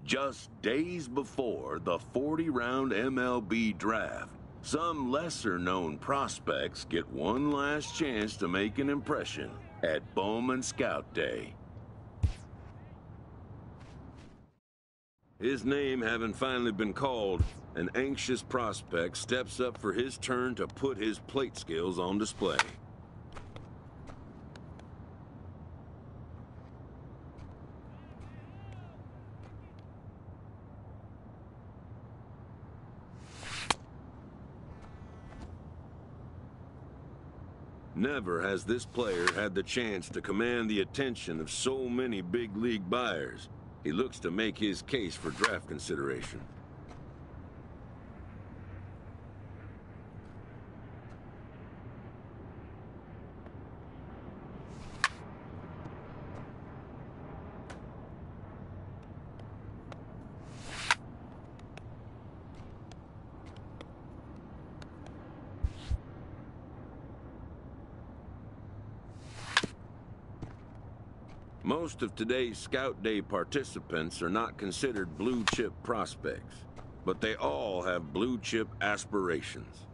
Just days before the 40-round MLB draft, some lesser-known prospects get one last chance to make an impression at Bowman Scout Day. His name having finally been called, an anxious prospect steps up for his turn to put his plate skills on display. Never has this player had the chance to command the attention of so many big league buyers. He looks to make his case for draft consideration. Most of today's Scout Day participants are not considered blue-chip prospects, but they all have blue-chip aspirations.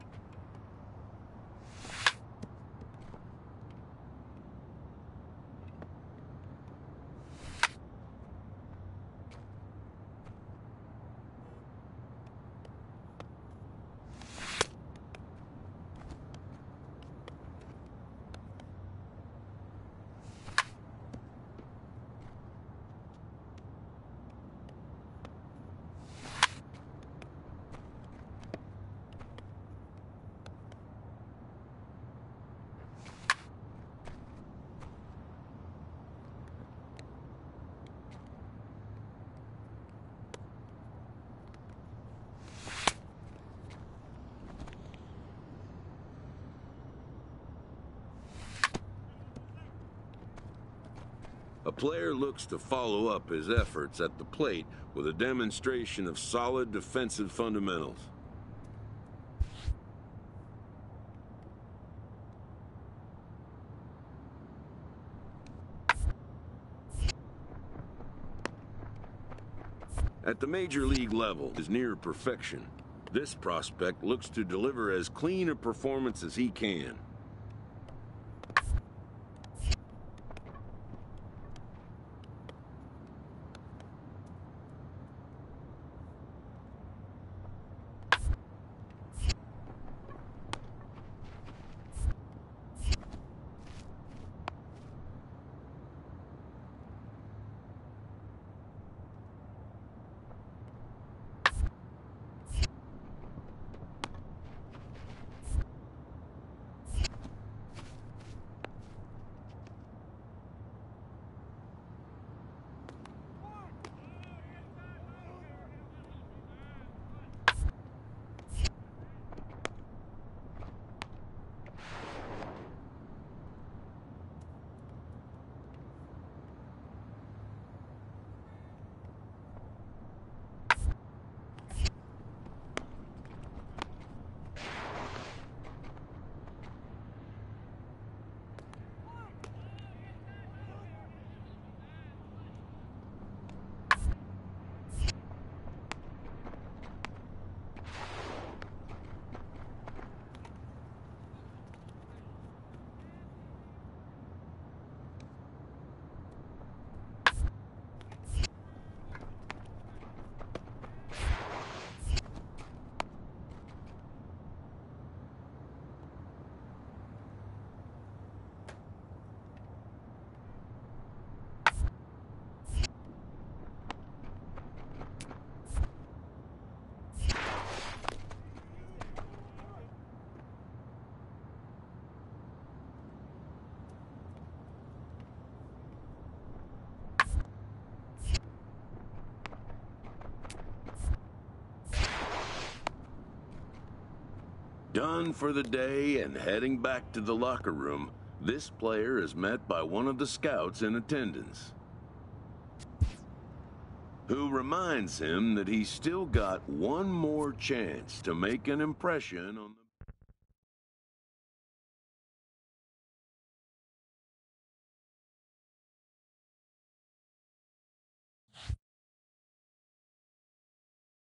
A player looks to follow up his efforts at the plate with a demonstration of solid defensive fundamentals. At the major league level is near perfection. This prospect looks to deliver as clean a performance as he can. Done for the day and heading back to the locker room, this player is met by one of the scouts in attendance, who reminds him that he's still got one more chance to make an impression on the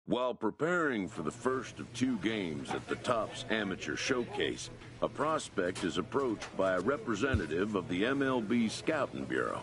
While preparing for the first of 2 games at the Topps Amateur Showcase, a prospect is approached by a representative of the MLB Scouting Bureau.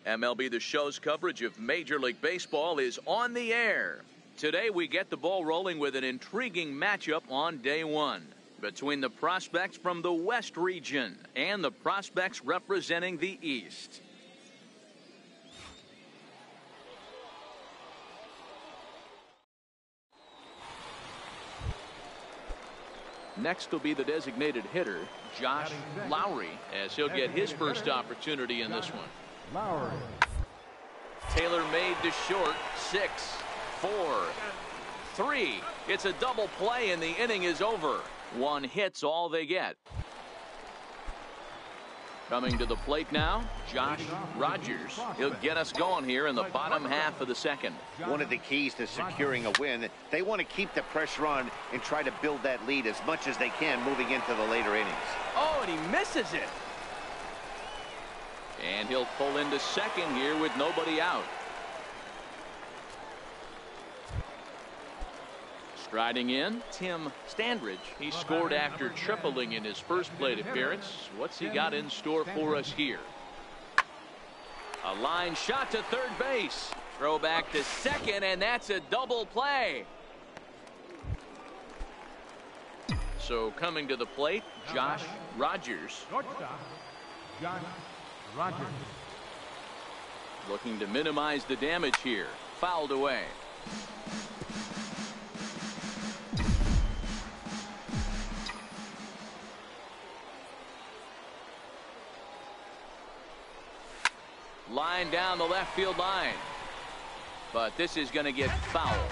MLB The Show's coverage of Major League Baseball is on the air. Today we get the ball rolling with an intriguing matchup on day 1 between the prospects from the West region and the prospects representing the East. Next will be the designated hitter, Josh Lowry, as he'll get his first opportunity in this one. Lowry. Taylor made to short. 6, 4, 3. It's a double play and the inning is over. 1 hit's all they get. Coming to the plate now, Josh Rogers. He'll get us going here in the bottom half of the second. One of the keys to securing a win, they want to keep the pressure on and try to build that lead as much as they can moving into the later innings. Oh, and he misses it. And he'll pull into second here with nobody out. Striding in, Tim Standridge. He scored after tripling in his first plate appearance. What's he got in store for us here? A line shot to third base. Throw back to second, and that's a double play. So coming to the plate, Josh Rogers. Josh Rogers. Looking to minimize the damage here. Fouled away. Line down the left field line. But this is going to get fouled.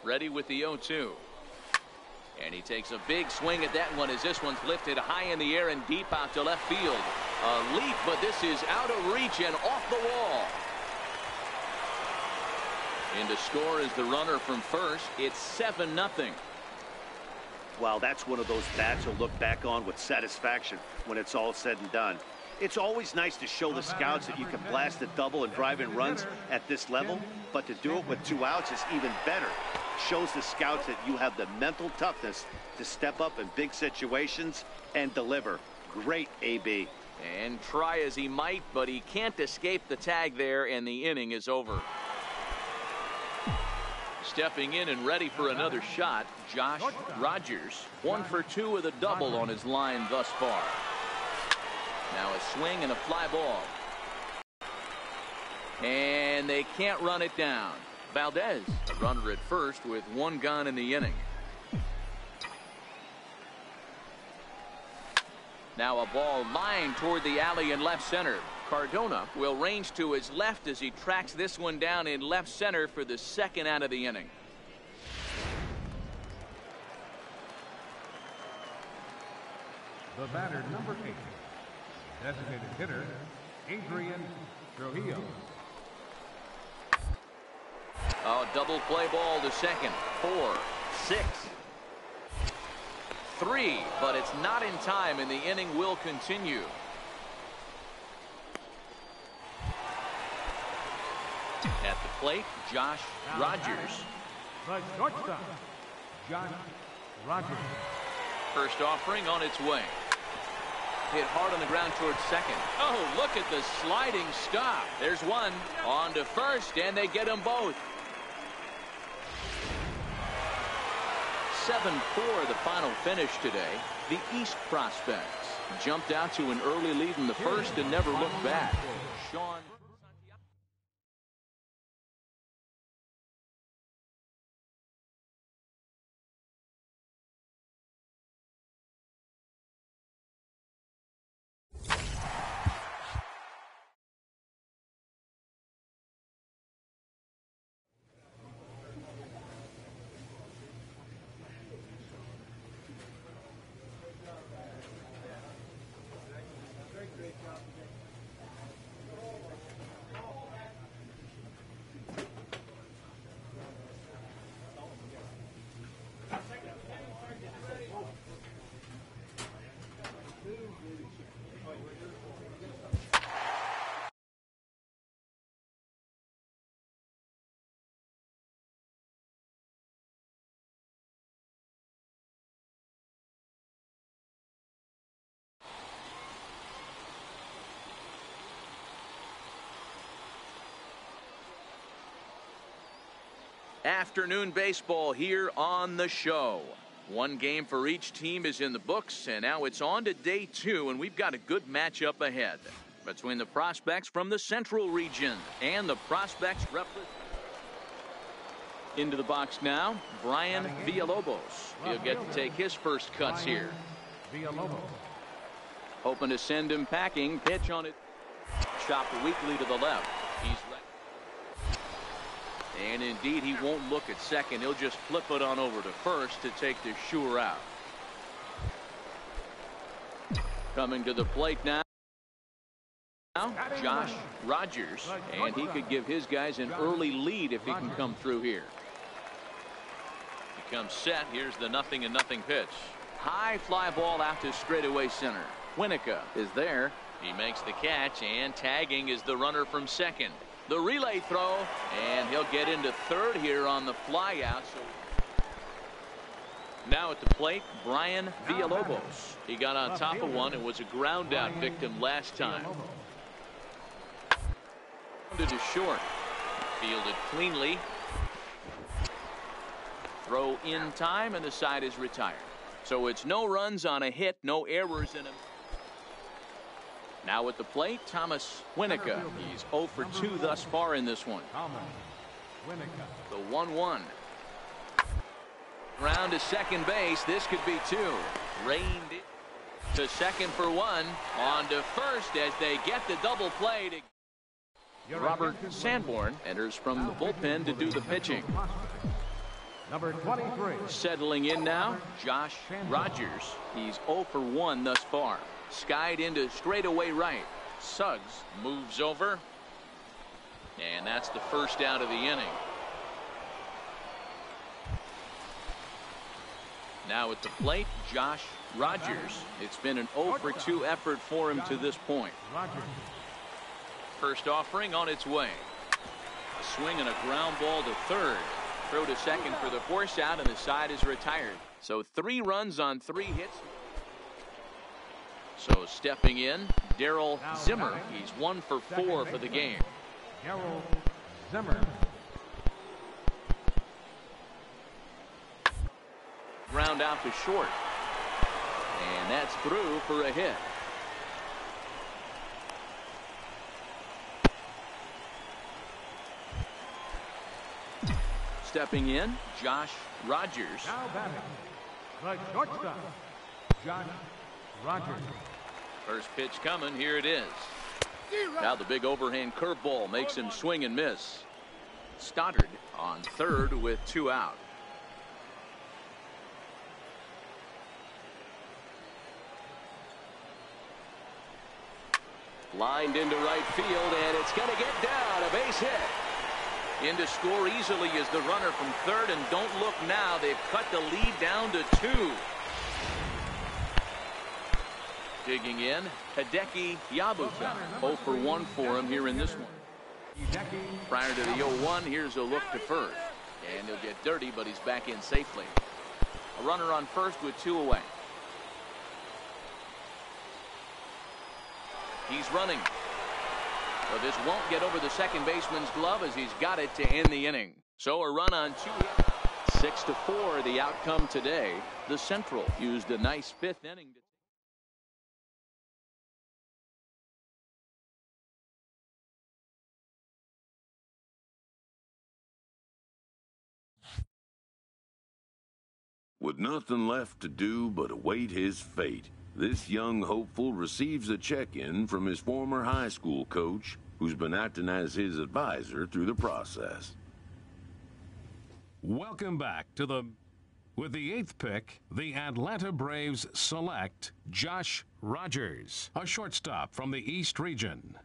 Ready with the 0-2. And he takes a big swing at that one as this one's lifted high in the air and deep out to left field. A leap, but this is out of reach and off the wall. In to score is the runner from first. It's 7-0. Well, that's one of those bats you'll look back on with satisfaction when it's all said and done. It's always nice to show the scouts that you can blast a double and drive in runs at this level, but to do it with 2 outs is even better. Shows the scouts that you have the mental toughness to step up in big situations and deliver. Great, AB. And try as he might, but he can't escape the tag there, and the inning is over. Stepping in and ready for another shot, Josh Rogers. 1 for 2 with a double on his line thus far. Now a swing and a fly ball. And they can't run it down. Valdez, a runner at first with 1 gone in the inning. Now a ball lined toward the alley in left center. Cardona will range to his left as he tracks this one down in left center for the 2nd out of the inning. The batter, number 8. Designated hitter, Adrian Trujillo. Oh, double play ball to second. 4, 6, 3, but it's not in time, and the inning will continue. At the plate, Josh Rogers. The shortstop, Josh Rogers. First offering on its way. Hit hard on the ground towards second. Oh, look at the sliding stop. There's one. On to first, and they get them both. 7-4 the final finish today. The East Prospects jumped out to an early lead in the first and never looked back. Sean. Afternoon baseball here on the show. 1 game for each team is in the books, and now it's on to day 2, and we've got a good matchup ahead between the prospects from the Central region and the prospects into the box now. Brian Villalobos. He'll get to take his first cuts here. Villalobos. Hoping to send him packing. Pitch on it. Chopped weakly to the left. He's ready. And indeed, he won't look at second. He'll just flip it on over to first to take the sure out. Coming to the plate now, Josh Rogers, and he could give his guys an early lead if he can come through here. He comes set. Here's the 0-0 pitch. High fly ball out to straightaway center. Winnica is there. He makes the catch, and tagging is the runner from second. The relay throw, and he'll get into third here on the fly out. So now at the plate, Brian Villalobos. He got on top of one and was a ground out victim last time. To short. Fielded cleanly. Throw in time, and the side is retired. So it's no runs on a hit, no errors in him. Now at the plate, Thomas Winnica. He's 0 for 2 thus far in this one. The 1-1. Round to second base. This could be 2. Reined to second for 1. On to first as they get the double play. Robert Sanborn enters from the bullpen to do the pitching. Number 23. Settling in now, Josh Rogers. He's 0 for 1 thus far. Skied into straightaway right. Suggs moves over. And that's the first out of the inning. Now at the plate, Josh Rogers. It's been an 0 for 2 effort for him to this point. First offering on its way. A swing and a ground ball to third. throw to second for the force out, and the side is retired. So 3 runs on 3 hits. So stepping in, Daryl Zimmer. He's 1 for 4 for the game. Daryl Zimmer. Ground out to short. And that's through for a hit. Stepping in, Josh Rogers. Now batting, the shortstop, Josh Rogers. First pitch coming, here it is. Now the big overhand curveball makes him swing and miss. Stoddard on third with 2 out. Lined into right field, and it's going to get down, a base hit. In to score easily is the runner from third, and don't look now, they've cut the lead down to 2. Digging in, Hideki Yabuta. 0 for 1 for him here in this one. Prior to the 0-1, here's a look to first. And he'll get dirty, but he's back in safely. A runner on first with 2 away. He's running. But this won't get over the second baseman's glove as he's got it to end the inning. So a run on 2 hits. 6-4 the outcome today. The Central used a nice 5th inning. With nothing left to do but await his fate, this young hopeful receives a check-in from his former high school coach, who's been acting as his advisor through the process. Welcome back to with the 8th pick, the Atlanta Braves select Josh Rogers, a shortstop from the East Region.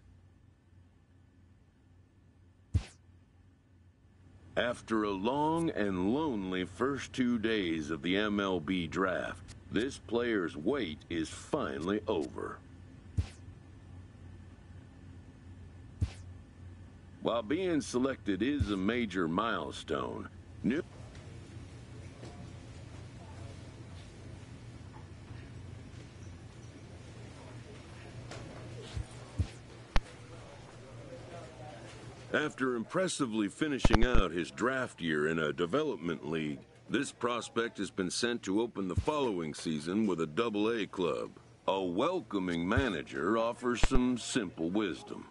After a long and lonely first 2 days of the MLB draft, this player's wait is finally over. While being selected is a major milestone, after impressively finishing out his draft year in a development league, this prospect has been sent to open the following season with a Double-A club. A welcoming manager offers some simple wisdom.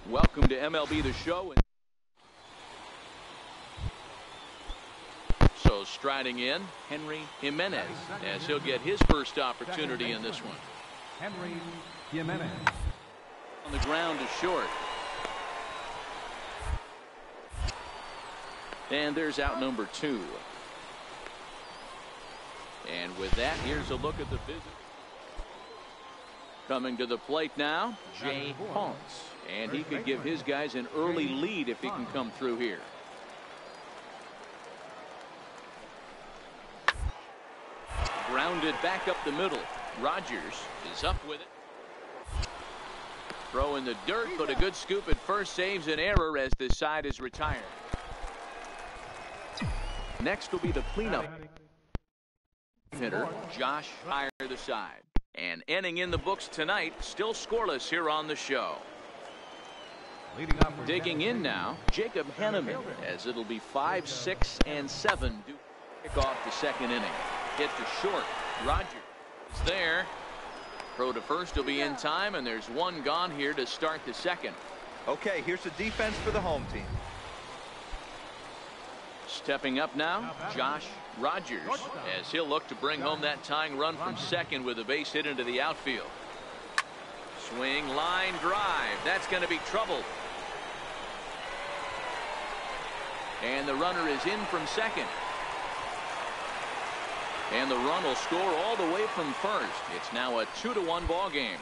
Welcome to MLB The Show. So striding in, Henry Jimenez, as he'll get his first opportunity in this one. Henry Jimenez. On the ground to short. And there's out number 2. And with that, here's a look at the visit. Coming to the plate now, Jay Ponce. And he could give his guys an early lead if he can come through here. Grounded back up the middle. Rogers is up with it. Throw in the dirt, but a good scoop at first saves an error as this side is retired. Next will be the cleanup hitter, Josh Meyer, the side. And ending in the books tonight, still scoreless here on the show. Digging in now, Jacob Henneman, as it'll be 5, 6, and 7 to kick off the second inning. Hit to short. Rogers is there. Throw to first will be in time, and there's one gone here to start the second. Okay, here's the defense for the home team. Stepping up now, Josh Rogers, as he'll look to bring home that tying run from second with a base hit into the outfield. Swing, line drive. That's going to be trouble. And the runner is in from second. And the run will score all the way from first. It's now a 2-1 ball game.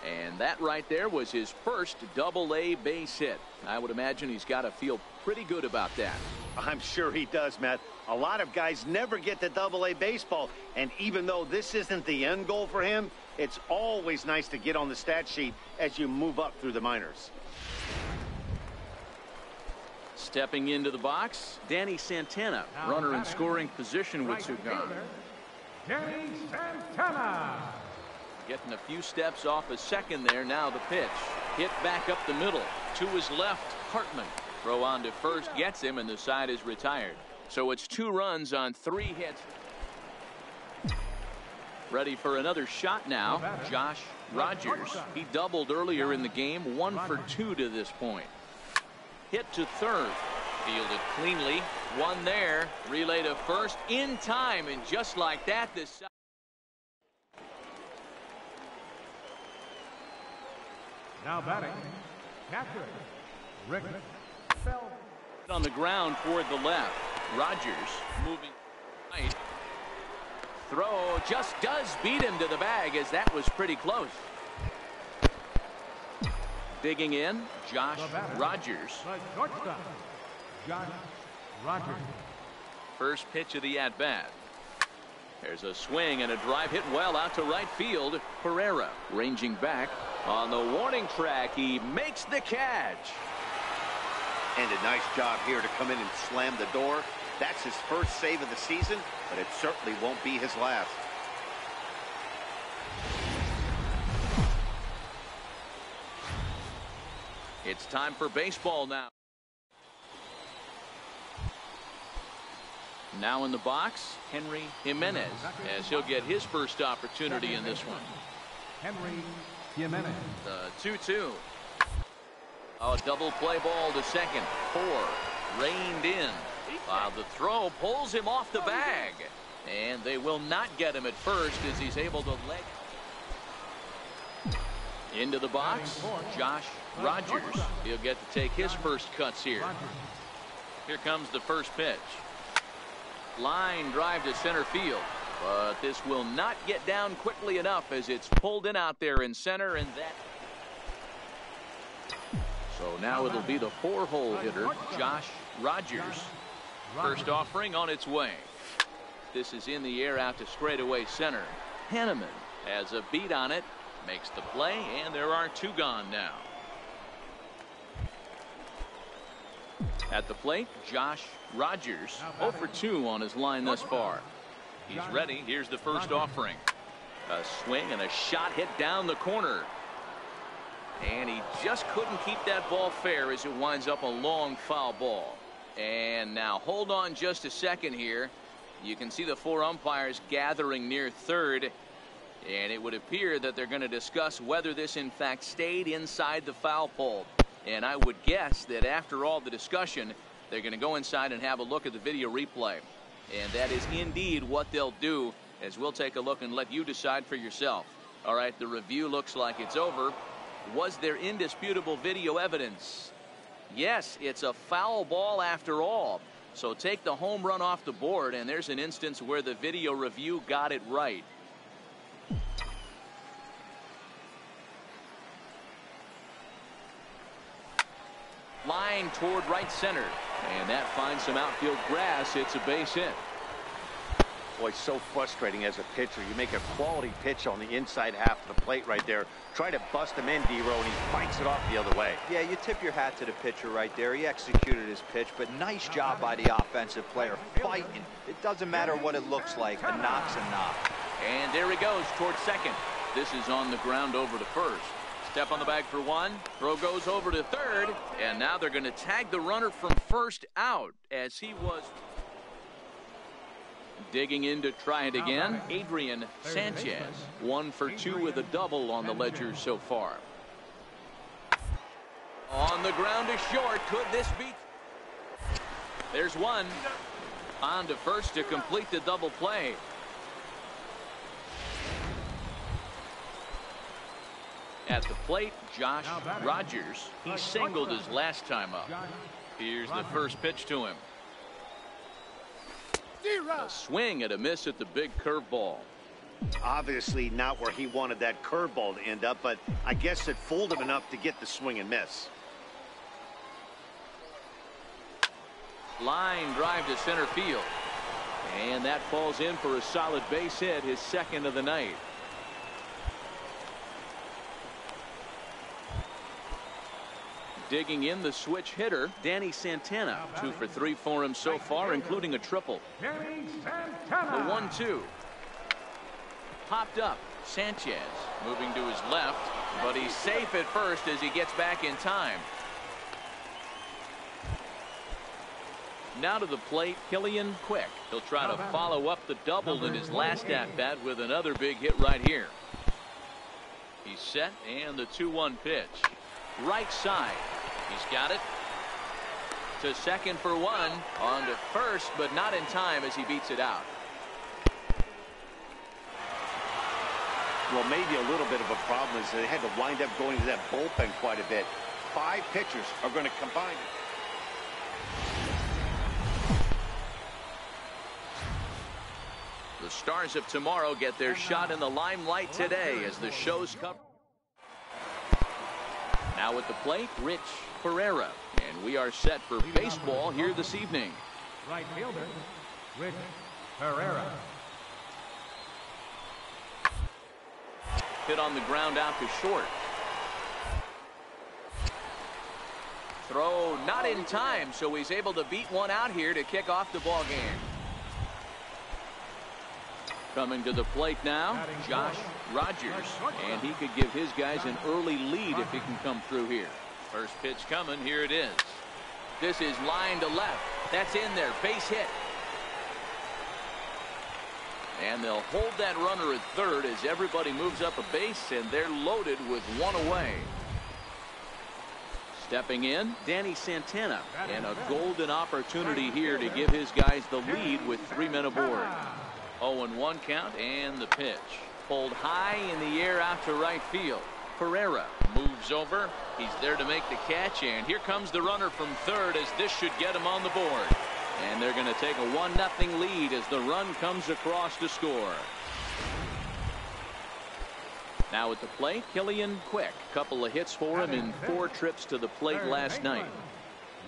And that right there was his first double-A base hit. I would imagine he's got to feel pretty good about that. I'm sure he does, Matt. A lot of guys never get to double-A baseball. And even though this isn't the end goal for him, it's always nice to get on the stat sheet as you move up through the minors. Stepping into the box, Danny Santana, runner in scoring position with Sugan. Danny Santana. Getting a few steps off a second there. Now the pitch. Hit back up the middle. To his left, Hartman. Throw on to first gets him, and the side is retired. So it's 2 runs on 3 hits. Ready for another shot now, Josh Rogers. He doubled earlier in the game, 1 for 2 to this point. Hit to third. Fielded cleanly. 1 there. Relay to first in time, and just like that, this. Now batting, catcher, Rick Feldman. On the ground toward the left. Rogers moving right. Throw just does beat him to the bag, as that was pretty close. Digging in, Josh Rogers. The shortstop, Josh Rogers. First pitch of the at-bat. There's a swing and a drive hit well out to right field. Pereira ranging back on the warning track. He makes the catch. And a nice job here to come in and slam the door. That's his first save of the season, but it certainly won't be his last. It's time for baseball now. Now in the box, Henry Jimenez, as he'll get his first opportunity in this one. Henry Jimenez. The 2-2. A double play ball to second. 4 reined in. While the throw pulls him off the bag. And they will not get him at first as he's able to leg. Into the box, Josh Rogers. He'll get to take his first cuts here. Here comes the first pitch. Line drive to center field. But this will not get down quickly enough as it's pulled in out there in center, and that. So now it'll be the 4-hole hitter, Josh Rogers. First offering on its way. This is in the air out to straightaway center. Hanneman has a beat on it, makes the play, and there are 2 gone now. At the plate, Josh Rogers, 0 for 2 on his line thus far. He's ready. Here's the first offering. A swing and a shot hit down the corner. And he just couldn't keep that ball fair as it winds up a long foul ball. And now hold on just a second here. You can see the 4 umpires gathering near third. And it would appear that they're going to discuss whether this in fact stayed inside the foul pole. And I would guess that after all the discussion, they're going to go inside and have a look at the video replay. And that is indeed what they'll do, as we'll take a look and let you decide for yourself. All right, the review looks like it's over. Was there indisputable video evidence? Yes, it's a foul ball after all. So take the home run off the board, and there's an instance where the video review got it right. Line toward right center, and that finds some outfield grass. It's a base hit. Boy, it's so frustrating as a pitcher. You make a quality pitch on the inside half of the plate right there. Try to bust him in, D-Row, and he fights it off the other way. Yeah, you tip your hat to the pitcher right there. He executed his pitch, but nice job by the offensive player. Fighting. It doesn't matter what it looks like. A knock's a knock. And there he goes towards second. This is on the ground over to first. Step on the bag for 1. Throw goes over to third. And now they're going to tag the runner from first out as he was digging in to try it again. Adrian Sanchez, 1 for 2 with a double on the ledger so far. On the ground to short. Could this be? There's 1. On to first to complete the double play. At the plate, Josh Rogers. He singled his last time up. Here's the first pitch to him. A swing and a miss at the big curveball. Obviously not where he wanted that curveball to end up, but I guess it fooled him enough to get the swing and miss. Line drive to center field. And that falls in for a solid base hit, his second of the night. Digging in the switch hitter, Danny Santana. 2 for 3 for him so far, including a triple. Danny The Santana. 1-2. Popped up. Sanchez moving to his left, but he's safe at first as he gets back in time. Now to the plate, Killian Quick. He'll try to follow up the double in his last at-bat with another big hit right here. He's set, and the 2-1 pitch. Right side. He's got it. To second for one. On to first, but not in time as he beats it out. Well, maybe a little bit of a problem is they had to wind up going to that bullpen quite a bit. 5 pitchers are going to combine. The stars of tomorrow get their shot in the limelight today as the show's cover. Now at the plate, Rich Pereira. And we are set for baseball here this evening. Right fielder, Rich Pereira. Hit on the ground out to short. Throw not in time, so he's able to beat one out here to kick off the ball game. Coming to the plate now, Josh Rogers, and he could give his guys an early lead if he can come through here. First pitch coming, here it is. This is line to left. That's in there, base hit. And they'll hold that runner at third as everybody moves up a base, and they're loaded with one away. Stepping in, Danny Santana, and a golden opportunity here to give his guys the lead with 3 men aboard. 0-1 count, and the pitch. Pulled high in the air out to right field. Pereira moves over. He's there to make the catch, and here comes the runner from third as this should get him on the board. And they're going to take a 1-0 lead as the run comes across to score. Now at the plate, Killian Quick. Couple of hits for him in 4 trips to the plate last night.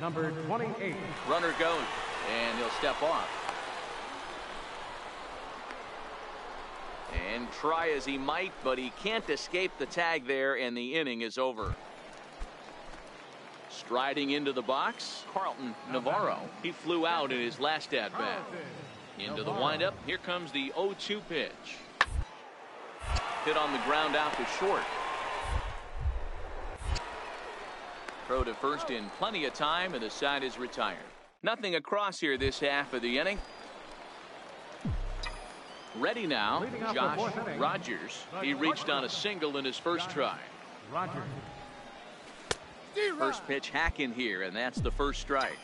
Number 28. Runner goes, and he'll step off. And try as he might, but he can't escape the tag there, and the inning is over. Striding into the box, Carlton Navarro. He flew out in his last at-bat. Into the windup, here comes the 0-2 pitch. Hit on the ground out to short. Throw to first in plenty of time, and the side is retired. Nothing across here this half of the inning. Ready now, Josh Rogers. He reached on a single in his first try. Rogers. First pitch hack in here, and that's the first strike.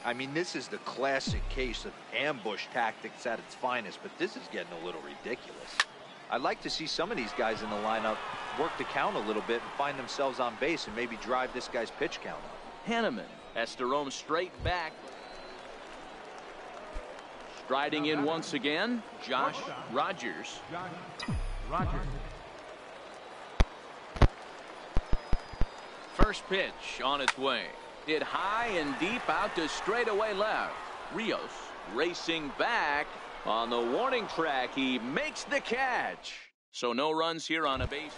I mean, this is the classic case of ambush tactics at its finest, but this is getting a little ridiculous. I'd like to see some of these guys in the lineup work the count a little bit and find themselves on base and maybe drive this guy's pitch count up. Hanneman has to roam straight back. Striding in once again, Josh Rogers. Josh Rogers. First pitch on its way. Hit high and deep out to straightaway left. Rios racing back on the warning track. He makes the catch. So no runs here on a base.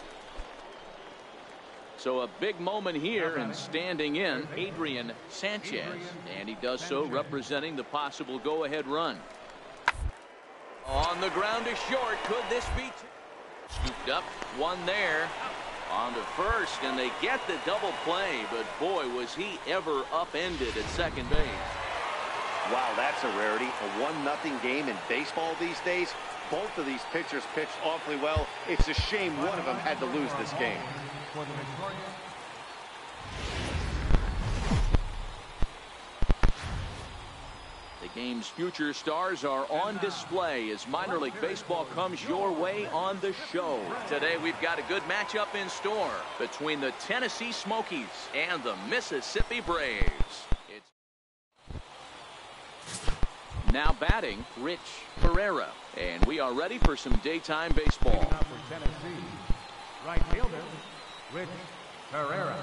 So a big moment here, and standing in, Adrian Sanchez. And he does so representing the possible go-ahead run. On the ground to short. Could this be? Scooped up. One there. On to first, and they get the double play. But boy, was he ever upended at second base. Wow, that's a rarity. A 1-0 game in baseball these days. Both of these pitchers pitched awfully well. It's a shame one of them had to lose this game. For the victorious. The game's future stars are on display as minor league baseball comes your way on the show. Today we've got a good matchup in store between the Tennessee Smokies and the Mississippi Braves. Now batting, Rich Pereira. And we are ready for some daytime baseball. Now for Tennessee, right fielder, Rich Pereira.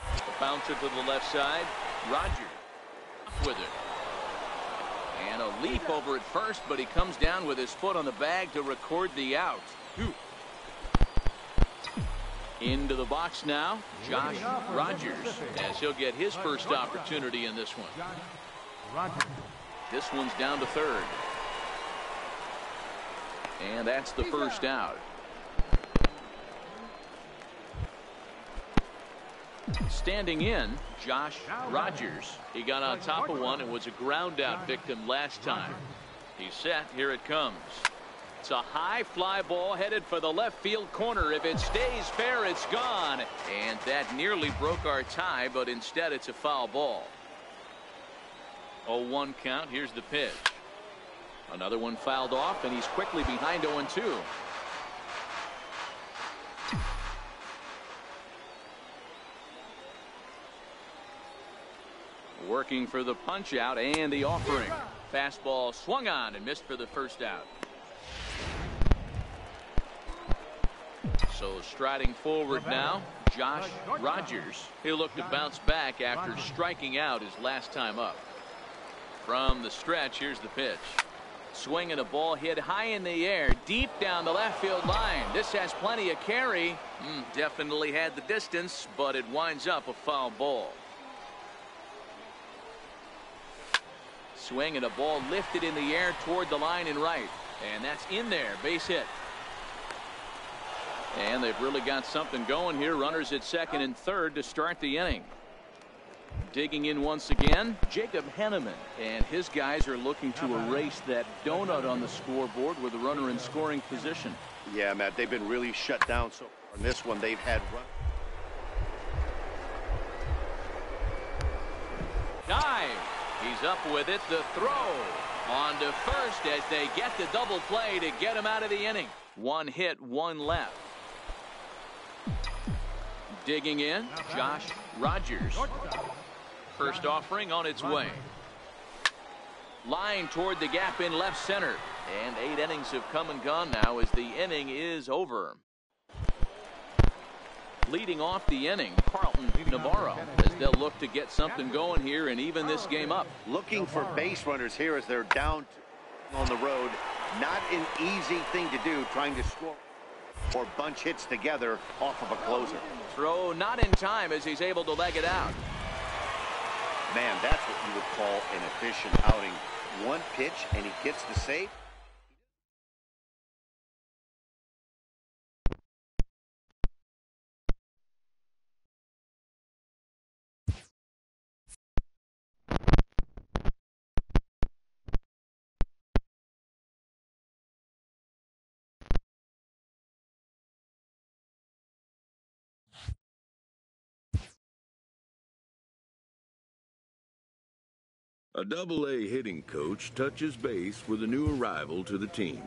The bouncer to the left side, Roger with it. And a leap over at first, but he comes down with his foot on the bag to record the out. Into the box now, Josh Rogers, as he'll get his first opportunity in this one. Rogers. This one's down to third. And that's the first out. Standing in, Josh Rogers. He got on top of one and was a ground out victim last time. He's set. Here it comes. It's a high fly ball headed for the left field corner. If it stays fair, it's gone. And that nearly broke our tie, but instead it's a foul ball. 0-1 count. Here's the pitch. Another one fouled off, and he's quickly behind 0-2. Working for the punch out and the offering. Fastball swung on and missed for the first out. So striding forward now, Josh Rogers. He'll look to bounce back after striking out his last time up. From the stretch, here's the pitch. Swinging a ball hit high in the air, deep down the left field line. This has plenty of carry. Definitely had the distance, but it winds up a foul ball. Swinging a ball lifted in the air toward the line and right. And that's in there, base hit. And they've really got something going here. Runners at second and third to start the inning. Digging in once again, Jacob Henneman. And his guys are looking to erase that donut on the scoreboard with a runner in scoring position. Yeah, Matt, they've been really shut down so far. In this one, they've had run. Dive. He's up with it. The throw on to first as they get the double play to get him out of the inning. One hit, one left. Digging in, Josh Rogers. First offering on its way. Line toward the gap in left center. And 8 innings have come and gone now as the inning is over. Leading off the inning, Carlton Navarro, as they'll look to get something going here and even this game up. Looking for base runners here as they're down on the road. Not an easy thing to do, trying to score or bunch hits together off of a closer. Throw not in time as he's able to leg it out. Man, that's what you would call an efficient outing. One pitch and he gets the save. A Double-A hitting coach touches base with a new arrival to the team.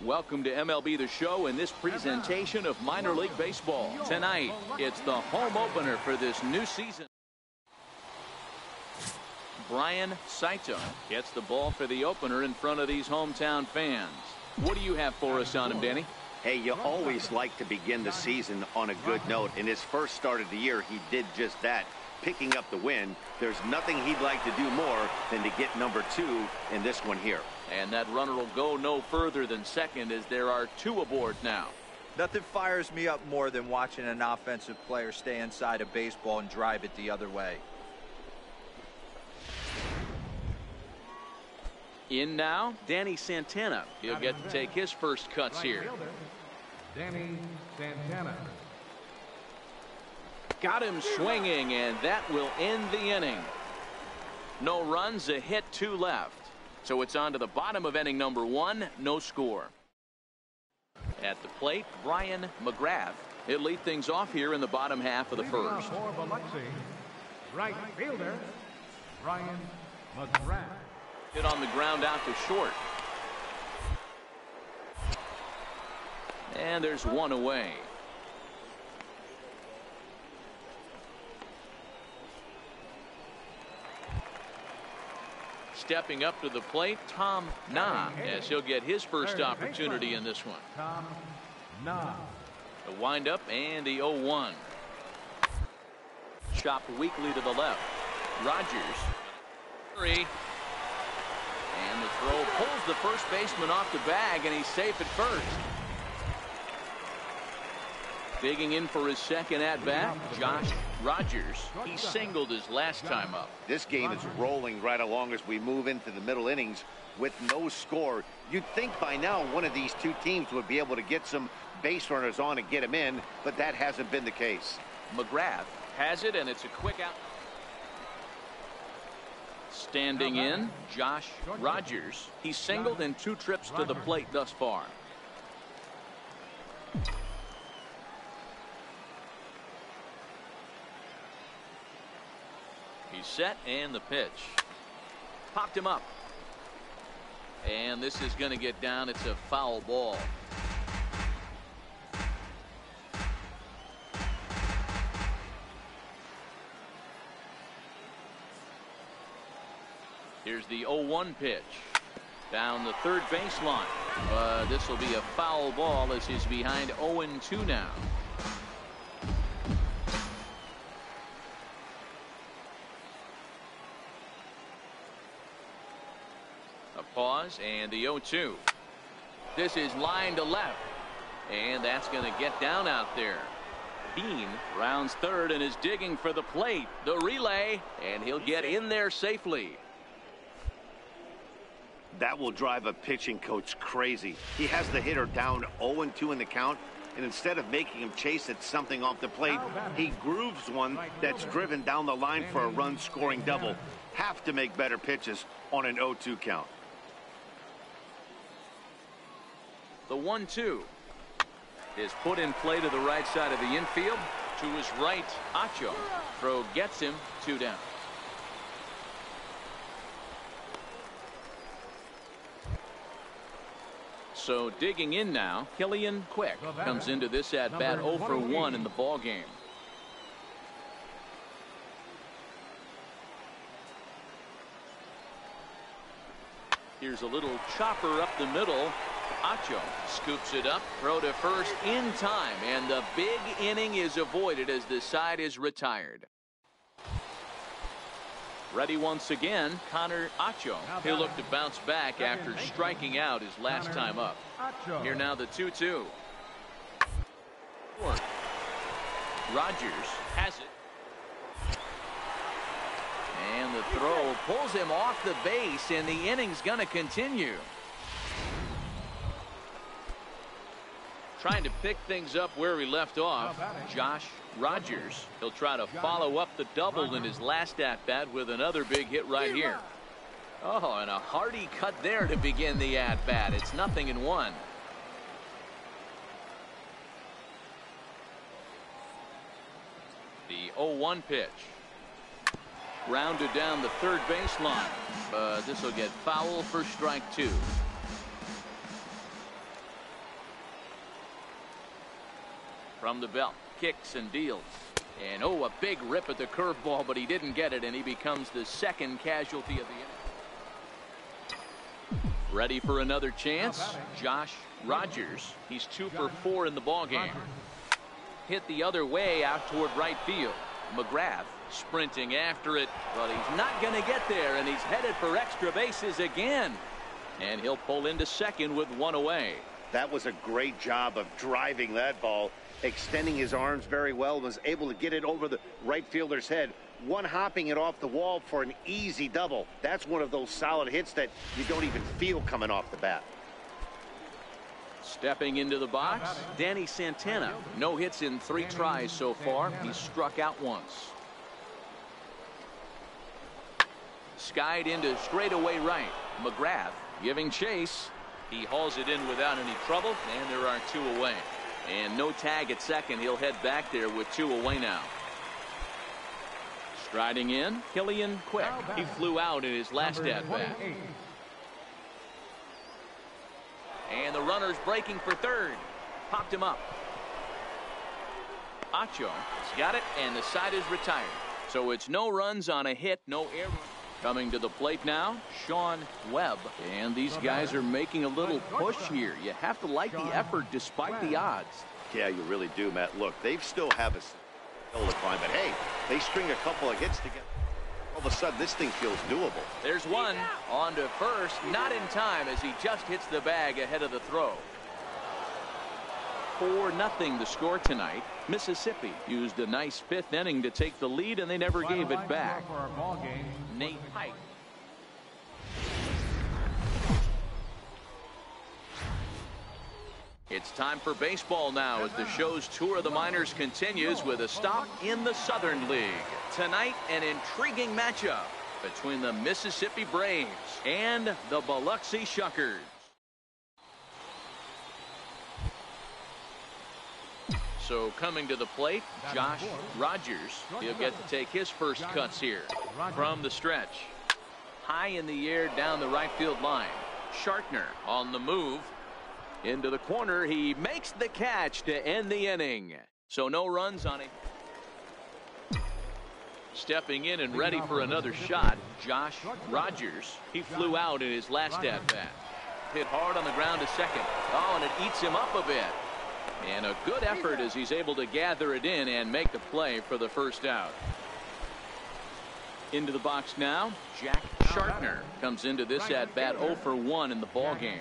Welcome to MLB The Show and this presentation of minor league baseball. Tonight, it's the home opener for this new season. Brian Saito gets the ball for the opener in front of these hometown fans. What do you have for us on him, Danny? Hey, you always like to begin the season on a good note. In his first start of the year, he did just that, picking up the win. There's nothing he'd like to do more than to get number 2 in this one here. And that runner will go no further than second as there are 2 aboard now. Nothing fires me up more than watching an offensive player stay inside of baseball and drive it the other way. In now, Danny Santana. He'll get to take his first cuts here. Danny Santana. Got him swinging, and that will end the inning. No runs, a hit, 2 left. So it's on to the bottom of inning number 1, no score. At the plate, Brian McGrath. He'll lead things off here in the bottom half of the first. For Biloxi, right fielder, Brian McGrath. Hit on the ground out to short. And there's 1 away. Stepping up to the plate, Tom Na, as he'll get his first opportunity in this one. Tom Na. The windup and the 0-1. Chopped weakly to the left. Rogers. 3. And the throw pulls the first baseman off the bag, and he's safe at first. Digging in for his second at-bat, Josh Rogers. He singled his last time up. This game is rolling right along as we move into the middle innings with no score. You'd think by now one of these 2 teams would be able to get some base runners on and get them in, but that hasn't been the case. McGrath has it, and it's a quick out. Standing in, Josh Rogers. He's singled in 2 trips to the plate thus far. He's set, and the pitch. Popped him up. And this is going to get down. It's a foul ball. Here's the 0-1 pitch. Down the third baseline. This will be a foul ball as he's behind 0-2 now. A pause and the 0-2. This is line to left. And that's going to get down out there. Bean rounds third and is digging for the plate. The relay, and he'll get in there safely. That will drive a pitching coach crazy. He has the hitter down 0-2 in the count, and instead of making him chase at something off the plate, he grooves one that's driven down the line for a run-scoring double. Have to make better pitches on an 0-2 count. The 1-2 is put in play to the right side of the infield. To his right, Acho. Throw gets him 2 down. So digging in now, Killian Quick comes into this at bat 0 for 1 in the ball game. Here's a little chopper up the middle. Acho scoops it up, throw to first in time, and the big inning is avoided as the side is retired. Ready once again, Connor Acho. He'll look to bounce back after striking out his last time up. Here now the 2-2. Rogers has it. And the throw pulls him off the base, and the inning's going to continue. Trying to pick things up where we left off, Josh Rogers. He'll try to follow up the double in his last at-bat with another big hit right here. Oh, and a hearty cut there to begin the at-bat. It's 0-1. The 0-1 pitch. Rounded down the third baseline. This will get foul for strike 2. From the belt, kicks and deals. And oh, a big rip at the curveball, but he didn't get it, and he becomes the second casualty of the inning. Ready for another chance? Josh Rogers. He's 2 for 4 in the ballgame. Hit the other way out toward right field. McGrath sprinting after it, but he's not going to get there, and he's headed for extra bases again. And he'll pull into second with 1 away. That was a great job of driving that ball, extending his arms very well, was able to get it over the right fielder's head, one hopping it off the wall for an easy double. That's one of those solid hits that you don't even feel coming off the bat. Stepping into the box, Danny Santana. No hits in 3 tries so far. He's struck out once. Skied into straightaway right. McGrath giving chase. He hauls it in without any trouble, and there are 2 away. And no tag at second. He'll head back there with 2 away now. Striding in, Killian Quick. He flew out in his last at-bat. And the runner's breaking for third. Popped him up. Acho has got it, and the side is retired. So it's no runs on a hit, no error. Coming to the plate now, Sean Webb. And these guys are making a little push here. You have to like the effort despite the odds. Yeah, you really do, Matt. Look, they still have a hill to climb, but hey, they string a couple of hits together. All of a sudden, this thing feels doable. There's one on to first, not in time as he just hits the bag ahead of the throw. 4-0 the score tonight. Mississippi used a nice 5th inning to take the lead, and they never gave it back. Nate Pike. It's time for baseball now as the show's tour of the minors continues with a stop in the Southern League. Tonight, an intriguing matchup between the Mississippi Braves and the Biloxi Shuckers. So coming to the plate, Josh Rogers. He'll get to take his first cuts here from the stretch. High in the air down the right field line. Shartner on the move. Into the corner. He makes the catch to end the inning. So no runs on it. Stepping in and ready for another shot, Josh Rogers. He flew out in his last at-bat. Hit hard on the ground to second. Oh, and it eats him up a bit. And a good effort as he's able to gather it in and make the play for the first out. Into the box now, Jack Shartner comes into this at-bat 0 for 1 in the ballgame.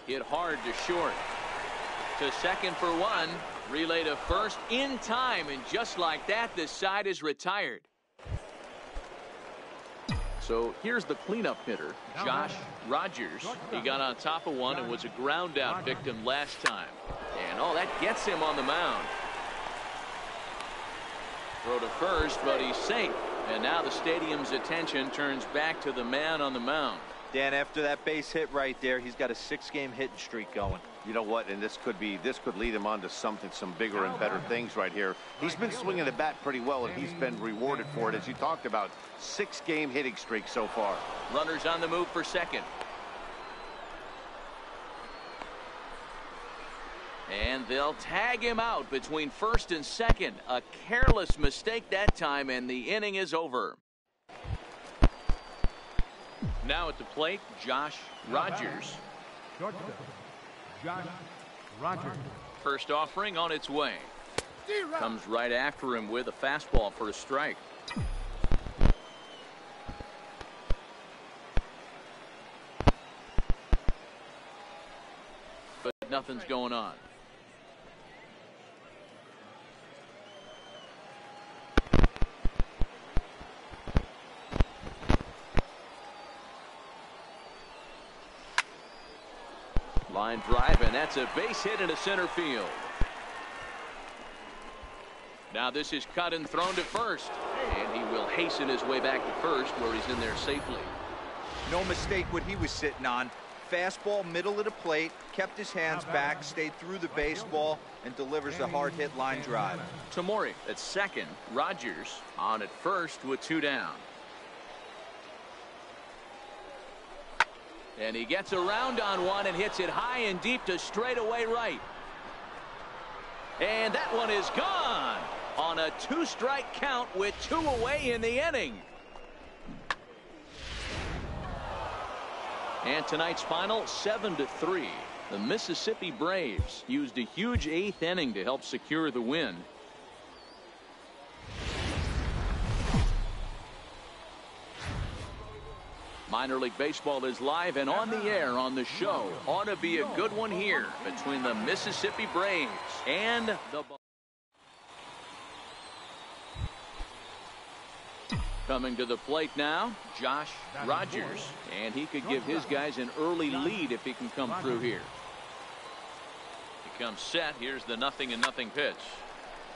Hit hard to short. To second for 1. Relay to first in time, and just like that, the side is retired. So here's the cleanup hitter, Josh Rogers. He got on top of one and was a ground out victim last time. And oh, that gets him on the mound. Throw to first, but he's safe. And now the stadium's attention turns back to the man on the mound. Dan, after that base hit right there, he's got a 6-game hitting streak going. You know what, and this could lead him on to some bigger and better things right here. He's been swinging the bat pretty well, and he's been rewarded for it, as you talked about. 6-game hitting streak so far. Runners on the move for second. And they'll tag him out between first and second. A careless mistake that time, and the inning is over. Now at the plate, Josh Rogers. Josh Rogers. First offering on its way. Comes right after him with a fastball for a strike. But nothing's going on. Line drive, and that's a base hit into center field. Now this is cut and thrown to first, and he will hasten his way back to first where he's in there safely. No mistake what he was sitting on. Fastball, middle of the plate, kept his hands back, stayed through the baseball, and delivers the hard hit line drive. Tamori at second. Rogers on at first with 2 down. And he gets around on one and hits it high and deep to straightaway right. And that one is gone on a 2-strike count with 2 away in the inning. And tonight's final, 7-3. The Mississippi Braves used a huge 8th inning to help secure the win. Minor League Baseball is live and on the air on the show. Ought to be a good one here between the Mississippi Braves and the... Coming to the plate now, Josh Rogers, and he could give his guys an early lead if he can come through here. He comes set. Here's the 0-0 pitch.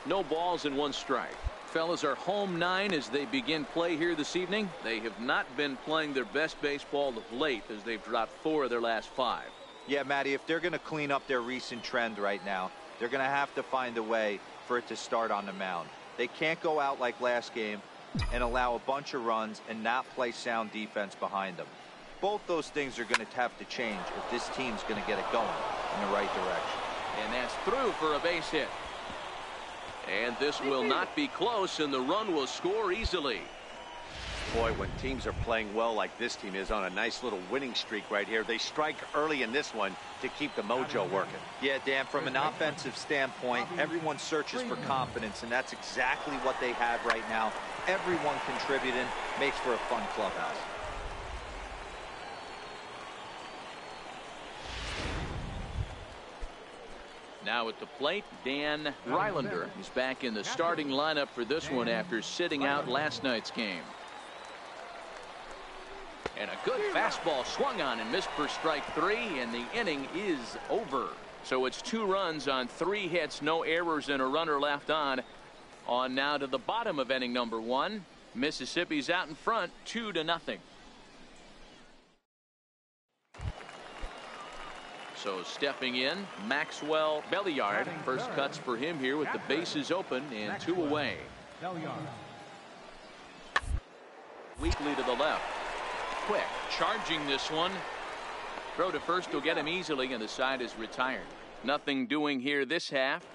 No balls and 1 strike. Fellas are home 9 as they begin play here this evening. They have not been playing their best baseball of late as they've dropped 4 of their last 5. Yeah, Matty, if they're going to clean up their recent trend right now, they're going to have to find a way for it to start on the mound. They can't go out like last game and allow a bunch of runs and not play sound defense behind them. Both those things are going to have to change if this team's going to get it going in the right direction. And that's through for a base hit. And this will not be close, and the run will score easily. Boy, when teams are playing well like this team is on a nice little winning streak right here, they strike early in this one to keep the mojo working. Yeah, Dan, from an offensive standpoint, everyone searches for confidence, and that's exactly what they have right now. Everyone contributing makes for a fun clubhouse. Now at the plate, Dan Rylander is back in the starting lineup for this one after sitting out last night's game. And a good fastball swung on and missed for strike 3, and the inning is over. So it's 2 runs on 3 hits, no errors, and a runner left on. On now to the bottom of inning number 1. Mississippi's out in front, 2-0. So stepping in, Maxwell Belliard. First cuts for him here with the bases open and 2 away. Weakly to the left. Quick charging this one. Throw to first will get him easily, and the side is retired. Nothing doing here this half.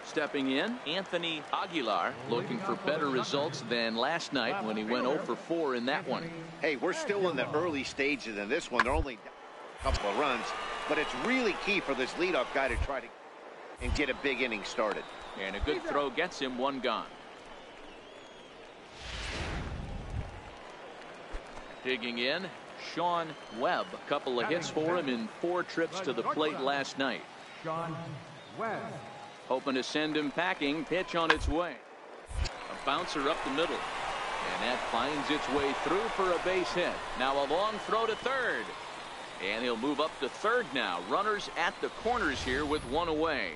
Stepping in, Anthony Aguilar, looking for better results than last night when he went 0 for 4 in that one. Hey, we're still in the early stages in this one. They're only a couple of runs, but it's really key for this leadoff guy to try to and get a big inning started. And a good throw gets him 1 gone. Digging in, Sean Webb. A couple of hits for him in 4 trips to the plate last night. Sean Webb. Hoping to send him packing. Pitch on its way. A bouncer up the middle. And that finds its way through for a base hit. Now a long throw to third. And he'll move up to third now. Runners at the corners here with 1 away.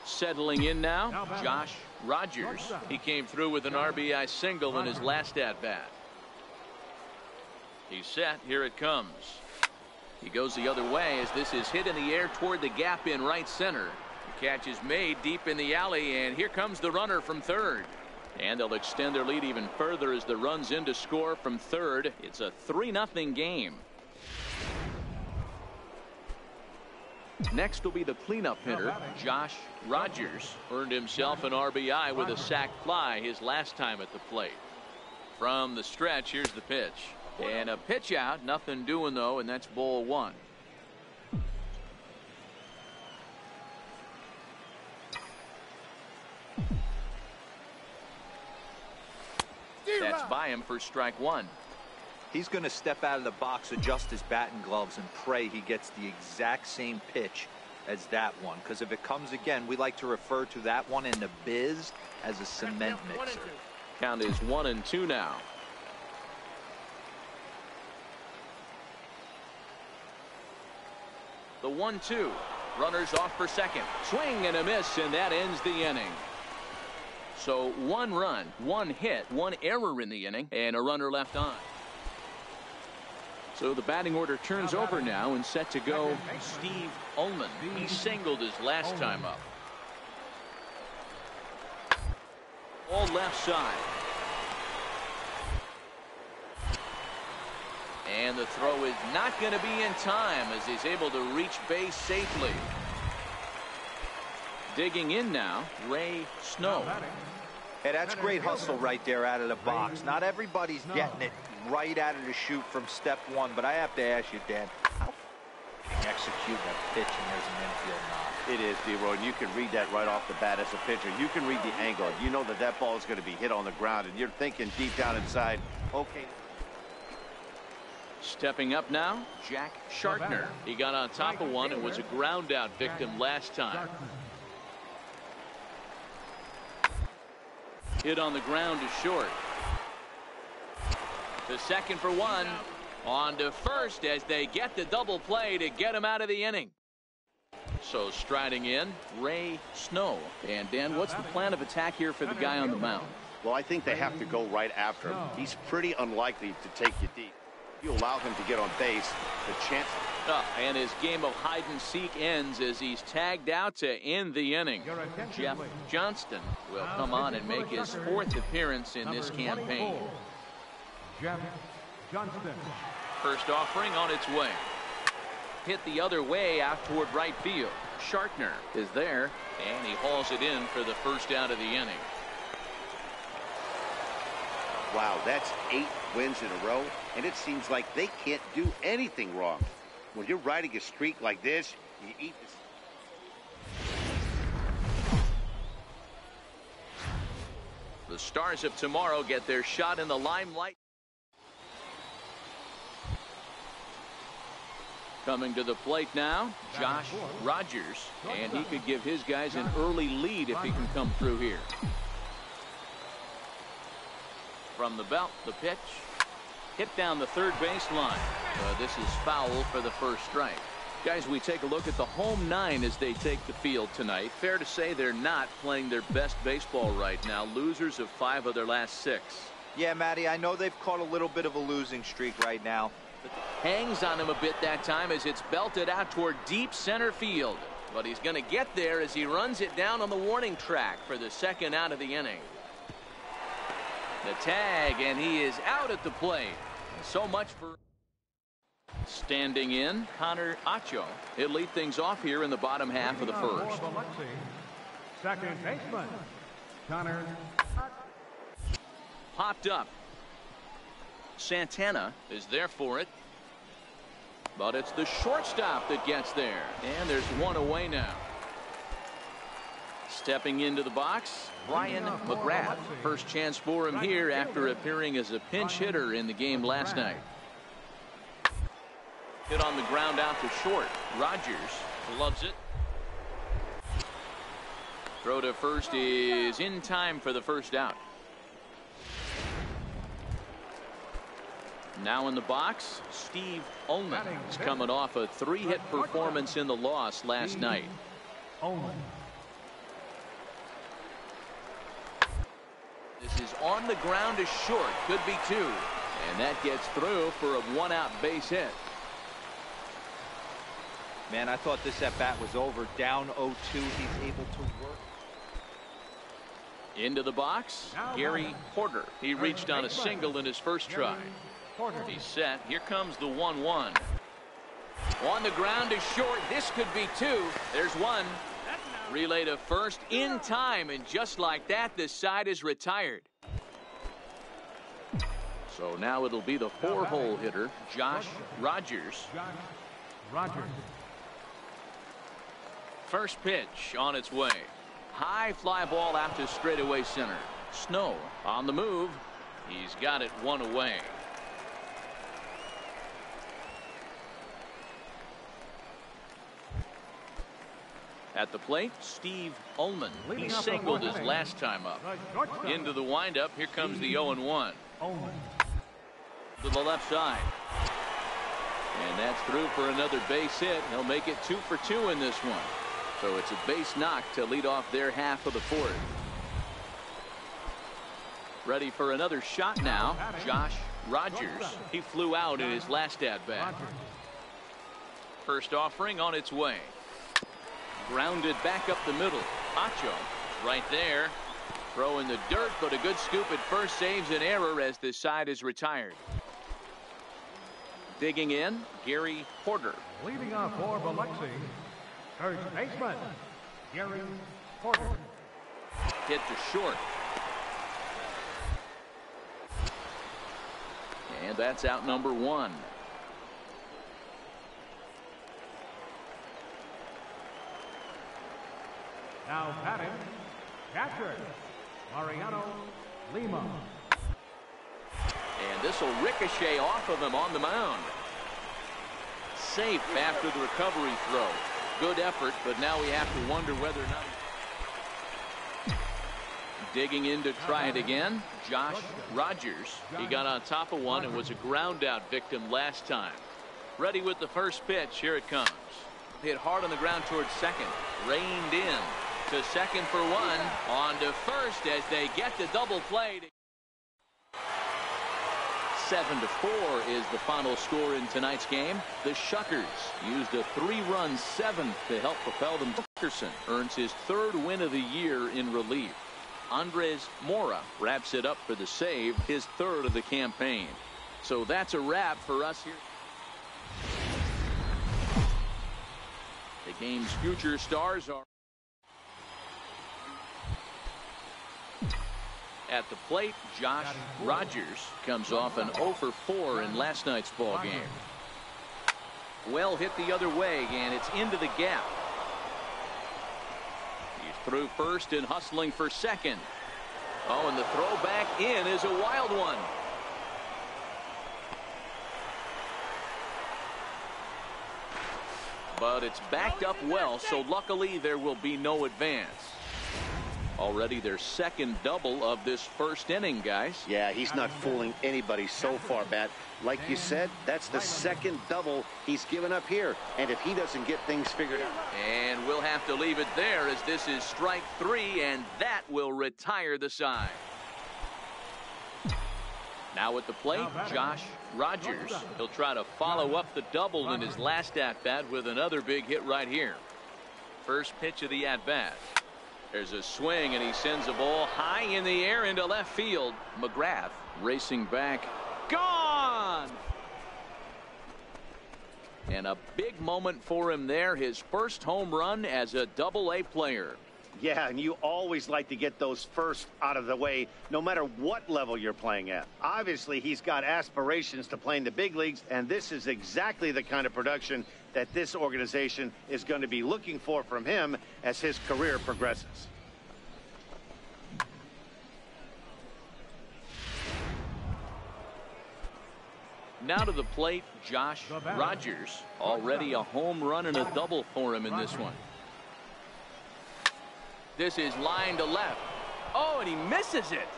Settling in now, Josh Rogers. He came through with an RBI single in his last at-bat. He's set. Here it comes. He goes the other way as this is hit in the air toward the gap in right center. The catch is made deep in the alley, and here comes the runner from third. And they'll extend their lead even further as the runs in to score from third. It's a 3-0 game. Next will be the cleanup hitter, Josh Rogers. Earned himself an RBI with a sac fly his last time at the plate. From the stretch, here's the pitch. And a pitch out, nothing doing though, and that's ball 1. That's by him for strike 1. He's going to step out of the box, adjust his batting gloves, and pray he gets the exact same pitch as that one. Because if it comes again, we like to refer to that one in the biz as a cement mixer. Count is 1-2 now. The 1-2. Runners off for second. Swing and a miss, and that ends the inning. So 1 run, 1 hit, 1 error in the inning, and a runner left on. So the batting order turns over now and set to go Steve Ullman. He singled his last time up. All left side. And And the throw is not going to be in time as he's able to reach base safely. Digging in now, Ray Snow. Hey, that's great hustle right there out of the box. Not everybody's getting it right out of the chute from step one, but I have to ask you, Dan, how executing a pitch and there's an infield knock? It is, D-Roy, and you can read that right off the bat as a pitcher. You can read the angle. You know that that ball is going to be hit on the ground, and you're thinking deep down inside, okay. Stepping up now, Jack Shartner. He got on top of one and was a ground out victim last time. Hit on the ground is short. To second for one. On to first as they get the double play to get him out of the inning. So striding in, Ray Snow. And Dan, what's the plan of attack here for the guy on the mound? Well, I think they have to go right after him. He's pretty unlikely to take you deep. You allow him to get on base, the chance. And his game of hide and seek ends as he's tagged out to end the inning. Jeff Johnston will come on and make his 4th appearance in this campaign. Jeff Johnston. First offering on its way. Hit the other way out toward right field. Shartner is there, and he hauls it in for the first out of the inning. Wow, that's 8 wins in a row, and it seems like they can't do anything wrong. When you're riding a streak like this, you eat this. The Stars of tomorrow get their shot in the limelight. Coming to the plate now, Josh Rogers, and he could give his guys an early lead if he can come through here. From the belt, the pitch. Hit down the third baseline. This is foul for the first strike. Guys, we take a look at the home 9 as they take the field tonight. Fair to say they're not playing their best baseball right now. Losers of 5 of their last 6. Yeah, Matty, I know they've caught a little bit of a losing streak right now. Hangs on him a bit that time as it's belted out toward deep center field. But he's going to get there as he runs it down on the warning track for the second out of the inning. The tag, and he is out at the plate. So much for standing in, Connor Acho. He'll lead things off here in the bottom half of the first. Second baseman, Connor. Popped up. Santana is there for it. But it's the shortstop that gets there. And there's one away now. Stepping into the box, Brian McGrath. First chance for him here after appearing as a pinch hitter in the game last night. Hit on the ground out to short. Rogers loves it. Throw to first is in time for the first out. Now in the box, Steve Ullman is coming off a 3-hit performance in the loss last night. This is on the ground to short. Could be 2. And that gets through for a 1-out base hit. Man, I thought this at-bat was over. Down 0-2. He's able to work. Into the box, Gary Porter. He reached on a single in his first try. He's set. Here comes the 1-1. On the ground is short. This could be 2. There's 1. Relay to first in time, and just like that, the side is retired. So now it'll be the 4-hole hitter, Josh Rogers. First pitch on its way. High fly ball out to straightaway center. Snow on the move. He's got it 1 away. At the plate, Steve Ullman. He singled his last time up. Into the windup. Here comes the 0-1. To the left side. And that's through for another base hit. He'll make it 2 for 2 in this one. So it's a base knock to lead off their half of the 4th. Ready for another shot now, Josh Rogers. He flew out in his last at-bat. First offering on its way. Grounded back up the middle. Acho right there. Throw in the dirt, but a good scoop at first saves an error as the side is retired. Digging in, Gary Porter. Leading off for Biloxi, first baseman, Gary Porter. Hit to short. And that's out number 1. Now batting, catcher, Mariano Lima. And this will ricochet off of him on the mound. Safe after the recovery throw. Good effort, but now we have to wonder whether or not. Digging in to try it again, Josh Rogers. He got on top of one and was a ground out victim last time. Ready with the first pitch. Here it comes. Hit hard on the ground towards second. Reined in to second for 1. On to first as they get the double play. 7-4 is the final score in tonight's game. The Shuckers used a 3-run 7th to help propel them. Dickerson earns his 3rd win of the year in relief. Andres Mora wraps it up for the save, his 3rd of the campaign. So that's a wrap for us here. The game's future stars are at the plate. Josh Rogers comes off an 0 for 4 in last night's ball game. Well hit the other way, and it's into the gap. He's through first and hustling for second. Oh, and the throw back in is a wild one. But it's backed up well, so luckily there will be no advance. Already their 2nd double of this first inning, guys. Yeah, he's not fooling anybody so far, Matt. Like you said, that's the 2nd double he's given up here. And if he doesn't get things figured out. And we'll have to leave it there as this is strike 3, and that will retire the side. Now at the plate, Josh Rogers. He'll try to follow up the double in his last at-bat with another big hit right here. First pitch of the at-bat. There's a swing, and he sends a ball high in the air into left field. McGrath racing back. Gone! And a big moment for him there. His first home run as a Double-A player. Yeah, and you always like to get those first out of the way, no matter what level you're playing at. Obviously, he's got aspirations to play in the big leagues, and this is exactly the kind of production that this organization is going to be looking for from him as his career progresses. Now to the plate, Josh Rogers. Already a home run and a double for him in this one. This is line to left. Oh, and he misses it.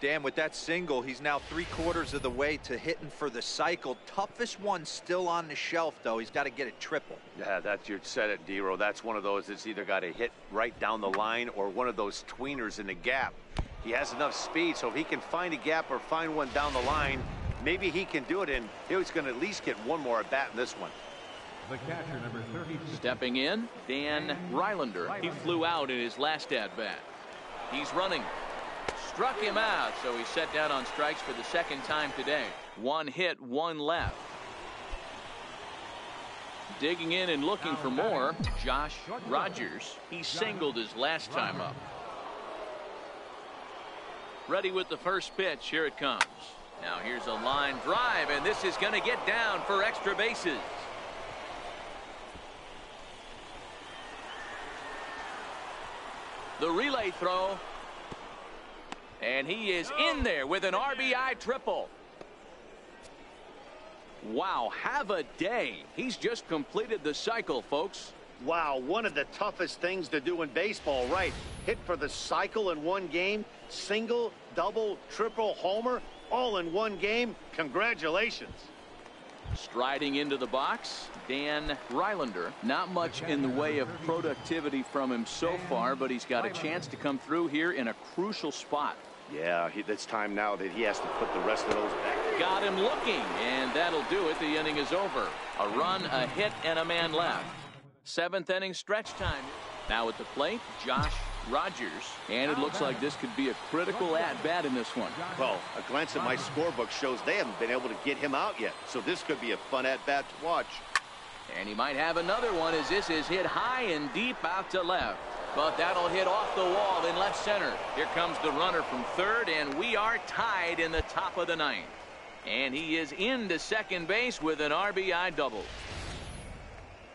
Dan, with that single, he's now 3/4 of the way to hitting for the cycle. Toughest one still on the shelf, though. He's got to get a triple. Yeah, that's, you said it, Dero. That's one of those that's either got to hit right down the line or one of those tweeners in the gap. He has enough speed, so if he can find a gap or find one down the line, maybe he can do it, and he's going to at least get one more at bat in this one. The catcher, number 30. Stepping in, Dan Rylander. He flew out in his last at-bat. He's running. Struck him out, so he's set down on strikes for the 2nd time today. 1 hit, 1 left. Digging in and looking for more, Josh Rogers. He singled his last time up. Ready with the first pitch. Here it comes. Now here's a line drive, and this is going to get down for extra bases. The relay throw. And he is in there with an RBI triple. Wow, have a day. He's just completed the cycle, folks. Wow, one of the toughest things to do in baseball, right? Hit for the cycle in one game, single, double, triple, homer, all in one game. Congratulations. Striding into the box, Dan Rylander. Not much in the way of productivity from him so far, but he's got a chance to come through here in a crucial spot. Yeah, it's time now that he has to put the rest of those back. Got him looking, and that'll do it. The inning is over. A run, a hit, and a man left. 7th inning stretch time. Now at the plate, Josh Rogers, and it looks like this could be a critical at-bat in this one. Well, a glance at my scorebook shows they haven't been able to get him out yet, so this could be a fun at-bat to watch. And he might have another one as this is hit high and deep out to left. But that'll hit off the wall in left center. Here comes the runner from third, and we are tied in the top of the ninth. And he is into second base with an RBI double.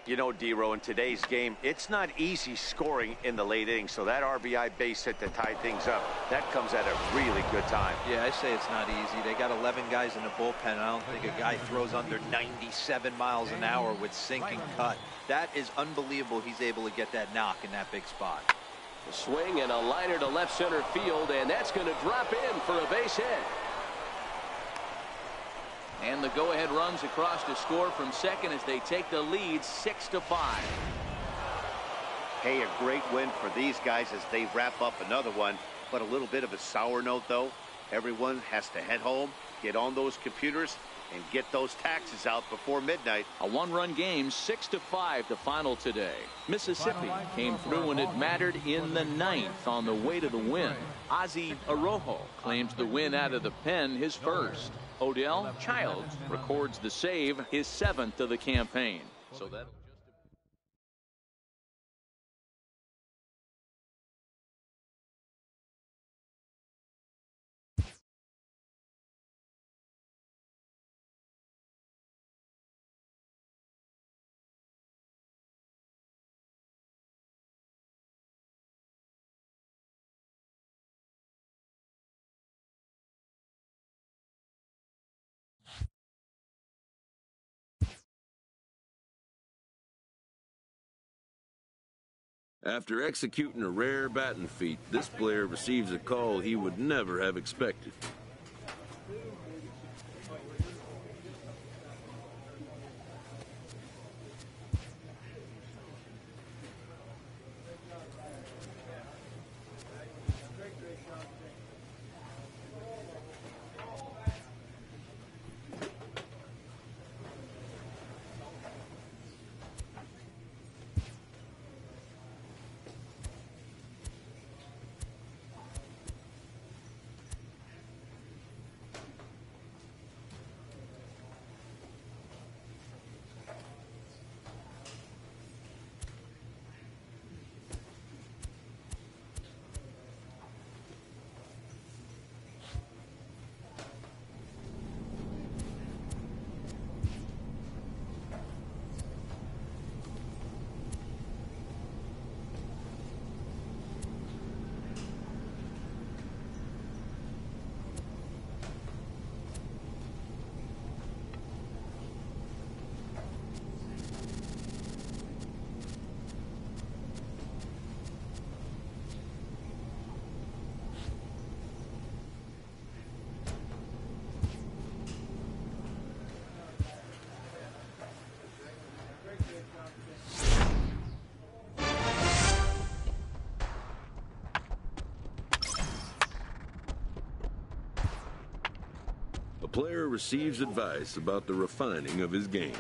You know, D-Row, in today's game, it's not easy scoring in the late innings, so that RBI base hit to tie things up, that comes at a really good time. Yeah, I say it's not easy. They got 11 guys in the bullpen. I don't think a guy throws under 97 miles an hour with sinking cut. That is unbelievable he's able to get that knock in that big spot. A swing and a liner to left center field, and that's going to drop in for a base hit. And the go-ahead runs across to score from second as they take the lead 6-5. Hey, a great win for these guys as they wrap up another one. But a little bit of a sour note, though. Everyone has to head home, get on those computers, and get those taxes out before midnight. A one-run game, 6-5 the final today. Mississippi came through when it mattered in the ninth on the way to the win. Ozzie Arrojo claims the win out of the pen, his first. Odell Childs records the save, his 7th of the campaign. So that. After executing a rare batting feat, this player receives a call he would never have expected. A player receives advice about the refining of his game.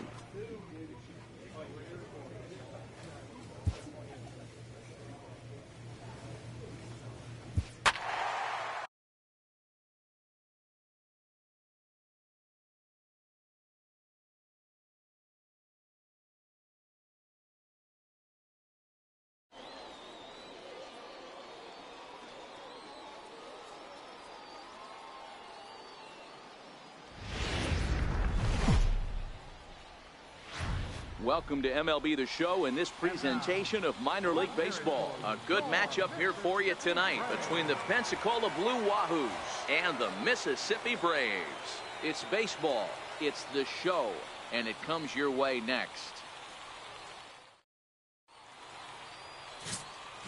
Welcome to MLB The Show and this presentation of minor league baseball. A good matchup here for you tonight between the Pensacola Blue Wahoos and the Mississippi Braves. It's baseball, it's the show, and it comes your way next.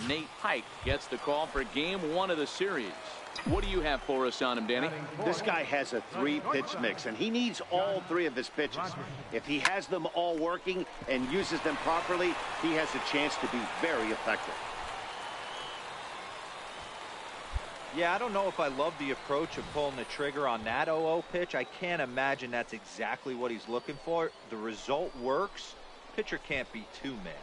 Nate Pike gets the call for game 1 of the series. What do you have for us on him, Danny? This guy has a 3-pitch mix, and he needs all 3 of his pitches. If he has them all working and uses them properly, he has a chance to be very effective. Yeah, I don't know if I love the approach of pulling the trigger on that 0-0 pitch. I can't imagine that's exactly what he's looking for. The result works. Pitcher can't be too mad.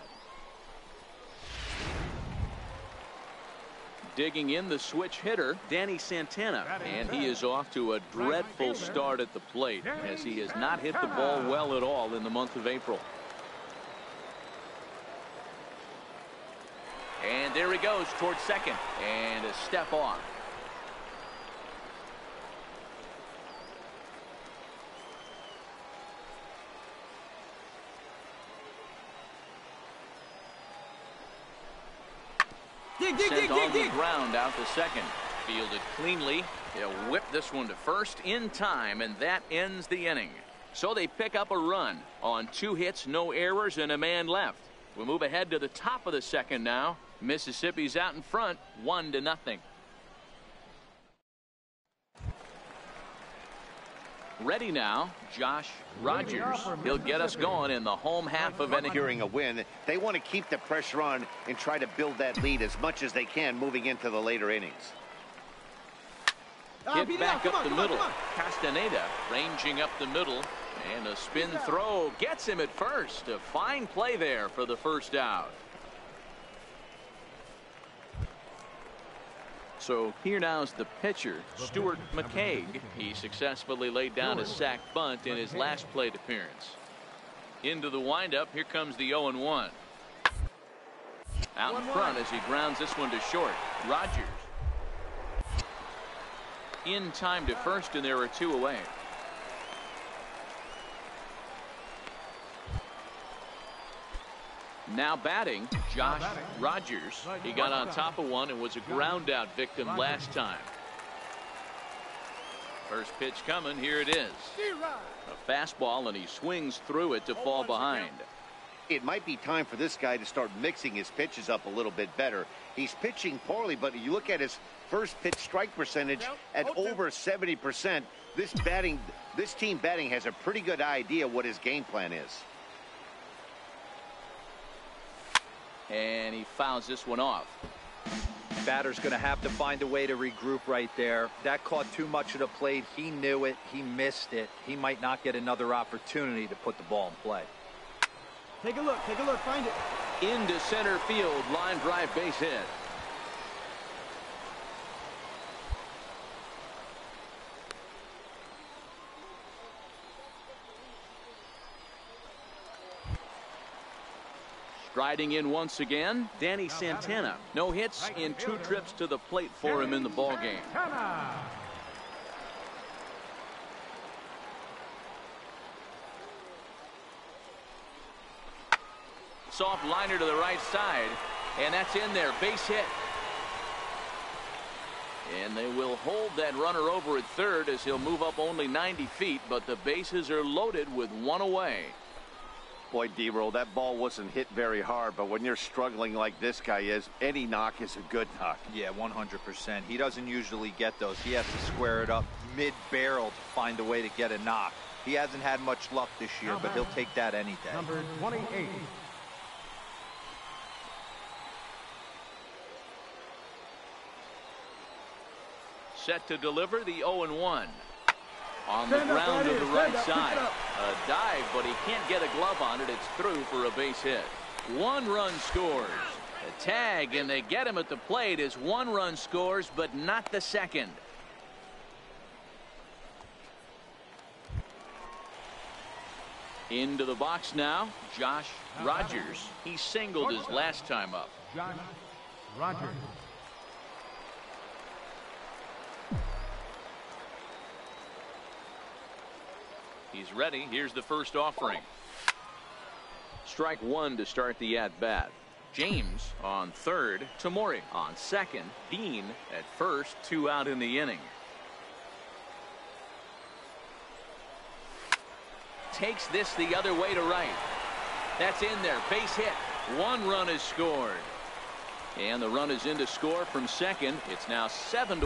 Digging in, the switch hitter, Danny Santana. And he is off to a dreadful start at the plate, as he has not hit the ball well at all in the month of April. And there he goes towards second. And a step off. Sent on the ground out to second. Fielded cleanly. He'll whip this one to first in time, and that ends the inning. So they pick up a run on 2 hits, no errors, and a man left. We'll move ahead to the top of the second now. Mississippi's out in front, 1-0. Ready now, Josh Rogers. He'll get us going in the home half of inning. Securing a win, they want to keep the pressure on and try to build that lead as much as they can moving into the later innings. Hit back up the middle. Castaneda ranging up the middle. And a spin throw gets him at first. A fine play there for the first out. So here now's the pitcher, Stuart McCaig. He successfully laid down a sac bunt in his last plate appearance. Into the windup, here comes the 0-1. Out in front as he grounds this one to short. Rogers. In time to first, and there are 2 away. Now batting, Josh Rogers. He got on top of one and was a ground out victim last time. First pitch coming. Here it is. A fastball, and he swings through it to fall behind. It might be time for this guy to start mixing his pitches up a little bit better. He's pitching poorly, but you look at his first pitch strike percentage at over 70%. This team batting has a pretty good idea what his game plan is. And he fouls this one off. Batter's going to have to find a way to regroup right there. That caught too much of the plate. He knew it. He missed it. He might not get another opportunity to put the ball in play. Take a look, find it. Into center field, line drive, base hit. Striding in once again, Danny Santana. No hits in 2 trips to the plate for him in the ballgame. Soft liner to the right side, and that's in there. Base hit. And they will hold that runner over at third as he'll move up only 90 feet, but the bases are loaded with 1 away. Boy, D-Roll, that ball wasn't hit very hard, but when you're struggling like this guy is, any knock is a good knock. Yeah, 100%. He doesn't usually get those. He has to square it up mid-barrel to find a way to get a knock. He hasn't had much luck this year, but he'll take that any day. Number 28. Set to deliver the 0-1. On the ground to the right side. A dive, but he can't get a glove on it. It's through for a base hit. 1 run scores. A tag, and they get him at the plate as 1 run scores, but not the second. Into the box now, Josh Rogers. He singled his last time up. Josh Rogers. He's ready. Here's the first offering. Strike 1 to start the at-bat. James on third. Tamori on second. Dean at first. 2 out in the inning. Takes this the other way to right. That's in there. Base hit. 1 run is scored. And the run is in to score from second. It's now 7-1.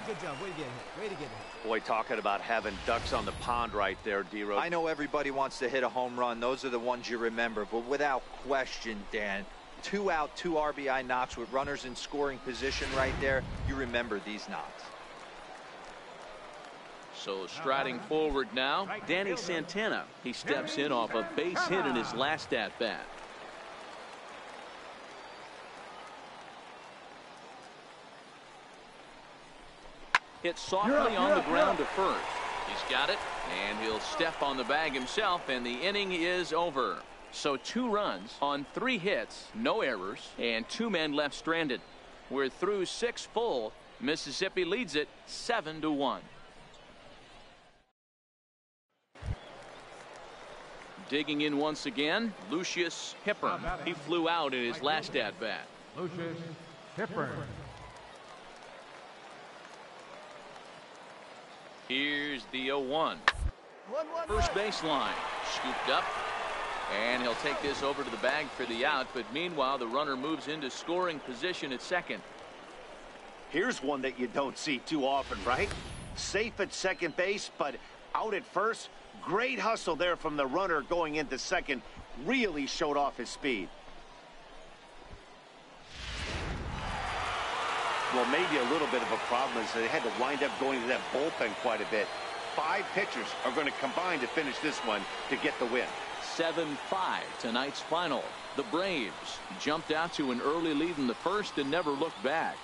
Good job. Way to get hit. Way to get hit. Boy, talking about having ducks on the pond right there, D-Roll. I know everybody wants to hit a home run. Those are the ones you remember. But without question, Dan, 2 out, 2 RBI knocks with runners in scoring position right there. You remember these knocks. So striding forward now, Danny Santana. He steps in off a base hit in his last at-bat. Hit softly on the ground to first. He's got it, and he'll step on the bag himself, and the inning is over. So 2 runs on 3 hits, no errors, and 2 men left stranded. We're through 6 full. Mississippi leads it 7-1. Digging in once again, Lucius Hippern. He flew out in his last at-bat. Lucius Hippern. Here's the 0-1. First baseline, scooped up, and he'll take this over to the bag for the out, but meanwhile the runner moves into scoring position at second. Here's one that you don't see too often, right? Safe at second base, but out at first. Great hustle there from the runner going into second. Really showed off his speed. Well, maybe a little bit of a problem is they had to wind up going to that bullpen quite a bit. 5 pitchers are going to combine to finish this one to get the win. 7-5 tonight's final. The Braves jumped out to an early lead in the first and never looked back.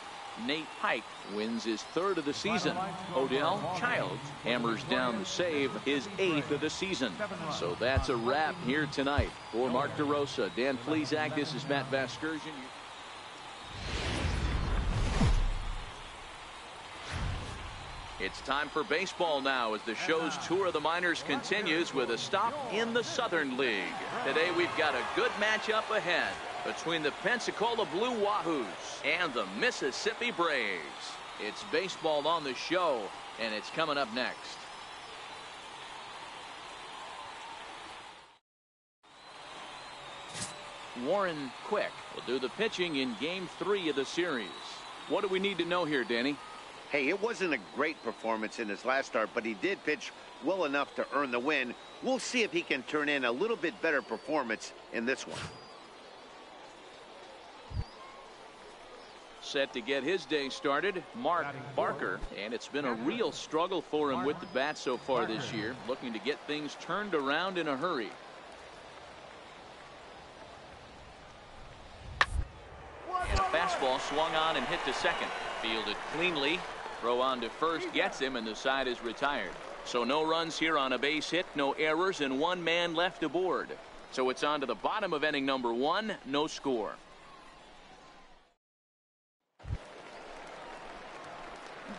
Nate Pike wins his 3rd of the season. Odell Childs hammers down the save, his 8th of the season. So that's a wrap here tonight. For Mark DeRosa, Dan Plesac, this is Matt Vasgersian. It's time for baseball now as the show's tour of the minors continues with a stop in the Southern League. Today we've got a good matchup ahead between the Pensacola Blue Wahoos and the Mississippi Braves. It's baseball on the show, and it's coming up next. Warren Quick will do the pitching in Game 3 of the series. What do we need to know here, Danny? Hey, it wasn't a great performance in his last start, but he did pitch well enough to earn the win. We'll see if he can turn in a little bit better performance in this one. Set to get his day started, Mark Barker, and it's been a real struggle for him with the bat so far this year, looking to get things turned around in a hurry. And a fastball swung on and hit to second. Fielded cleanly. Throw on to first gets him, and the side is retired. So no runs here on a base hit, no errors, and 1 man left aboard. So it's on to the bottom of inning number 1, no score.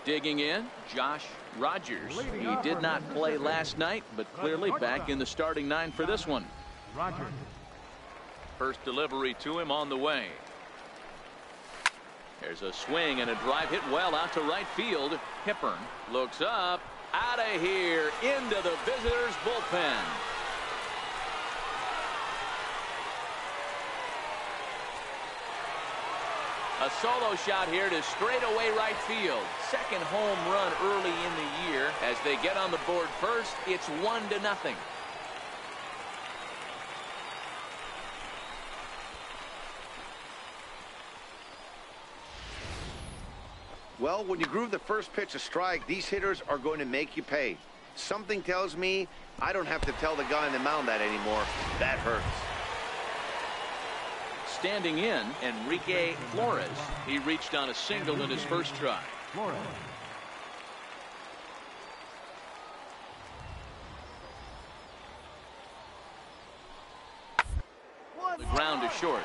Digging in, Josh Rogers. He did not play last night, but clearly back in the starting 9 for this one. First delivery to him on the way. There's a swing and a drive hit well out to right field. Hippern looks up, out of here, into the visitors' bullpen. A solo shot here to straightaway right field. Second home run early in the year. As they get on the board first, it's 1-0. Well, when you groove the first pitch a strike, these hitters are going to make you pay. Something tells me I don't have to tell the guy on the mound that anymore. That hurts. Standing in, Enrique Flores. He reached on a single in his first try. The ground is short.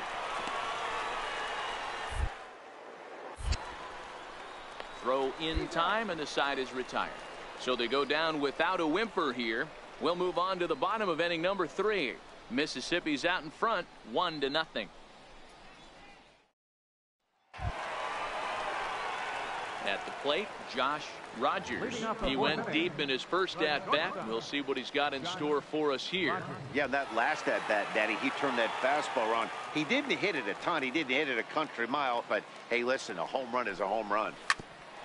Throw in time, and the side is retired. So they go down without a whimper here. We'll move on to the bottom of inning number 3. Mississippi's out in front, 1-0. At the plate, Josh Rogers. He went deep in his first at-bat. We'll see what he's got in store for us here. Yeah, that last at-bat, Daddy, he turned that fastball around. He didn't hit it a ton. He didn't hit it a country mile. But, hey, listen, a home run is a home run.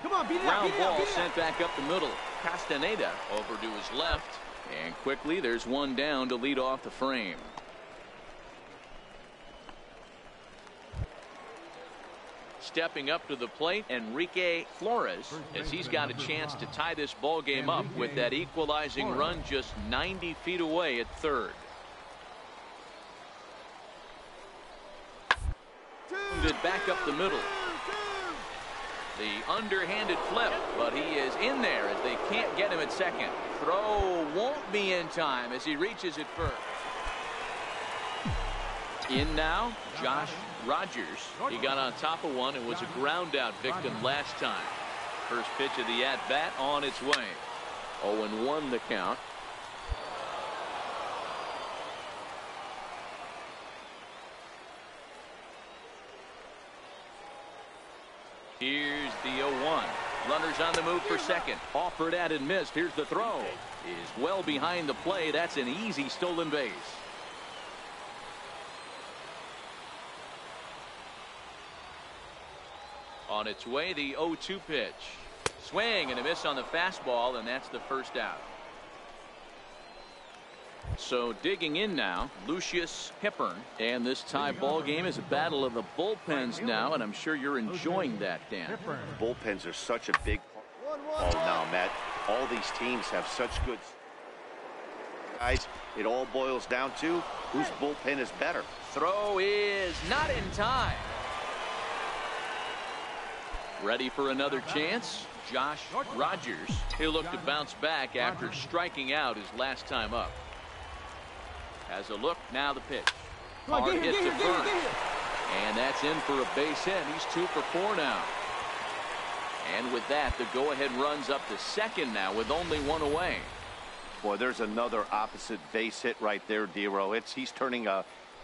Come on, beat it Ground out, ball beat it out. sent back up the middle. Castaneda over to his left. And quickly, there's one down to lead off the frame. Stepping up to the plate, Enrique Flores, as he's got a chance to tie this ball game up with that equalizing run just 90 feet away at third. Back up the middle. The underhanded flip, but he is in there as they can't get him at second. Throw won't be in time as he reaches it first. In now, Josh Rogers. He got on top of one and was a ground out victim last time. First pitch of the at-bat on its way. 0-1 the count. Here's the 0-1. Runners on the move for second. Offered at and missed. Here's the throw. Is well behind the play. That's an easy stolen base. On its way, the 0-2 pitch. Swing and a miss on the fastball, and that's the first out. So digging in now, Lucius Hippern. And this tie ball game is a battle of the bullpens now, and I'm sure you're enjoying that, Dan. Bullpens are such a big part now, Matt. All these teams have such good guys. It all boils down to whose bullpen is better. Throw is not in time. Ready for another chance? Josh Rogers. He'll look to bounce back after striking out his last time up. Has a look, now the pitch. Hard hit to first. And that's in for a base hit. He's 2 for 4 now. And with that, the go-ahead runs up to second now with only 1 away. Boy, there's another opposite base hit right there, Dero. He's turning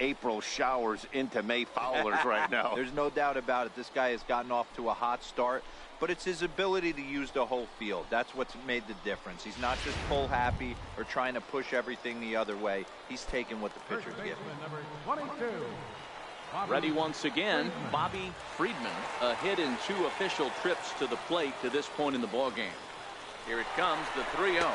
April showers into May foulers right now. There's no doubt about it. This guy has gotten off to a hot start, but it's his ability to use the whole field. That's what's made the difference. He's not just pull happy or trying to push everything the other way. He's taking what the pitcher's giving. Ready once again, Bobby Friedman. A hit in 2 official trips to the plate to this point in the ballgame. Here it comes, the 3-0.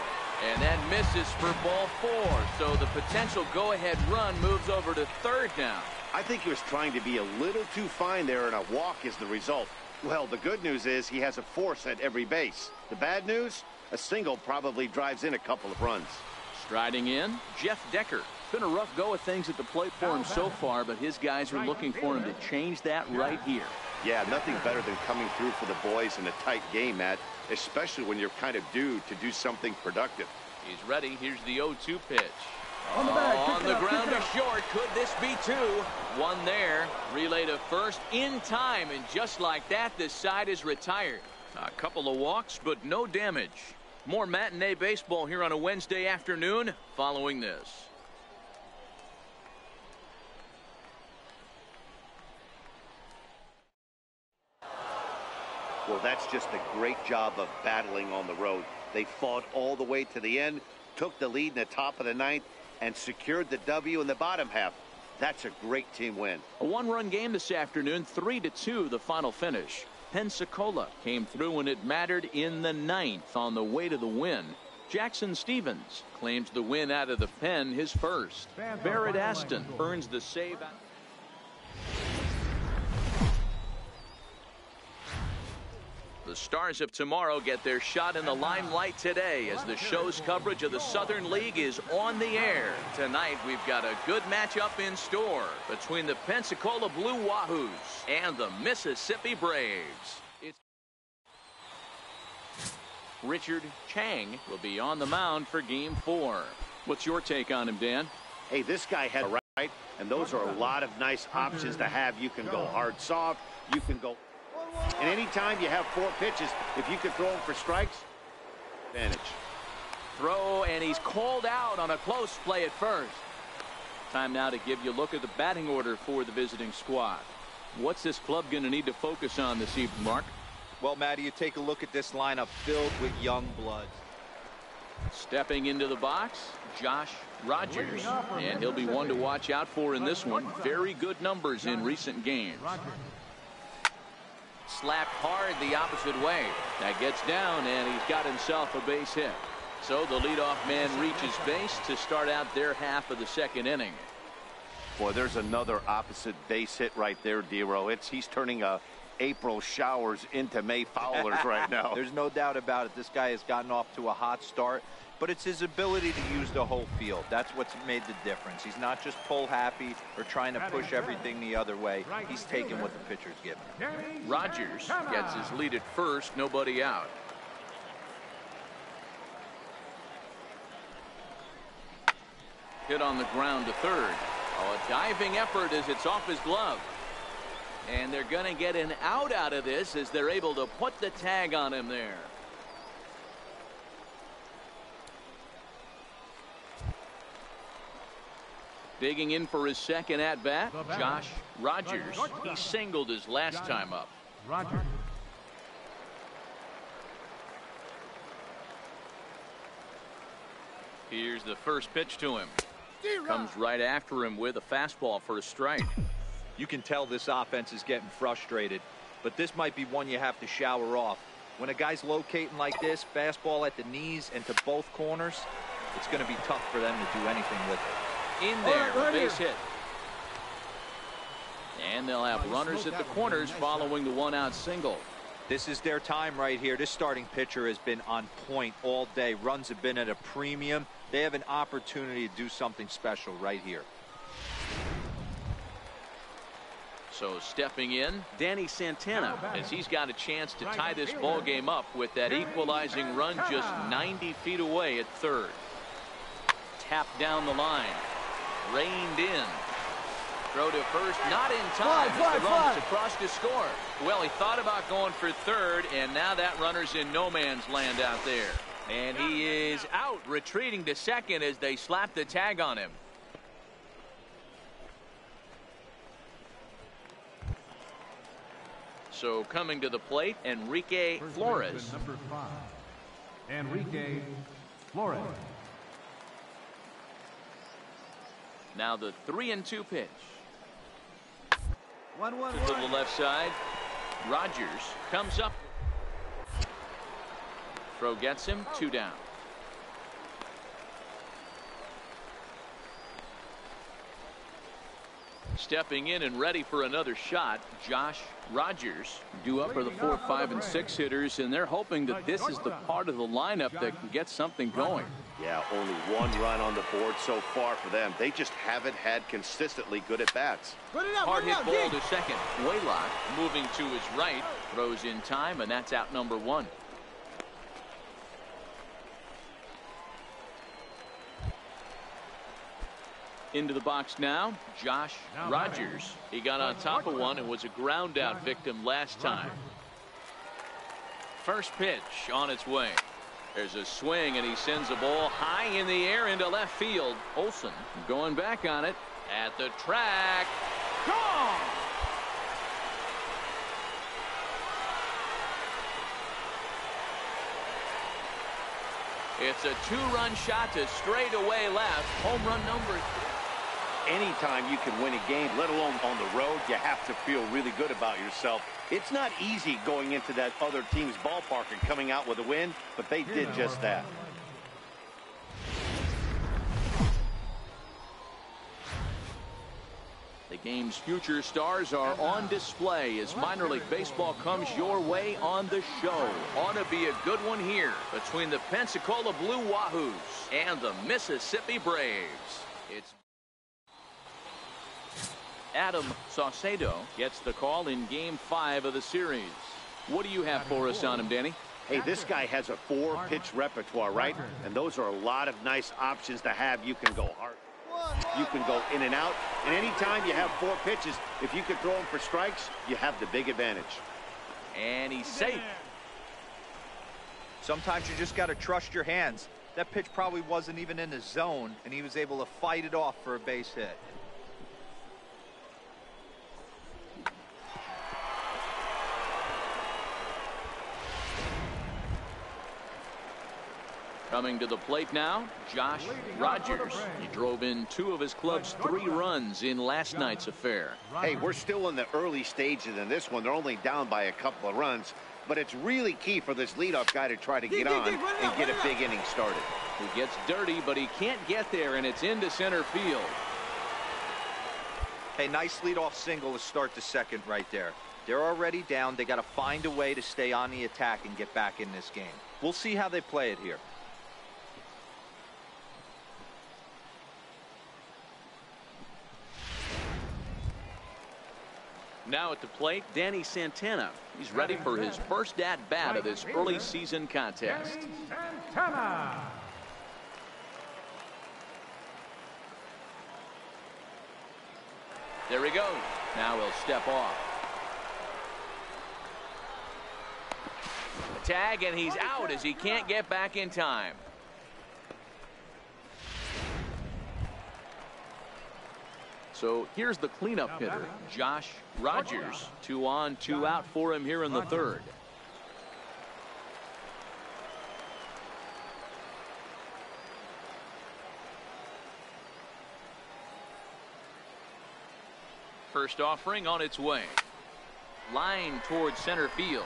And that misses for ball 4. So the potential go-ahead run moves over to third now. I think he was trying to be a little too fine there, and a walk is the result. Well, the good news is he has a force at every base. The bad news, a single probably drives in a couple of runs. Striding in, Jeff Decker. It's been a rough go of things at the plate for him so far, but his guys are looking for him to change that right here. Yeah, nothing better than coming through for the boys in a tight game, Matt, especially when you're kind of due to do something productive. He's ready. Here's the 0-2 pitch. On the ground to short. Could this be 2? 1 there. Relay to first in time, and just like that, this side is retired. A couple of walks, but no damage. More matinee baseball here on a Wednesday afternoon following this. Well, that's just a great job of battling on the road. They fought all the way to the end, took the lead in the top of the 9th, and secured the W in the bottom half. That's a great team win. A 1-run game this afternoon, 3-2 the final finish. Pensacola came through when it mattered in the 9th on the way to the win. Jackson Stevens claims the win out of the pen, his first. Barrett Aston earns the save. The Stars of tomorrow get their shot in the limelight today as the show's coverage of the Southern League is on the air. Tonight we've got a good matchup in store between the Pensacola Blue Wahoos and the Mississippi Braves. Richard Chang will be on the mound for Game 4. What's your take on him, Dan? Hey, this guy had right, and those are a lot of nice options to have. You can go hard, soft. You can go. And anytime you have 4 pitches, if you can throw them for strikes, advantage. Throw, and he's called out on a close play at first. Time now to give you a look at the batting order for the visiting squad. What's this club going to need to focus on this evening, Mark? Well, Matty, you take a look at this lineup filled with young blood. Stepping into the box, Josh Rogers, and he'll be one to watch out for in this one. Very good numbers in recent games. Slapped hard the opposite way. That gets down, and he's got himself a base hit. So the leadoff man reaches base to start out their half of the second inning. Boy, there's another opposite base hit right there, Dero. He's turning April showers into May foulers right now. There's no doubt about it. This guy has gotten off to a hot start, but it's his ability to use the whole field. That's what's made the difference. He's not just pull happy or trying to push everything the other way. He's taking what the pitcher's giving him. Rogers gets his lead at first, nobody out. Hit on the ground to third. Oh, a diving effort as it's off his glove. And they're going to get an out of this as they're able to put the tag on him there. Digging in for his second at-bat, Josh Rogers. He singled his last time up. Rogers. Here's the first pitch to him. Comes right after him with a fastball for a strike. You can tell this offense is getting frustrated, but this might be one you have to shower off. When a guy's locating like this, fastball at the knees and to both corners, it's going to be tough for them to do anything with it. In there, a base hit. And they'll have runners at the corners following the one-out single. This is their time right here. This starting pitcher has been on point all day. Runs have been at a premium. They have an opportunity to do something special right here. So stepping in, Danny Santana, as he's got a chance to tie this ball game up with that equalizing run just 90 feet away at third. Tapped down the line. Reined in. Throw to first, not in time. The run's across to score. Well, he thought about going for third, and now that runner's in no man's land out there. And he is out, retreating to second as they slap the tag on him. So coming to the plate, Enrique Flores. Number 5, Enrique Flores. Now the 3-2 pitch. 1-1. To the left side. Rogers comes up. Throw gets him, 2 down. Stepping in and ready for another shot, Josh Rogers. Due up for the 4, 5, and 6 hitters, and they're hoping that this is the part of the lineup that can get something going. Yeah, only 1 run on the board so far for them. They just haven't had consistently good at-bats. Hard hit ball to second. Waylock moving to his right. Throws in time, and that's out number 1. Into the box now, Josh Rogers. He got on top of one and was a ground out victim last time. First pitch on its way. There's a swing, and he sends a ball high in the air into left field. Olson going back on it at the track. Gone! It's a 2-run shot to straightaway left. Home run number 3. Anytime you can win a game, let alone on the road, you have to feel really good about yourself. It's not easy going into that other team's ballpark and coming out with a win, but they did just that. The game's future stars are on display as minor league baseball comes your way on the show. Ought to be a good one here between the Pensacola Blue Wahoos and the Mississippi Braves. It's Adam Saucedo gets the call in Game 5 of the series. What do you have for us on him, Danny? Hey, this guy has a 4-pitch repertoire, right? And those are a lot of nice options to have. You can go hard. You can go in and out. And anytime you have 4 pitches, if you can throw them for strikes, you have the big advantage. And he's safe. Sometimes you just got to trust your hands. That pitch probably wasn't even in the zone, and he was able to fight it off for a base hit. Coming to the plate now, Josh Rogers. He drove in 2 of his club's 3 runs in last night's affair. Hey, we're still in the early stages in this one. They're only down by a couple of runs, but it's really key for this leadoff guy to try to get on and get a big inning started. He gets dirty, but he can't get there, and it's into center field. Hey, nice leadoff single to start the second right there. They're already down. They got to find a way to stay on the attack and get back in this game. We'll see how they play it here. Now at the plate, Danny Santana. He's ready for his first at-bat of this early season contest. Santana. There he goes. Now he'll step off. A tag, and he's out as he can't get back in time. So here's the cleanup hitter, Josh Rogers. 2 on, 2 out for him here in the third. First offering on its way. Line towards center field.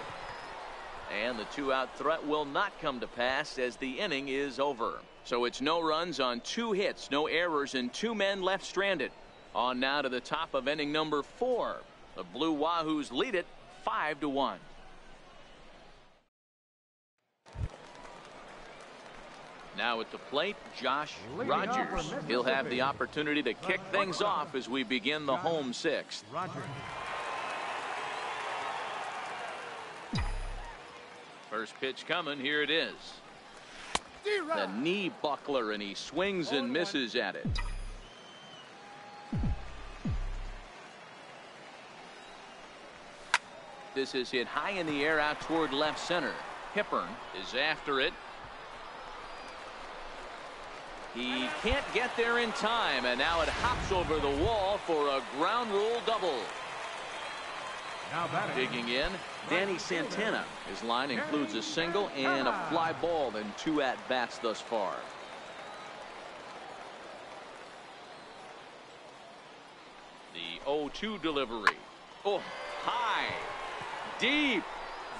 And the 2-out threat will not come to pass as the inning is over. So it's no runs on 2 hits, no errors, and 2 men left stranded. On now to the top of inning number 4. The Blue Wahoos lead it 5-1. Now at the plate, Josh Rogers. He'll have the opportunity to kick things off as we begin the home 6th. First pitch coming. Here it is. The knee buckler, and he swings and misses at it. This is hit high in the air out toward left center. Hippern is after it. He can't get there in time, and now it hops over the wall for a ground rule double. Digging in, Danny Santana. His line includes a single and a fly ball in 2 at-bats thus far. The 0-2 delivery. Oh, high. Deep.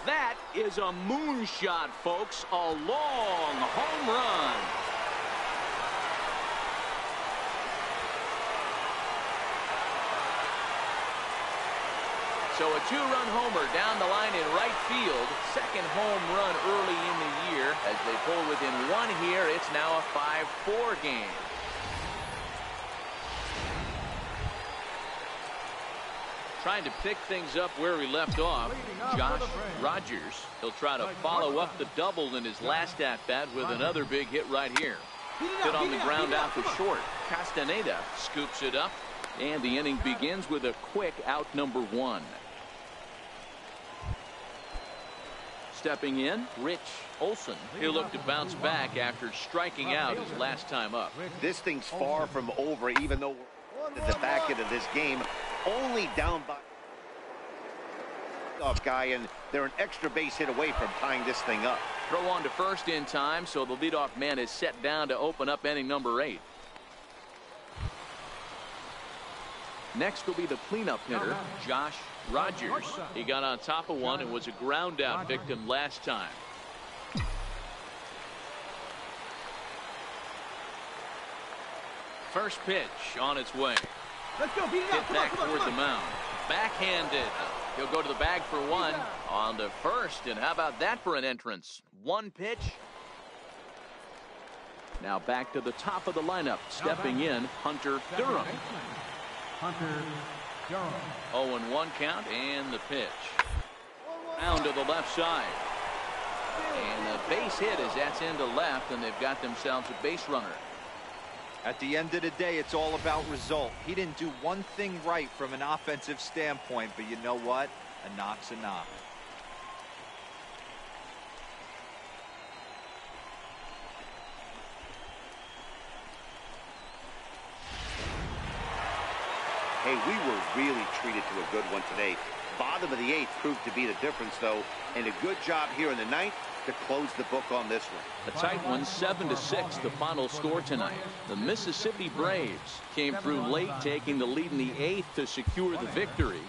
That is a moonshot, folks. A long home run. So a 2-run homer down the line in right field. Second home run early in the year. As they pull within 1 here, it's now a 5-4 game. Trying to pick things up where he left off, Josh Rogers. He'll try to follow up the double in his last at-bat with another big hit right here. Hit on the ground out to short. Castaneda scoops it up, and the inning begins with a quick out number 1. Stepping in, Rich Olson. He'll look to bounce back after striking out his last time up. This thing's far from over, even though we're at the back end of this game. Only down by off guy, and they're an extra base hit away from tying this thing up. Throw on to first in time, so the leadoff man is set down to open up inning number 8. Next will be the cleanup hitter, Josh Rogers. He got on top of one and was a ground out victim last time. First pitch on its way. Let's go, beat it up. Hit back toward the mound. Backhanded. He'll go to the bag for 1. On to first, and how about that for an entrance? 1 pitch. Now back to the top of the lineup. Stepping in, Hunter Durham. Hunter Durham. 0-1 count, and the pitch. Down to the left side. And the base hit as that's into left, and they've got themselves a base runner. At the end of the day, it's all about result. He didn't do one thing right from an offensive standpoint, but you know what? A knock's a knock. Hey, we were really treated to a good one today. Bottom of the 8th proved to be the difference, though, and a good job here in the 9th to close the book on this one. A tight one, 7-6, the final score tonight. The Mississippi Braves came through late, taking the lead in the 8th to secure the victory.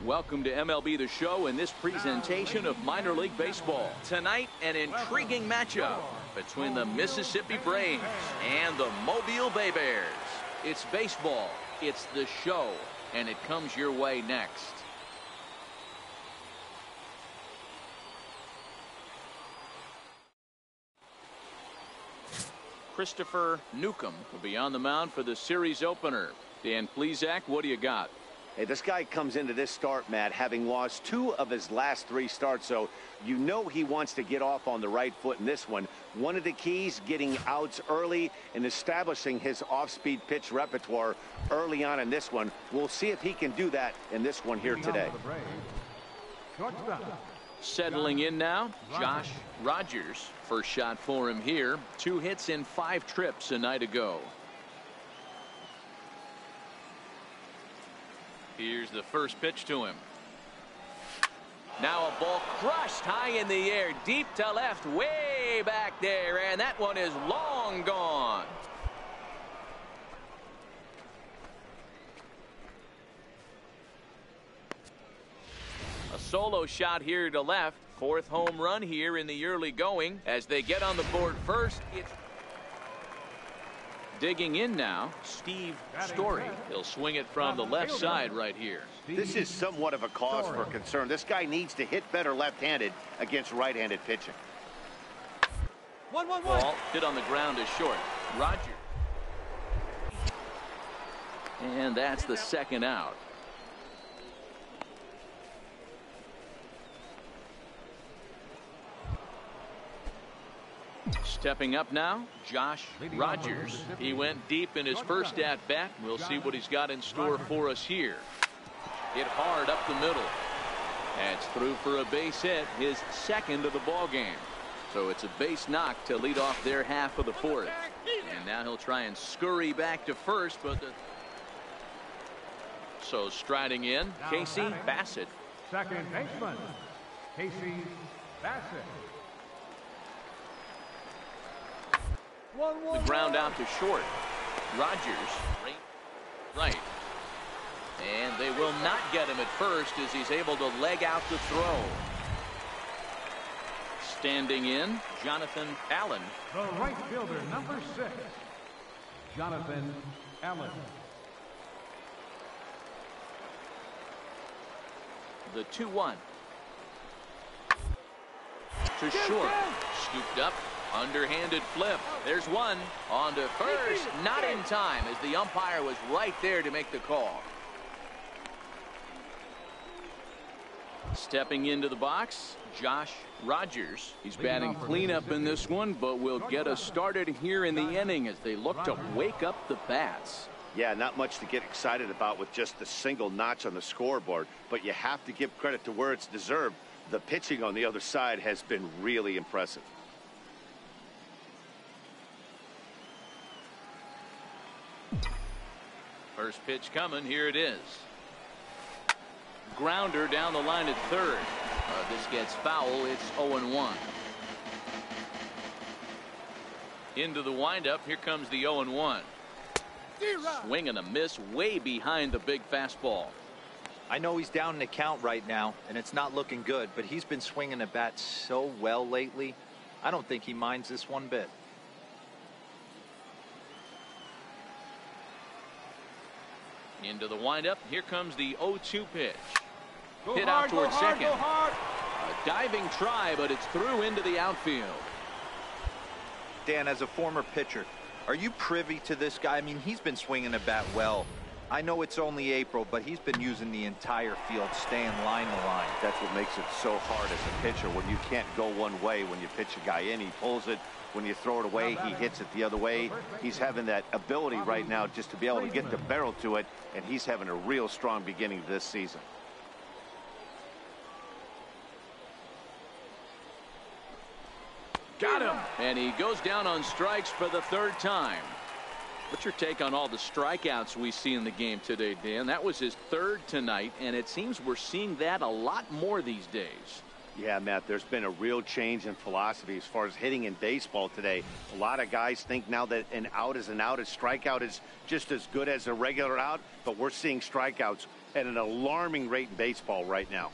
Welcome to MLB The Show and this presentation of minor league baseball. Tonight, an intriguing matchup between the Mississippi Braves and the Mobile Bay Bears. It's baseball, it's the show, and it comes your way next. Christopher Newcomb will be on the mound for the series opener. Dan Plesac, what do you got? Hey, this guy comes into this start, Matt, having lost 2 of his last 3 starts, so you know he wants to get off on the right foot in this one. One of the keys, getting outs early and establishing his off-speed pitch repertoire early on in this one. We'll see if he can do that in this one here today. Settling in now, Josh Rogers. First shot for him here. 2 hits in 5 trips a night ago. Here's the first pitch to him. Now a ball crushed high in the air, deep to left, way back there, and that one is long gone. A solo shot here to left. 4th home run here in the early going. As they get on the board first, it's digging in now, Steve Story. He'll swing it from the left side right here. This is somewhat of a cause for concern. This guy needs to hit better left-handed against right-handed pitching. 1-1-1. Ball hit on the ground is short. Roger. And that's the second out. Stepping up now, Josh Rogers. He went deep in his first at-bat. We'll see what he's got in store for us here. Hit hard up the middle. That's through for a base hit, his 2nd of the ball game. So it's a base knock to lead off their half of the 4th. And now he'll try and scurry back to first, but so striding in, Casey Bassett. Second baseman, Casey Bassett. The ground out to short. Rogers right. And they will not get him at first as he's able to leg out the throw. Standing in, Jonathan Allen. The right fielder, number 6, Jonathan Allen. The 2-1. To short. Scooped up. Underhanded flip. There's one. On to first. Not in time as the umpire was right there to make the call. Stepping into the box, Josh Rogers. He's batting cleanup in this one, but will get us started here in the inning as they look to wake up the bats. Yeah, not much to get excited about with just the single notch on the scoreboard, but you have to give credit to where it's deserved. The pitching on the other side has been really impressive. First pitch coming. Here it is. Grounder down the line at third. This gets foul. It's 0-1. Into the windup. Here comes the 0-1. Swing and a miss way behind the big fastball. I know he's down in the count right now, and it's not looking good, but he's been swinging the bat so well lately. I don't think he minds this one bit. Into the windup. Here comes the 0-2 pitch. Hit out towards second. A diving try, but it's through into the outfield. Dan, as a former pitcher, are you privy to this guy? I mean, he's been swinging the bat well. I know it's only April, but he's been using the entire field, staying line to line. That's what makes it so hard as a pitcher when you can't go one way. When you pitch a guy in, he pulls it. When you throw it away, he hits it the other way. He's having that ability right now just to be able to get the barrel to it, and he's having a real strong beginning this season. Got him. And he goes down on strikes for the 3rd time. What's your take on all the strikeouts we see in the game today, Dan? That was his 3rd tonight, and it seems we're seeing that a lot more these days. Yeah, Matt, there's been a real change in philosophy as far as hitting in baseball today. A lot of guys think now that an out is an out. A strikeout is just as good as a regular out, but we're seeing strikeouts at an alarming rate in baseball right now.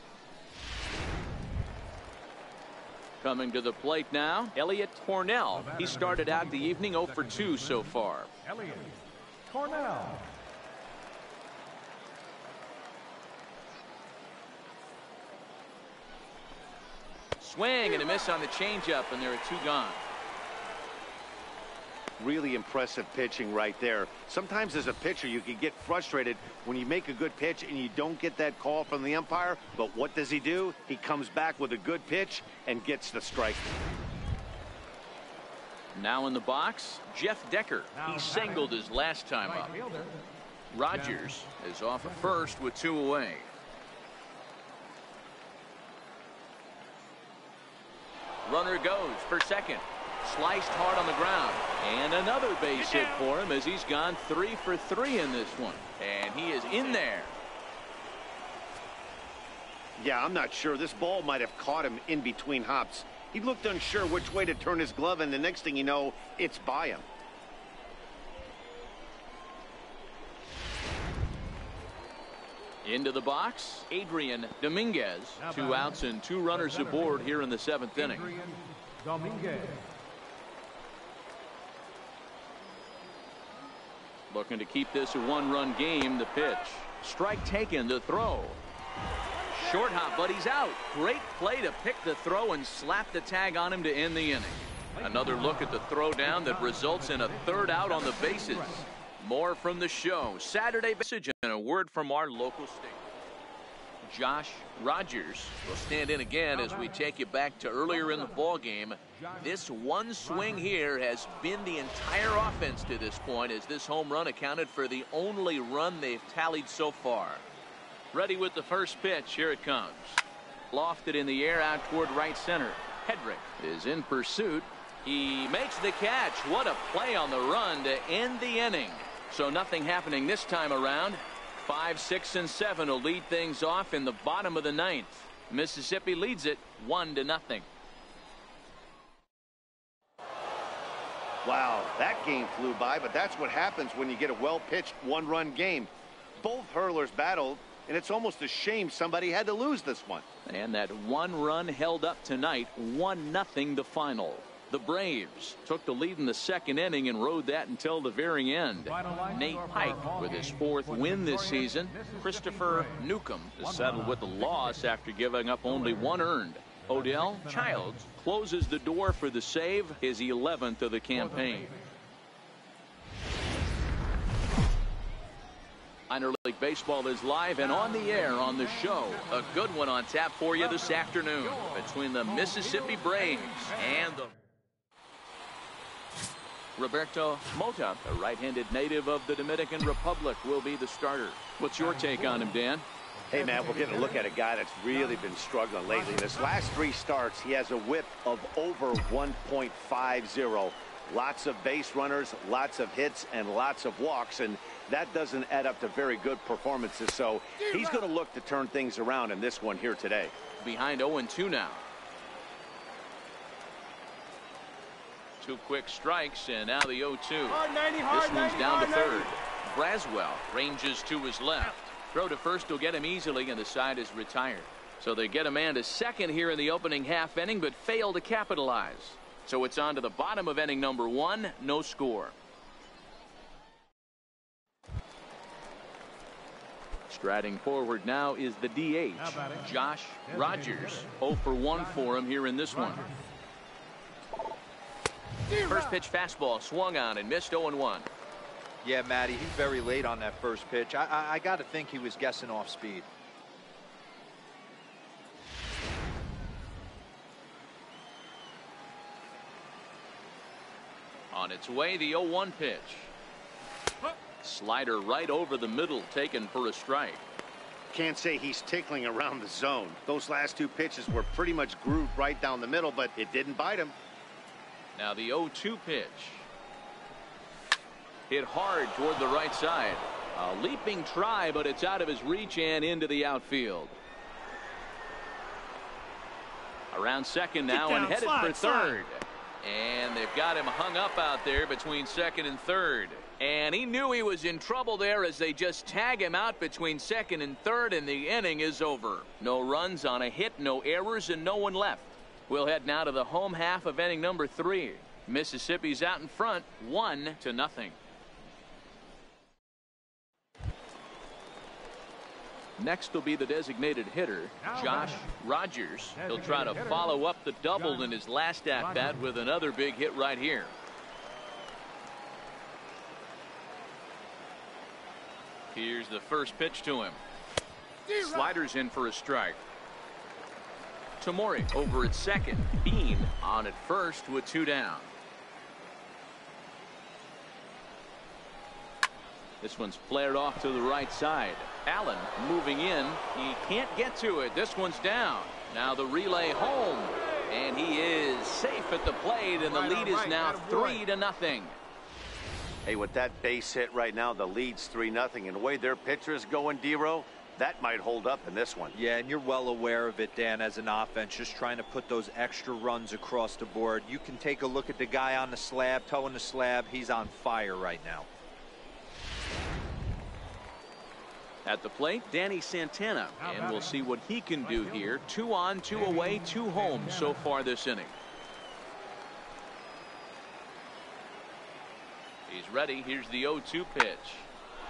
Coming to the plate now, Elliot Cornell. He started out the evening 0 for 2 so far. Elliot Cornell. Swing and a miss on the changeup, and there are 2 gone. Really impressive pitching right there. Sometimes as a pitcher you can get frustrated when you make a good pitch and you don't get that call from the umpire. But what does he do? He comes back with a good pitch and gets the strike. Now in the box, Jeff Decker. He singled his last time up. Rogers is off at first with 2 away. Runner goes for second. Sliced hard on the ground. And another base hit for him as he's gone 3 for 3 in this one. And he is in there. Yeah, I'm not sure. This ball might have caught him in between hops. He looked unsure which way to turn his glove, and the next thing you know, it's by him. Into the box, Adrian Dominguez. 2 outs and 2 runners aboard here in the 7th inning. Dominguez. Looking to keep this a 1-run game. The pitch. Strike taken. The throw. Short hop, but he's out. Great play to pick the throw and slap the tag on him to end the inning. Another look at the throw down that results in a 3rd out on the bases. More from the show. Saturday message and a word from our local station. Josh Rogers will stand in again as we take you back to earlier in the ball game. This one swing here has been the entire offense to this point, as this home run accounted for the only run they've tallied so far. Ready with the first pitch. Here it comes. Lofted in the air out toward right center. Hedrick is in pursuit. He makes the catch. What a play on the run to end the inning. So nothing happening this time around. 5, 6, and 7 will lead things off in the bottom of the 9th. Mississippi leads it 1-0. Wow, that game flew by, but that's what happens when you get a well-pitched 1-run game. Both hurlers battled, and it's almost a shame somebody had to lose this one. And that 1 run held up tonight. 1-0 the final. The Braves took the lead in the 2nd inning and rode that until the very end. Nate Pike with his 4th win this season. Christopher Newcomb is settled with a loss after giving up only 1 earned. Odell Childs closes the door for the save, his 11th of the campaign. Minor League Baseball is live and on the air on the show. A good one on tap for you this afternoon between the Mississippi Braves and the Roberto Mota, a right-handed native of the Dominican Republic, will be the starter. What's your take on him, Dan? Hey, man, we're getting a look at a guy that's really been struggling lately. In his last 3 starts, he has a whip of over 1.50. Lots of base runners, lots of hits, and lots of walks, and that doesn't add up to very good performances. So he's going to look to turn things around in this one here today. Behind 0-2 now. 2 quick strikes, and now the 0-2. This one's down to 3rd. Braswell ranges to his left. Throw to first will get him easily, and the side is retired. So they get a man to second here in the opening half inning, but fail to capitalize. So it's on to the bottom of inning number 1. No score. Striding forward now is the DH, Josh Rogers. 0 for 1 for him here in this one. First pitch fastball swung on and missed 0-1. Yeah, Matty, he's very late on that first pitch. I got to think he was guessing off speed. On its way, the 0-1 pitch. Slider right over the middle, taken for a strike. Can't say he's tickling around the zone. Those last 2 pitches were pretty much grooved right down the middle, but it didn't bite him. Now the 0-2 pitch. Hit hard toward the right side. A leaping try, but it's out of his reach and into the outfield. Around second now and headed for third. And they've got him hung up out there between second and third. And he knew he was in trouble there as they just tag him out between second and third, and the inning is over. No runs on a hit, no errors, and no one left. We'll head now to the home half of inning number 3. Mississippi's out in front, 1-0. Next will be the designated hitter, Josh Rogers. He'll try to follow up the double in his last at-bat with another big hit right here. Here's the first pitch to him. Sliders in for a strike. Tomori over at second. Bean on at first with 2 down. This one's flared off to the right side. Allen moving in. He can't get to it. This one's down. Now the relay home. And he is safe at the plate, and the lead is now 3-0. Hey, with that base hit right now, the lead's 3-0. And the way their pitcher is going, D-Row, that might hold up in this one. Yeah, and you're well aware of it, Dan, as an offense, just trying to put those extra runs across the board. You can take a look at the guy on the slab, toeing the slab. He's on fire right now. At the plate, Danny Santana, and we'll see what he can do here. 2 on, 2 away, 2 home so far this inning. He's ready. Here's the 0-2 pitch.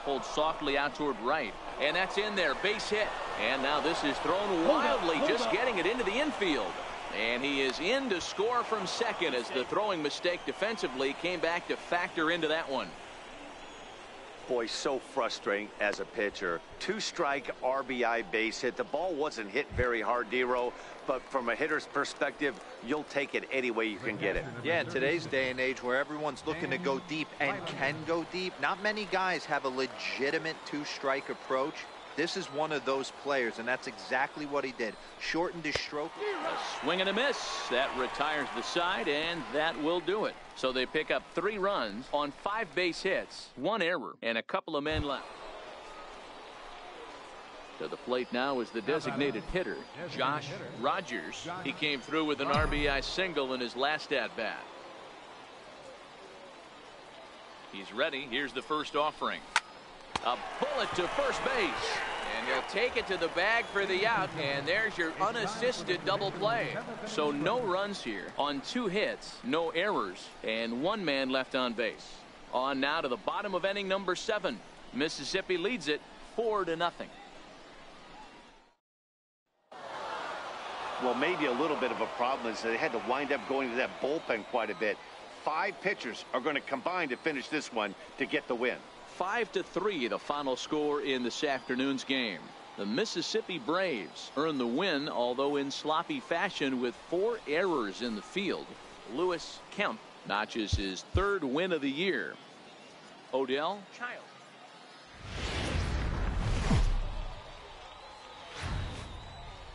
Pulled softly out toward right, and that's in there. Base hit, and now this is thrown wildly, just getting it into the infield. And he is in to score from second as the throwing mistake defensively came back to factor into that one. Boy, so frustrating as a pitcher. 2-strike RBI base hit. The ball wasn't hit very hard, D-Row, but from a hitter's perspective, you'll take it any way you can get it. Yeah, in today's day and age where everyone's looking to go deep and can go deep, not many guys have a legitimate 2-strike approach. This is one of those players, and that's exactly what he did. Shortened his stroke. A swing and a miss. That retires the side, and that will do it. So they pick up 3 runs on 5 base hits, 1 error, and a couple of men left. To the plate now is the designated hitter, Josh Rogers. He came through with an RBI single in his last at-bat. He's ready. Here's the first offering. A bullet to first base, and he'll take it to the bag for the out, and there's your unassisted double play. So no runs here on 2 hits, no errors, and 1 man left on base. On now to the bottom of inning number 7. Mississippi leads it 4-0. Well, maybe a little bit of a problem is they had to wind up going to that bullpen quite a bit. 5 pitchers are going to combine to finish this one to get the win. 5-3 the final score in this afternoon's game. The Mississippi Braves earn the win, although in sloppy fashion with 4 errors in the field. Lewis Kemp notches his 3rd win of the year. Odell Child.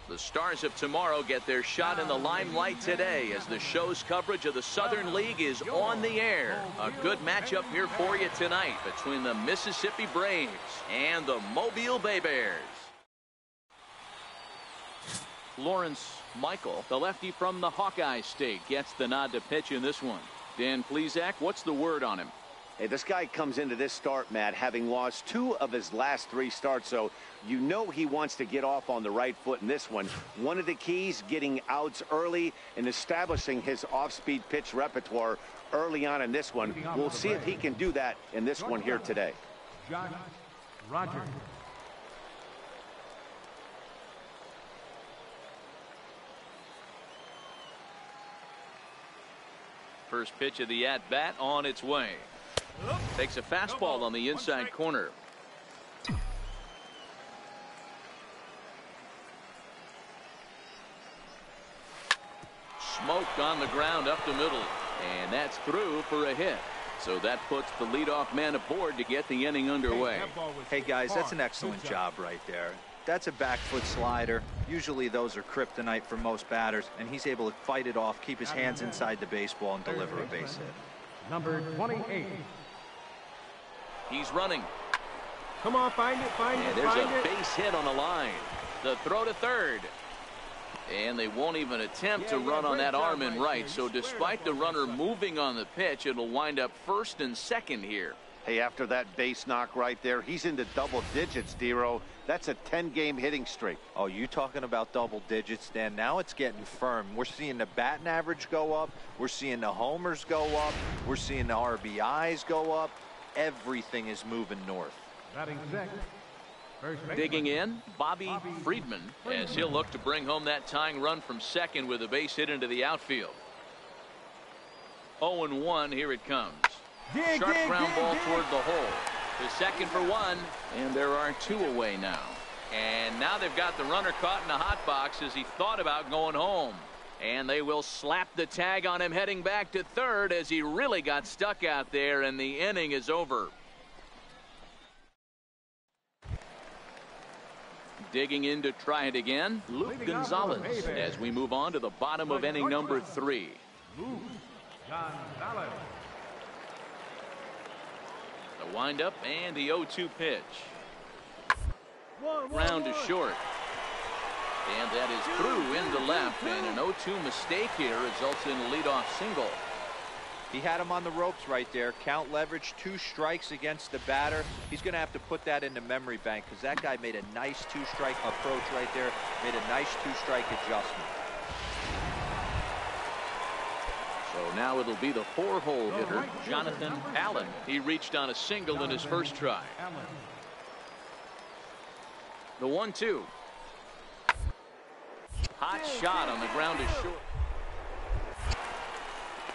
The Stars of tomorrow get their shot in the limelight today as the show's coverage of the Southern League is on the air. A good matchup here for you tonight between the Mississippi Braves and the Mobile Bay Bears. Lawrence Michael, the lefty from the Hawkeye State, gets the nod to pitch in this one. Dan Plesac, what's the word on him? Hey, this guy comes into this start, Matt, having lost 2 of his last 3 starts, so you know he wants to get off on the right foot in this one. One of the keys, getting outs early and establishing his off-speed pitch repertoire early on in this one. We'll see if he can do that in this one here today. Josh Rogers. First pitch of the at-bat on its way. Takes a fastball on the inside corner. Smoked on the ground up the middle, and that's through for a hit. So that puts the leadoff man aboard to get the inning underway. Hey guys, that's an excellent job right there. That's a back foot slider. Usually those are kryptonite for most batters, and he's able to fight it off, keep his hands inside the baseball, and deliver a base hit. Number 28. He's running. Come on, find it, find it, and there's find a it. base hit on the line. The throw to third. And they won't even attempt to run on that arm in right. So despite the runner moving on the pitch, it'll wind up first and second here. Hey, after that base knock right there, he's into double digits, Dero. That's a 10-game hitting streak. Oh, you talking about double digits, Dan? Now it's getting firm. We're seeing the batting average go up. We're seeing the homers go up. We're seeing the RBIs go up. Everything is moving north. Batting sixth. Digging in, Bobby Friedman, as he'll look to bring home that tying run from second with a base hit into the outfield. 0-1, here it comes. Sharp ground ball toward the hole. To second for one, and there are two away now. And now they've got the runner caught in the hot box as he thought about going home. And they will slap the tag on him heading back to third as he really got stuck out there, and the inning is over. Digging in to try it again, Luke Gonzalez, as we move on to the bottom of inning number 3. Luke Gonzalez. The windup and the 0-2 pitch. Ground to short. And that is through into left, and an 0-2 mistake here results in a leadoff single. He had him on the ropes right there. Count leverage, 2 strikes against the batter. He's going to have to put that in the memory bank because that guy made a nice 2-strike approach right there, made a nice 2-strike adjustment. So now it'll be the 4-hole hitter, Jonathan Allen. He reached on a single in his first try. The 1-2. Hot shot on the ground is short.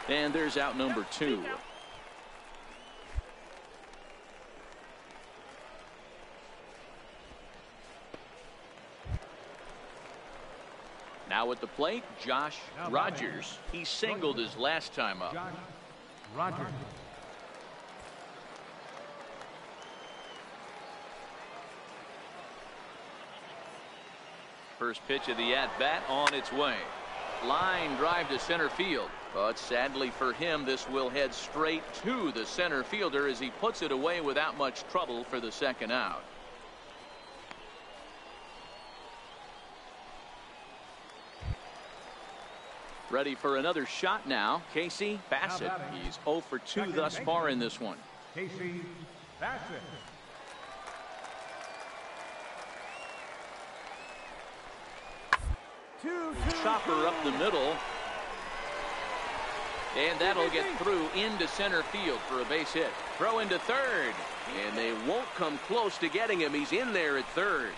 And there's out number 2. Now at the plate, Josh Rogers. He singled his last time up. Josh Rogers. First pitch of the at-bat on its way. Line drive to center field. But sadly for him, this will head straight to the center fielder as he puts it away without much trouble for the second out. Ready for another shot now, Casey Bassett. He's 0 for 2 thus far in this one. Casey Bassett. Chopper up the middle. And that'll get through into center field for a base hit. Throw into third. And they won't come close to getting him. He's in there at third.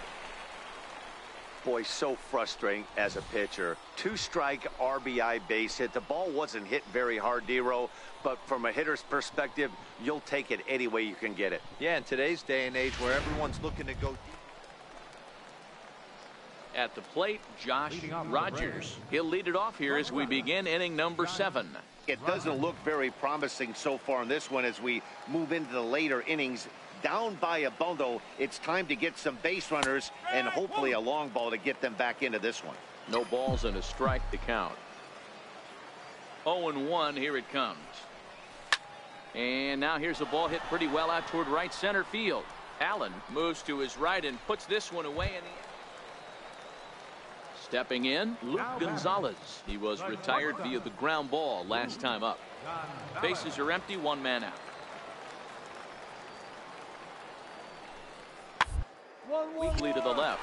Boy, so frustrating as a pitcher. 2-strike RBI base hit. The ball wasn't hit very hard, Dero, but from a hitter's perspective, you'll take it any way you can get it. Yeah, in today's day and age where everyone's looking to go deep. At the plate, Josh Rogers. He'll lead it off here as we begin inning number 7. It doesn't look very promising so far in this one as we move into the later innings. Down by a bundle, it's time to get some base runners and hopefully a long ball to get them back into this one. No balls and a strike to count. 0-1, here it comes. And now here's a ball hit pretty well out toward right center field. Allen moves to his right and puts this one away in the end. Stepping in, Luke Gonzalez. He was retired via the ground ball last time up. Bases are empty, 1 man out. Weekly to the left.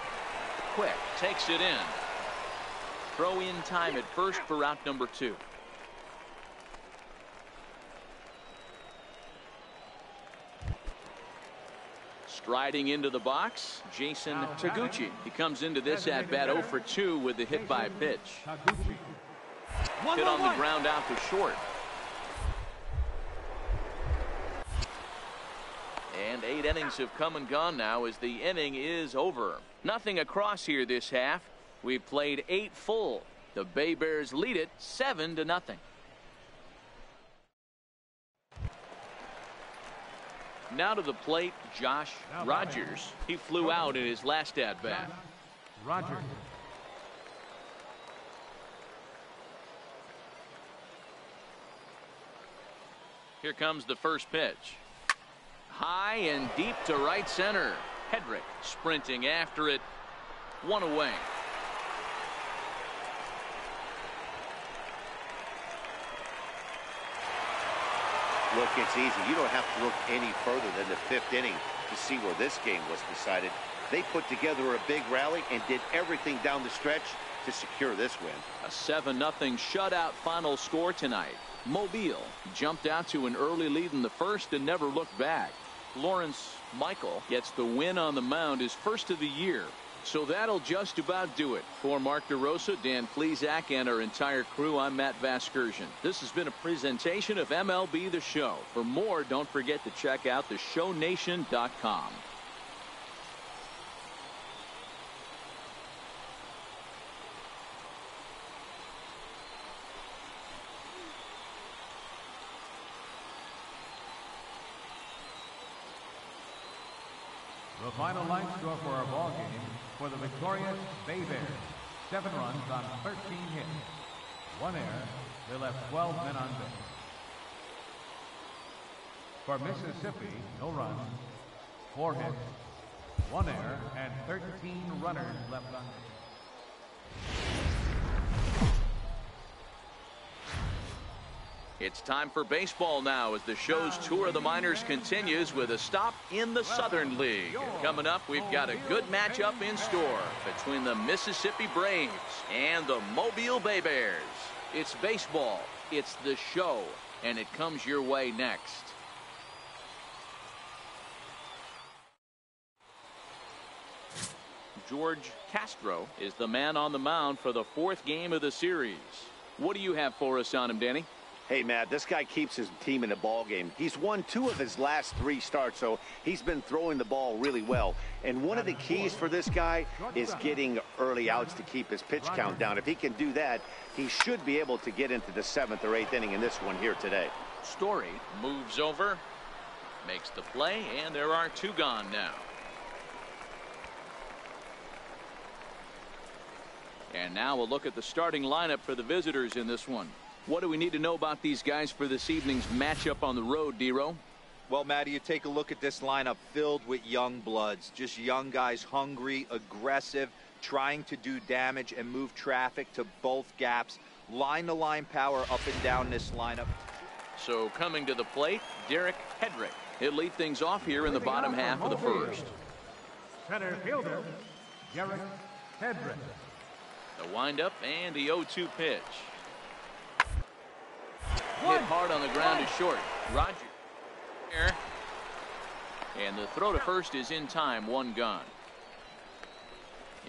Quick takes it in. Throw in time at first for out number 2. Striding into the box, Jason Taguchi. He comes into this at bat 0 for 2 with the hit by pitch. Hit on the ground out to short. And 8 innings have come and gone now as the inning is over. Nothing across here this half. We've played 8 full. The Bay Bears lead it 7-0. Now to the plate, Josh Rogers. He flew out in his last at-bat. Rogers. Here comes the first pitch. High and deep to right center. Hedrick sprinting after it. 1 away. Look, it's easy. You don't have to look any further than the 5th inning to see where this game was decided. They put together a big rally and did everything down the stretch to secure this win. A 7-0 shutout final score tonight. Mobile jumped out to an early lead in the first and never looked back. Lawrence Michael gets the win on the mound, his first of the year. So that'll just about do it. For Mark DeRosa, Dan Plesac, and our entire crew, I'm Matt Vasgersian. This has been a presentation of MLB The Show. For more, don't forget to check out theshownation.com. The final line score for our ball game for the victorious Bay Bears. 7 runs on 13 hits. 1 error. They left 12 men on base. For Mississippi, no runs, 4 hits, 1 error, and 13 runners left on base. It's time for baseball now as the show's tour of the minors continues with a stop in the Southern League. Coming up, we've got a good matchup in store between the Mississippi Braves and the Mobile Bay Bears. It's baseball, it's the show, and it comes your way next. George Castro is the man on the mound for the 4th game of the series. What do you have for us on him, Danny? Hey, Matt, this guy keeps his team in the ball game. He's won 2 of his last 3 starts, so he's been throwing the ball really well. And one of the keys for this guy is getting early outs to keep his pitch count down. If he can do that, he should be able to get into the 7th or 8th inning in this one here today. Story moves over, makes the play, and there are 2 gone now. And now we'll look at the starting lineup for the visitors in this one. What do we need to know about these guys for this evening's matchup on the road, Dero? Well, Matty, you take a look at this lineup filled with young bloods. Just young guys, hungry, aggressive, trying to do damage and move traffic to both gaps. Line-to-line power up and down this lineup. So coming to the plate, Derek Hedrick. He'll lead things off here in the bottom half of the first. Center fielder, Derek Hedrick. The windup and the 0-2 pitch. Hit hard on the ground is short. Roger. And the throw to first is in time. 1 gone.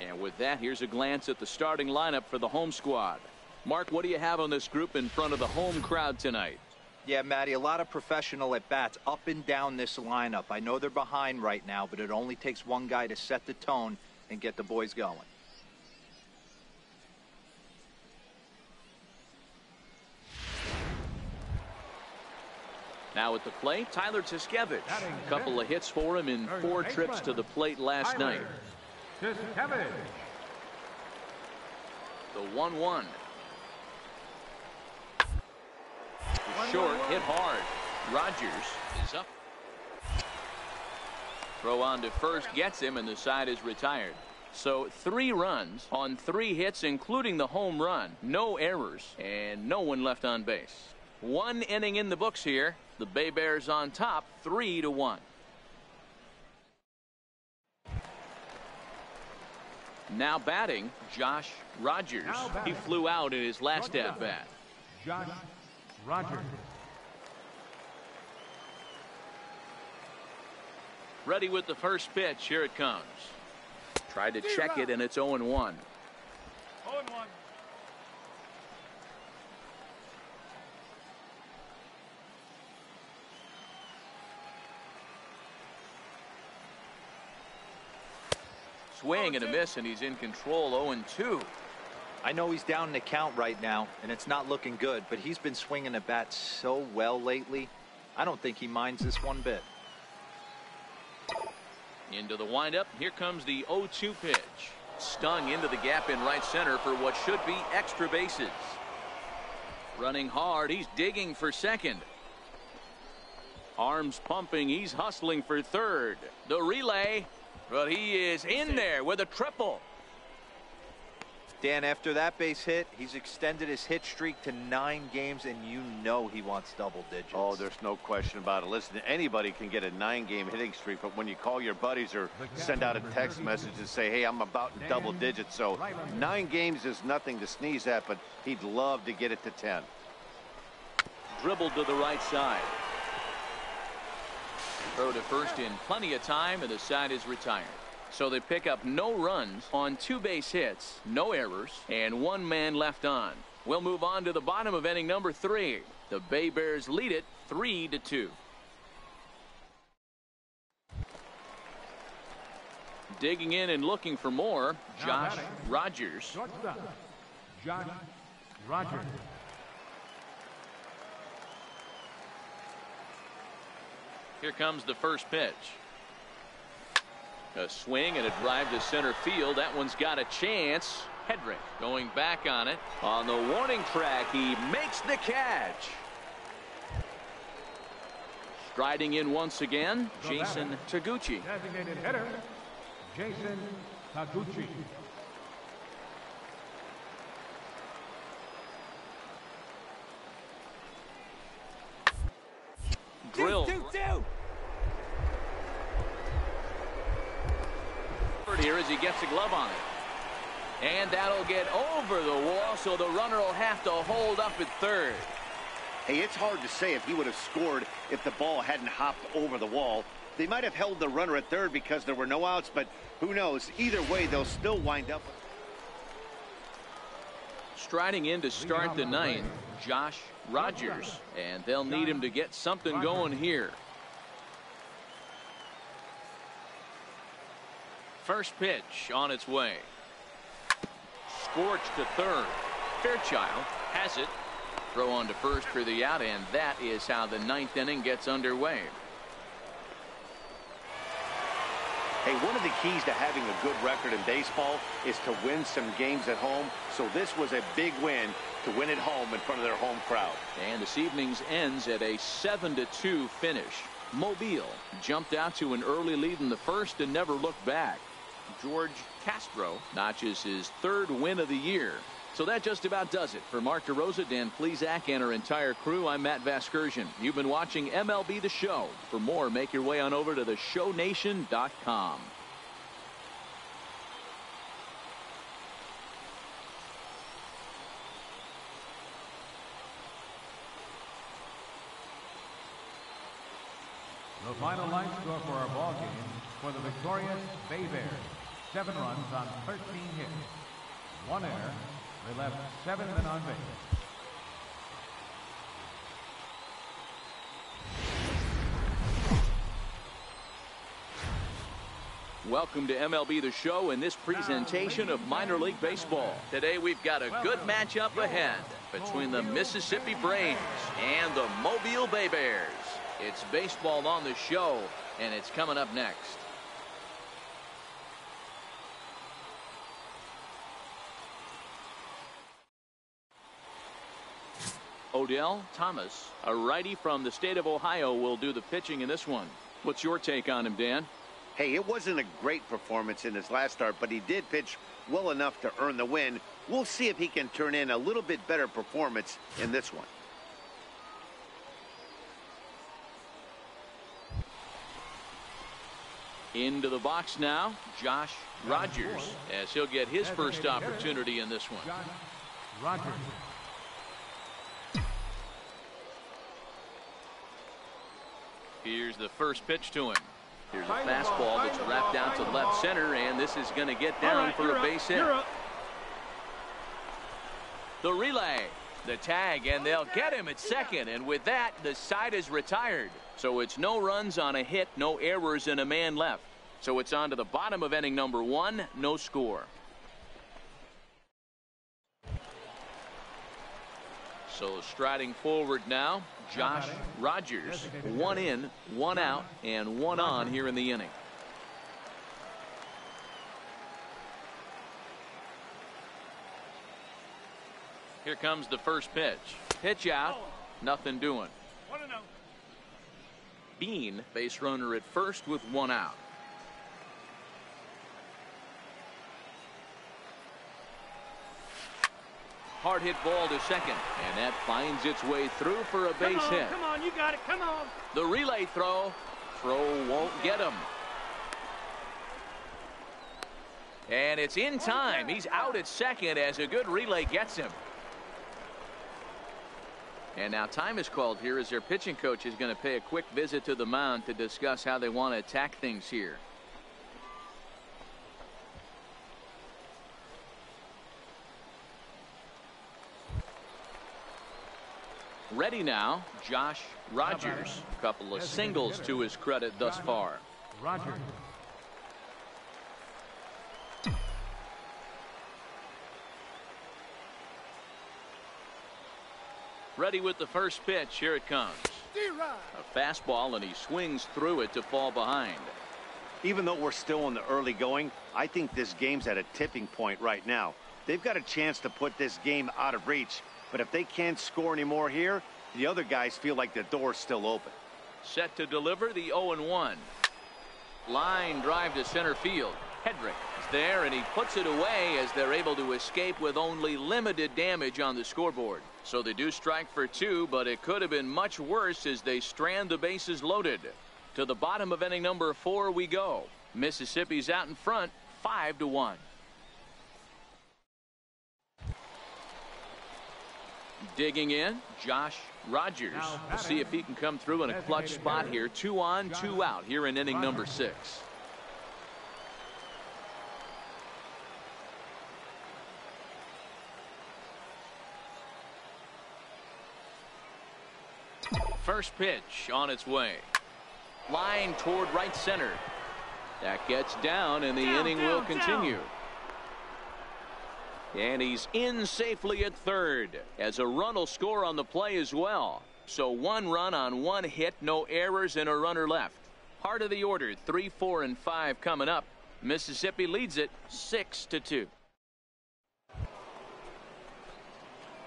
And with that, here's a glance at the starting lineup for the home squad. Mark, what do you have on this group in front of the home crowd tonight? Yeah, Matty, a lot of professional at-bats up and down this lineup. I know they're behind right now, but it only takes one guy to set the tone and get the boys going. Now at the plate, Tyler Tuskevich. A couple of hits for him in 4 trips to the plate last night. Tuskevich. The 1-1. Short, hit hard. Rogers is up. Throw on to first gets him, and the side is retired. So 3 runs on 3 hits, including the home run. No errors, and no one left on base. 1 inning in the books here. The Bay Bears on top, 3-1. Now batting, Josh Rogers. He flew out in his last at-bat. Josh Rogers. Ready with the first pitch. Here it comes. Tried to check it, and it's 0-1. 0-1. Swing and a miss, and he's in control. 0-2. I know he's down in the count right now, and it's not looking good, but he's been swinging the bat so well lately. I don't think he minds this one bit. Into the windup. Here comes the 0-2 pitch. Stung into the gap in right center for what should be extra bases. Running hard. He's digging for second. Arms pumping. He's hustling for third. The relay. But he is in there with a triple. Dan, after that base hit, he's extended his hit streak to 9 games, and you know he wants double digits. Oh, there's no question about it. Listen, anybody can get a 9-game hitting streak, but when you call your buddies or send out a text message and say, hey, I'm about in double digits, so 9 games is nothing to sneeze at, but he'd love to get it to 10. Dribbled to the right side. Throw to first in plenty of time, and the side is retired. So they pick up no runs on 2 base hits, no errors, and 1 man left on. We'll move on to the bottom of inning number 3. The Bay Bears lead it 3-2. Digging in and looking for more, Josh Rogers. Shortstop, Josh Rogers. Here comes the first pitch. A swing and a drive to center field. That one's got a chance. Hedrick going back on it. On the warning track, he makes the catch. Striding in once again, Jason Taguchi. Designated hitter, Jason Taguchi. Drill. Here as he gets a glove on it. And that'll get over the wall, so the runner will have to hold up at third. Hey, it's hard to say if he would have scored if the ball hadn't hopped over the wall. They might have held the runner at third because there were no outs, but who knows? Either way, they'll still wind up. Striding in to start the 9th, Josh Rogers. And they'll need him to get something going here. First pitch on its way. Scorched to third. Fairchild has it. Throw on to first for the out, and that is how the 9th inning gets underway. Hey, one of the keys to having a good record in baseball is to win some games at home. So this was a big win to win at home in front of their home crowd. And this evening's ends at a 7-2 finish. Mobile jumped out to an early lead in the first and never looked back. George Castro notches his 3rd win of the year. So that just about does it. For Mark DeRosa, Dan Plesac, and our entire crew, I'm Matt Vasgersian. You've been watching MLB The Show. For more, make your way on over to theshownation.com. The final line score for our ball game for the victorious Bay Bears. 7 runs on 13 hits. 1 error. They left 7 men on base. Welcome to MLB The Show and this presentation of minor league baseball. Today we've got a good matchup ahead between the Mississippi Braves and the Mobile Bay Bears. It's baseball on the show, and it's coming up next. Odell Thomas, a righty from the state of Ohio, will do the pitching in this one. What's your take on him, Dan? Hey, it wasn't a great performance in his last start, but he did pitch well enough to earn the win. We'll see if he can turn in a little bit better performance in this one. Into the box now, Josh Rogers, as he'll get his first opportunity in this one. Josh Rogers. Here's the first pitch to him. Here's a fastball that's wrapped out to left center, and this is going to get down for a base hit. The relay, the tag, and they'll get him at second, and with that, the side is retired. So it's no runs on a hit, no errors, and a man left. So it's on to the bottom of inning number 1, no score. So striding forward now, Josh Rogers. 1 in, 1 out, and 1 on here in the inning. Here comes the first pitch. Pitch out, nothing doing. Bean, base runner at first with 1 out. Hard hit ball to second. And that finds its way through for a base hit. Come on, you got it. Come on. The relay throw. Throw won't get him. And it's in time. He's out at second as a good relay gets him. And now time is called here as their pitching coach is going to pay a quick visit to the mound to discuss how they want to attack things here. Ready now, Josh Rogers. A couple of singles to his credit thus far. Rogers. Ready with the first pitch. Here it comes. A fastball, and he swings through it to fall behind. Even though we're still in the early going, I think this game's at a tipping point right now. They've got a chance to put this game out of reach. But if they can't score any more here, the other guys feel like the door's still open. Set to deliver the 0-1. Line drive to center field. Hedrick is there, and he puts it away as they're able to escape with only limited damage on the scoreboard. So they do strike for two, but it could have been much worse as they strand the bases loaded. To the bottom of inning number 4 we go. Mississippi's out in front, 5-1. Digging in, Josh Rogers. We'll see if he can come through in a clutch spot here. 2 on, 2 out here in inning number 6. First pitch on its way. Line toward right center. That gets down, and the inning will continue. And he's in safely at third as a run will score on the play as well. So 1 run on 1 hit, no errors, and a runner left. Heart of the order, 3, 4, and 5 coming up. Mississippi leads it 6-2.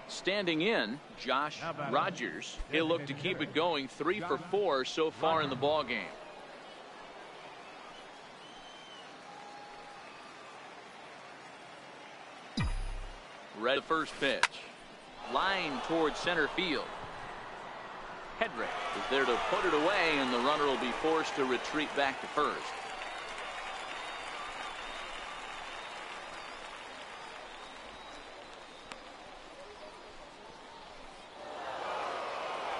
Standing in, Josh Rogers. He'll look to keep it going. 3 for 4 so far in the ball game. Ready the first pitch. Line towards center field. Hedrick is there to put it away, and the runner will be forced to retreat back to first.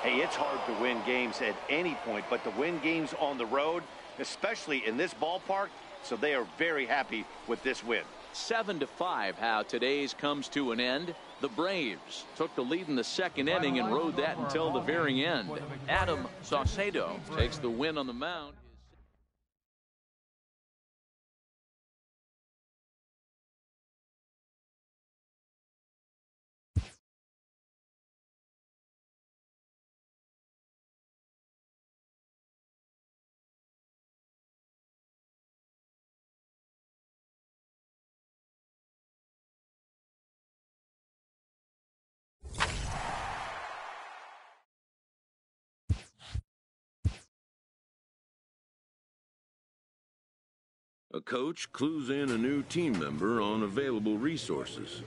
Hey, it's hard to win games at any point, but to win games on the road, especially in this ballpark, so they are very happy with this win. 7-5 how today's comes to an end. The Braves took the lead in the second inning and rode that until the very end. Adam Saucedo takes the win on the mound. A coach clues in a new team member on available resources.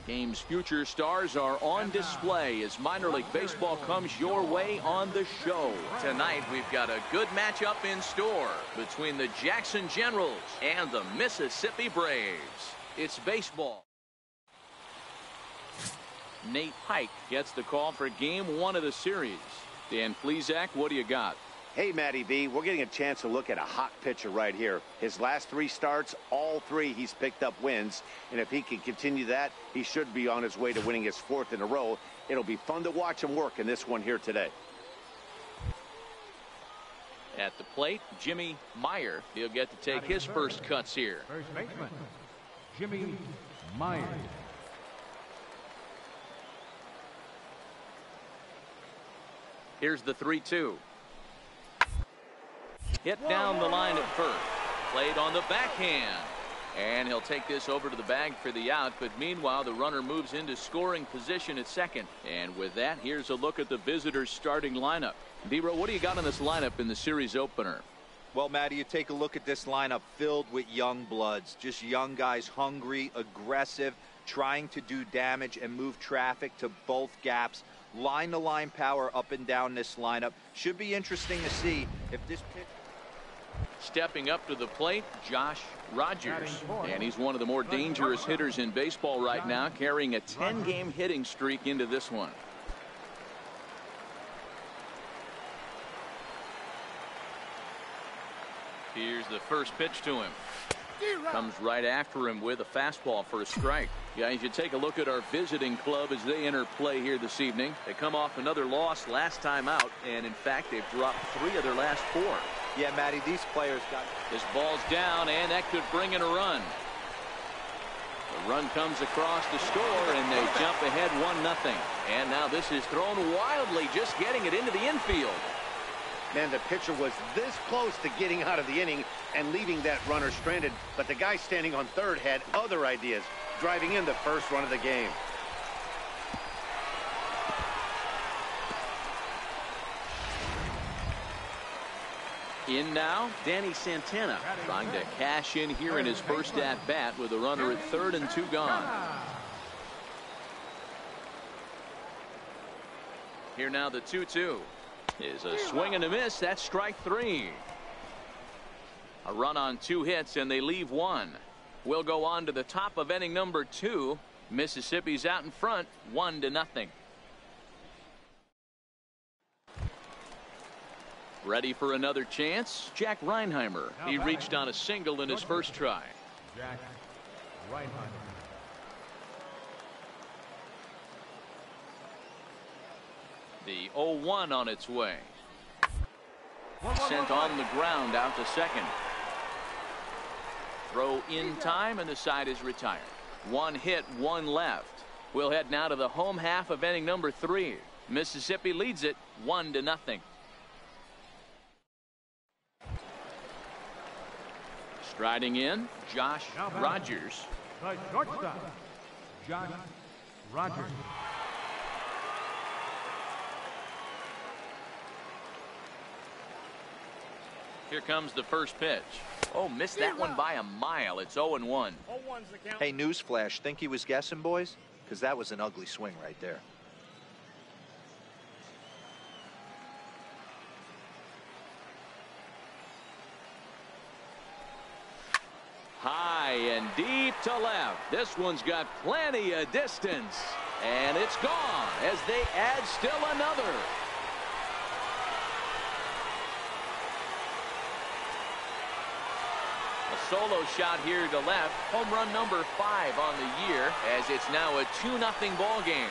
game's future stars are on display as minor league baseball comes your way on the show. Tonight we've got a good matchup in store between the Jackson Generals and the Mississippi Braves. It's baseball. Nate Pike gets the call for game 1 of the series. Dan Plesac, what do you got? Hey, Matty B, we're getting a chance to look at a hot pitcher right here. His last 3 starts, all 3 he's picked up wins. And if he can continue that, he should be on his way to winning his 4th in a row. It'll be fun to watch him work in this one here today. At the plate, Jimmy Meyer. He'll get to take his first cuts here. First baseman, Jimmy Meyer. Here's the 3-2. Hit down the line at first. Played on the backhand. And he'll take this over to the bag for the out. But meanwhile, the runner moves into scoring position at second. And with that, here's a look at the visitors' starting lineup. Dero, what do you got in this lineup in the series opener? Well, Matty, you take a look at this lineup filled with young bloods. Just young guys, hungry, aggressive, trying to do damage and move traffic to both gaps. Line-to-line power up and down this lineup. Should be interesting to see if this pitch... Stepping up to the plate, Josh Rogers. And he's one of the more dangerous hitters in baseball right now, carrying a 10-game hitting streak into this one. Here's the first pitch to him. Comes right after him with a fastball for a strike. Guys, you take a look at our visiting club as they enter play here this evening. They come off another loss last time out, and in fact, they've dropped 3 of their last 4. Yeah, Matty, these players got... This ball's down, and that could bring in a run. The run comes across the score, and they jump ahead 1-0. And now this is thrown wildly, just getting it into the infield. Man, the pitcher was this close to getting out of the inning and leaving that runner stranded, but the guy standing on third had other ideas, driving in the first run of the game. In now, Danny Santana trying to cash in here in his first at-bat with a runner at third and 2 gone. Here now the 2-2. Is a swing and a miss. That's strike 3. A run on 2 hits and they leave 1. We'll go on to the top of inning number 2. Mississippi's out in front 1-0. Ready for another chance? Jack Reinheimer. He reached on a single in his first try. Jack Reinheimer. The 0-1 on its way. Sent on the ground out to second. Throw in time and the side is retired. 1 hit, 1 left. We'll head now to the home half of inning number 3. Mississippi leads it 1-0. Striding in, Josh Rogers. The shortstop, Josh Rogers. Here comes the first pitch. Oh, missed that one by a mile. It's 0-1. Hey, newsflash, think he was guessing, boys? Because that was an ugly swing right there. High and deep to left. This one's got plenty of distance. And it's gone as they add still another. A solo shot here to left. Home run number 5 on the year as it's now a 2-0 ball game.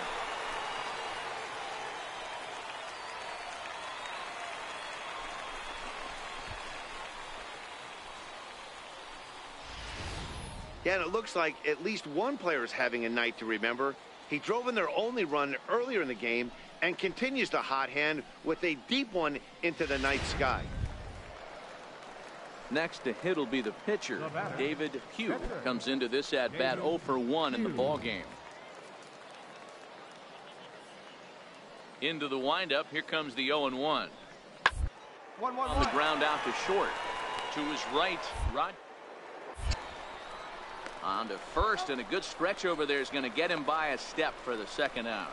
Yeah, and it looks like at least one player is having a night to remember. He drove in their only run earlier in the game and continues to hot hand with a deep one into the night sky. Next to hit will be the pitcher. David Pugh comes into this at bat 0 for 1 in the ball game. Into the windup. Here comes the 0-1. On the ground out to short. To his right, On to first, and a good stretch over there is going to get him by a step for the second out.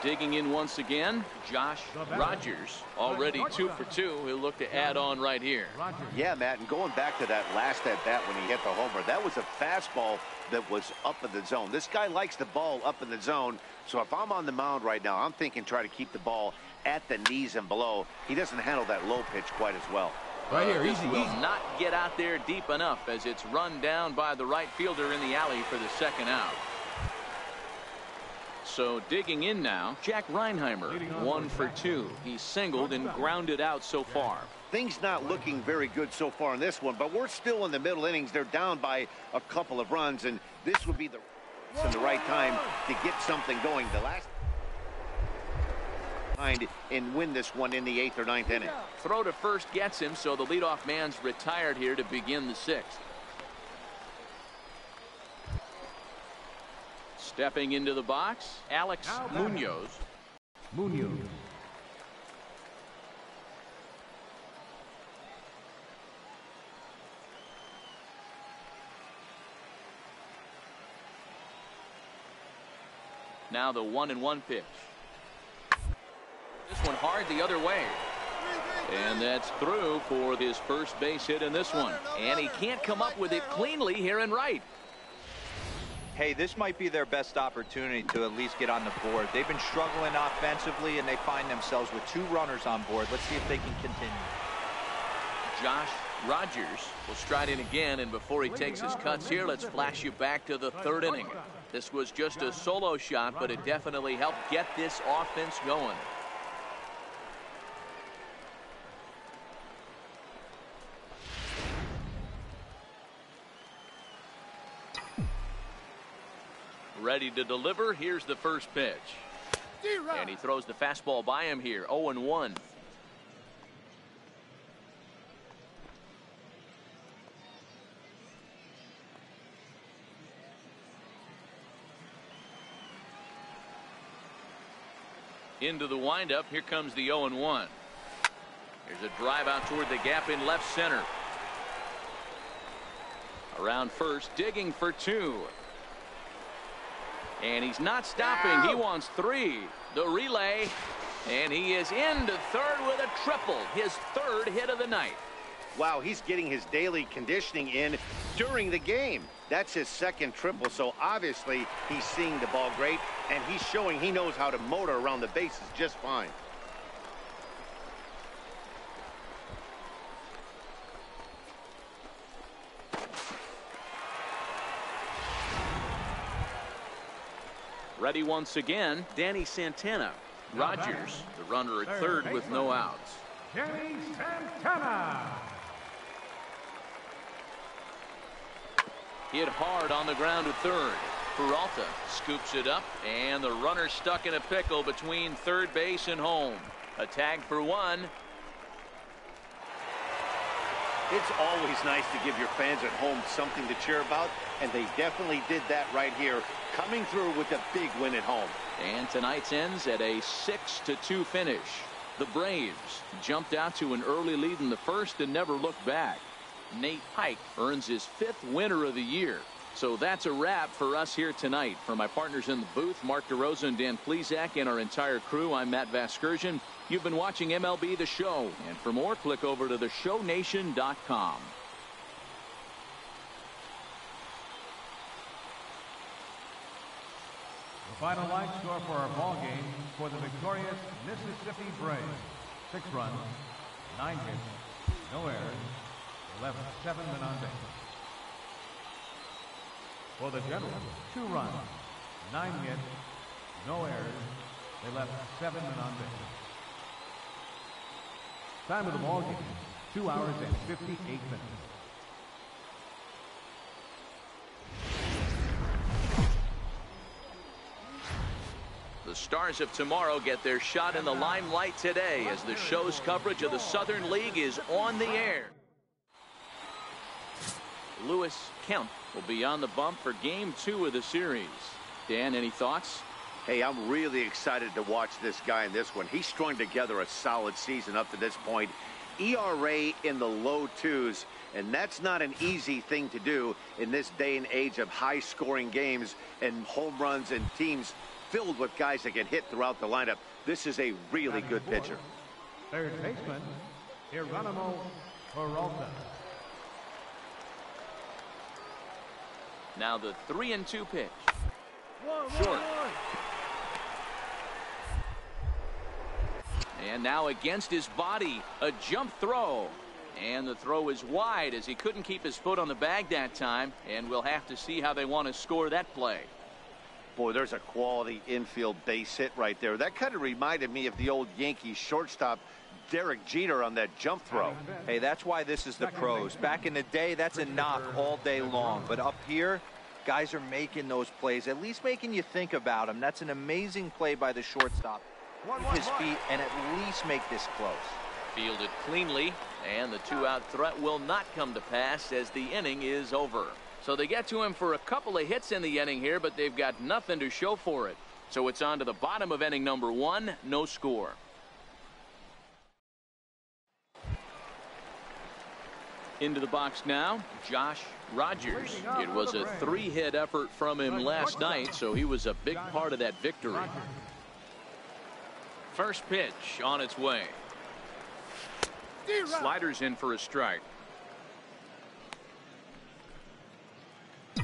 Digging in once again, Josh Rogers, already 2 for 2. He'll look to add on right here. Yeah, Matt, and going back to that last at bat when he hit the homer, that was a fastball that was up in the zone. This guy likes the ball up in the zone, so if I'm on the mound right now, I'm thinking try to keep the ball at the knees and below. He doesn't handle that low pitch quite as well. Right here, this easy, will easy. not get out there deep enough as it's run down by the right fielder in the alley for the second out. So digging in now, Jack Reinheimer, 1 for 2. He's singled and grounded out so far. Things not looking very good so far in this one, but we're still in the middle innings. They're down by a couple of runs, and this would be the right time to get something going. The last and win this one in the 8th or 9th inning. Throw to first gets him, so the leadoff man's retired here to begin the 6th. Stepping into the box, Alex Munoz. Now the 1-1 pitch. This one hard the other way. And that's through for his first base hit in this one. And he can't come up with it cleanly here in right. Hey, this might be their best opportunity to at least get on the board. They've been struggling offensively, and they find themselves with 2 runners on board. Let's see if they can continue. Josh Rogers will stride in again, and before he takes his cuts here, let's flash you back to the 3rd inning. This was just a solo shot, but it definitely helped get this offense going. Ready to deliver. Here's the first pitch. And he throws the fastball by him here. 0-1. Into the windup. Here comes the 0-1. Here's a drive out toward the gap in left center. Around first, digging for 2. And he's not stopping. He wants 3. The relay. And he is into third with a triple. His 3rd hit of the night. Wow, he's getting his daily conditioning in during the game. That's his 2nd triple, so obviously he's seeing the ball great, and he's showing he knows how to motor around the bases just fine. Ready once again, Danny Santana. Rogers, the runner at 3rd with no outs. Danny Santana. Hit hard on the ground at 3rd. Peralta scoops it up, and the runner stuck in a pickle between 3rd base and home. A tag for 1. It's always nice to give your fans at home something to cheer about, and they definitely did that right here, coming through with a big win at home. And tonight's ends at a 6-2 finish. The Braves jumped out to an early lead in the 1st and never looked back. Nate Pike earns his 5th winner of the year. So that's a wrap for us here tonight. For my partners in the booth, Mark DeRosa and Dan Plesac, and our entire crew, I'm Matt Vasgersian. You've been watching MLB The Show. And for more, click over to theshownation.com. The final line score for our ball game for the victorious Mississippi Braves. 6 runs, 9 hits, no errors, left 7 men on base. For the Generals, 2 runs, 9 hits, no errors, they left 7 men on base. Time of the ball game, 2 hours and 58 minutes. The Stars of tomorrow get their shot in the limelight today as the show's coverage of the Southern League is on the air. Lewis Kemp will be on the bump for Game 2 of the series. Dan, any thoughts? Hey, I'm really excited to watch this guy in this one. He's strung together a solid season up to this point. ERA in the low 2s, and that's not an easy thing to do in this day and age of high-scoring games and home runs and teams filled with guys that get hit throughout the lineup. This is a really good pitcher. Third baseman, Geronimo Peralta. Now the 3-2 pitch. Short. And now against his body, a jump throw. And the throw is wide as he couldn't keep his foot on the bag that time. And we'll have to see how they want to score that play. Boy, there's a quality infield base hit right there. That kind of reminded me of the old Yankees shortstop Derek Jeter on that jump throw. Hey, that's why this is the pros. Back in the day, that's a knock all day long. But up here, guys are making those plays, at least making you think about them. That's an amazing play by the shortstop. His feet and at least make this close. Fielded cleanly, and the 2-out threat will not come to pass as the inning is over. So they get to him for a couple of hits in the inning here, but they've got nothing to show for it. So it's on to the bottom of inning number 1, no score. Into the box now, Josh Rogers. It was a 3-hit effort from him last night, so he was a big part of that victory. First pitch on its way. Sliders in for a strike. A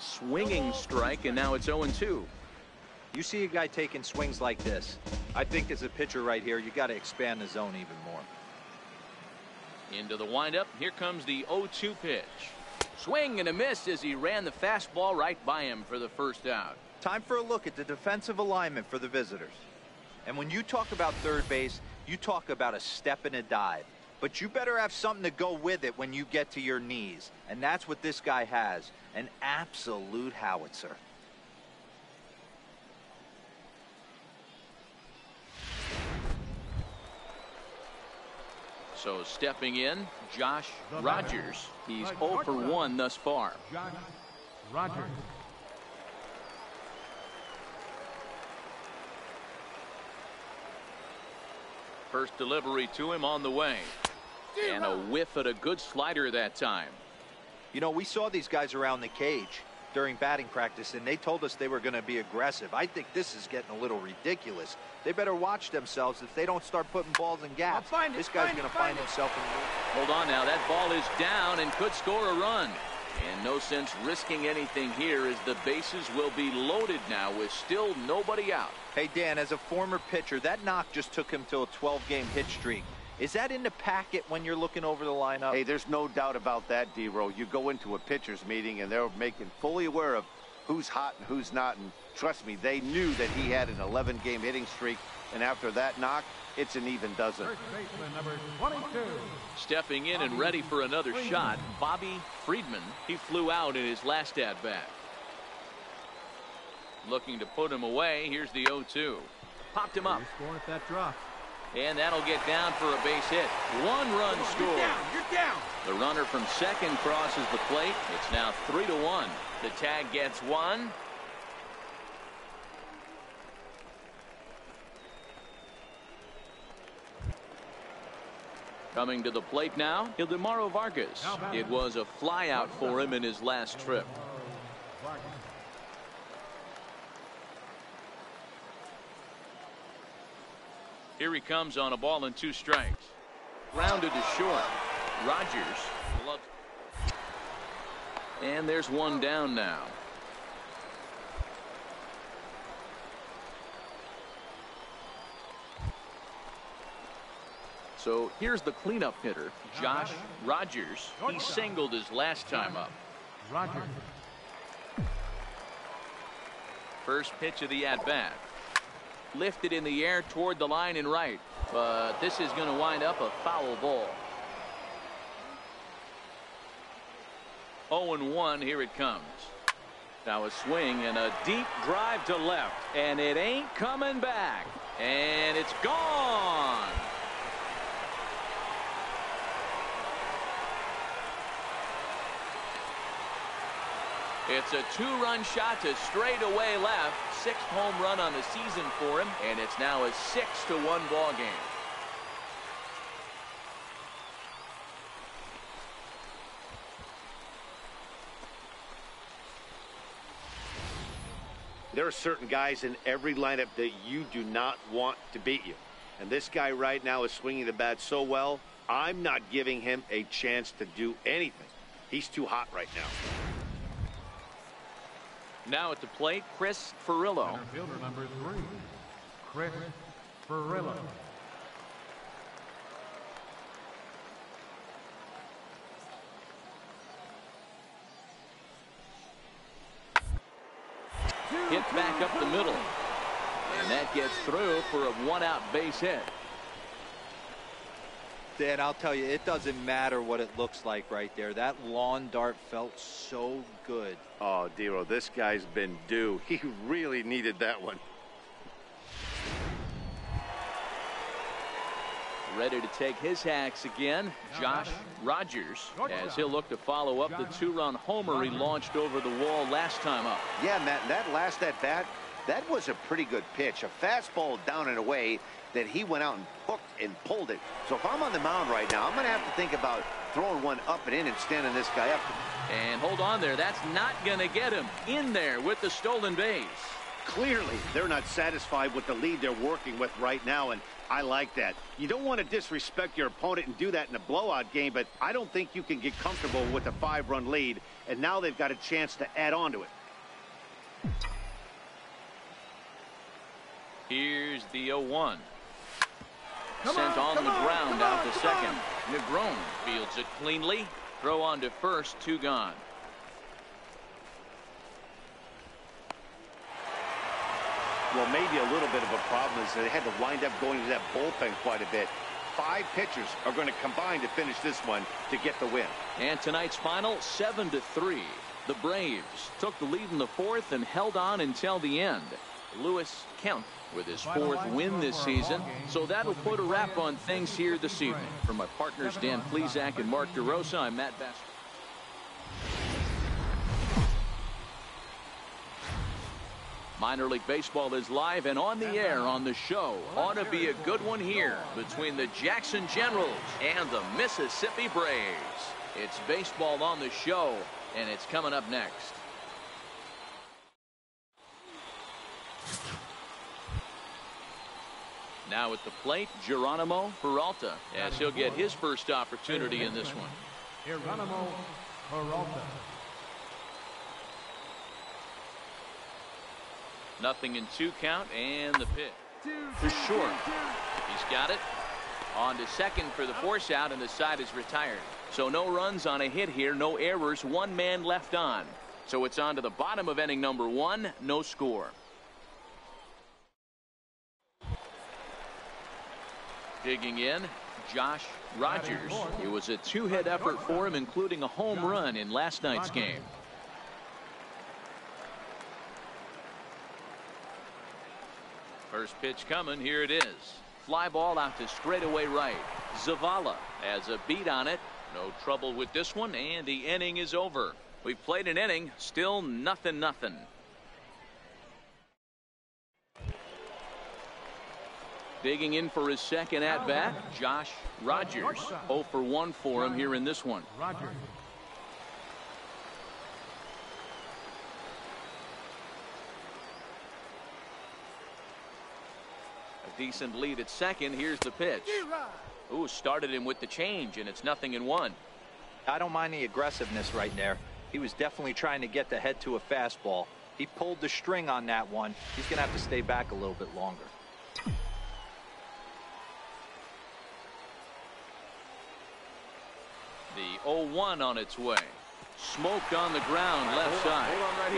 swinging strike, and now it's 0-2. You see a guy taking swings like this. I think as a pitcher right here, you got to expand the zone even more. Into the windup. Here comes the 0-2 pitch. Swing and a miss as he ran the fastball right by him for the first out. Time for a look at the defensive alignment for the visitors. And when you talk about third base, you talk about a step and a dive. But you better have something to go with it when you get to your knees. And that's what this guy has. An absolute howitzer. So stepping in, Josh Rogers. He's 0 for 1 thus far. Josh Rogers. First delivery to him on the way. And a whiff at a good slider that time. You know, we saw these guys around the cage during batting practice, and they told us they were going to be aggressive. I think this is getting a little ridiculous. They better watch themselves if they don't start putting balls in gaps. This guy's going to find himself in. Hold on now. That ball is down and could score a run. And no sense risking anything here as the bases will be loaded now with still nobody out. Hey, Dan, as a former pitcher, that knock just took him to a 12-game hit streak. Is that in the packet when you're looking over the lineup? Hey, there's no doubt about that, D-Row. You go into a pitcher's meeting, and they're making fully aware of who's hot and who's not. And trust me, they knew that he had an 11-game hitting streak. And after that knock, it's an even dozen. First baseman number 22. Stepping in and ready for another shot, Bobby Friedman. He flew out in his last at-bat. Looking to put him away. Here's the 0-2. Popped him up. You're scoring if that drops. And that'll get down for a base hit. 1 run score. You're down. The runner from second crosses the plate. It's now 3-1. The tag gets 1. Coming to the plate now, Ildemaro Vargas. It was a flyout for him in his last trip. Here he comes on a ball and 2 strikes. Grounded to short. Rogers. And there's 1 down now. So here's the cleanup hitter, Josh Rogers. He singled his last time up. Rogers. First pitch of the at-bat. Lifted in the air toward the line and right. But this is going to wind up a foul ball. 0-1, here it comes. Now a swing and a deep drive to left. And it ain't coming back. And it's gone. It's a 2-run shot to straightaway left. 6th home run on the season for him, and it's now a 6-1 ball game. There are certain guys in every lineup that you do not want to beat you. And this guy right now is swinging the bat so well, I'm not giving him a chance to do anything. He's too hot right now. Now at the plate, Chris Ferrillo. Center fielder number 3, Chris Ferrillo. Hit back up the middle. And that gets through for a 1-out base hit. Dan, I'll tell you, it doesn't matter what it looks like right there. That lawn dart felt so good. Oh, Dero, this guy's been due. He really needed that one. Ready to take his hacks again, Josh Rogers, as he'll look to follow up the 2-run homer he launched over the wall last time up. Yeah, Matt, that last at-bat, that was a pretty good pitch. A fastball down and away that he went out and hooked and pulled it. So if I'm on the mound right now, I'm going to have to think about throwing one up and in and standing this guy up. And hold on there. That's not going to get him in there with the stolen base. Clearly, they're not satisfied with the lead they're working with right now, and I like that. You don't want to disrespect your opponent and do that in a blowout game, but I don't think you can get comfortable with a 5-run lead, and now they've got a chance to add on to it. Here's the 0-1. Sent on the ground out to second. Negron fields it cleanly. Throw on to first, 2 gone. Well, maybe a little bit of a problem is they had to wind up going to that bullpen quite a bit. 5 pitchers are going to combine to finish this one to get the win. And tonight's final, 7-3. The Braves took the lead in the 4th and held on until the end. Lewis Kemp with his 4th win this season. So that'll put a wrap on things here this evening. For my partners Dan Plesac and Mark DeRosa, I'm Matt Bass. Minor League Baseball is live and on the air on the show. Ought to be a good one here between the Jackson Generals and the Mississippi Braves. It's baseball on the show, and it's coming up next. Now at the plate, Geronimo Peralta, as he'll get his first opportunity in this one. Geronimo Peralta. Nothing in 2 count, and the pitch to short. He's got it. On to second for the force out, and the side is retired. So no runs on a hit here, no errors, 1 man left on. So it's on to the bottom of inning number 1, no score. Digging in, Josh Rogers. It was a 2-hit effort for him, including a home run in last night's game. First pitch coming, here it is. Fly ball out to straightaway right. Zavala has a beat on it. No trouble with this one, and the inning is over. We've played an inning, still 0-0. Digging in for his second at-bat, Josh Rogers. 0 for 1 for him here in this one. Rogers. A decent lead at second. Here's the pitch. Ooh, started him with the change, and it's 0-1. I don't mind the aggressiveness right there. He was definitely trying to get the head to a fastball. He pulled the string on that one. He's going to have to stay back a little bit longer. The 0-1 on its way. Smoked on the ground left side.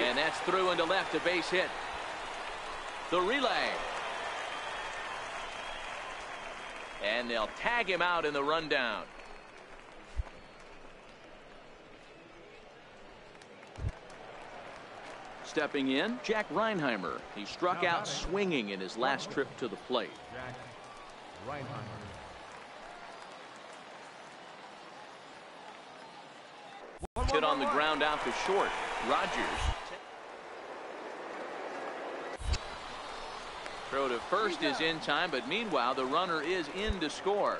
And that's through into left, a base hit. The relay. And they'll tag him out in the rundown. Stepping in, Jack Reinheimer. He struck out swinging in his last trip to the plate. Jack Reinheimer. Hit on the ground out to short. Rogers. Throw to first is in time, but meanwhile the runner is in to score.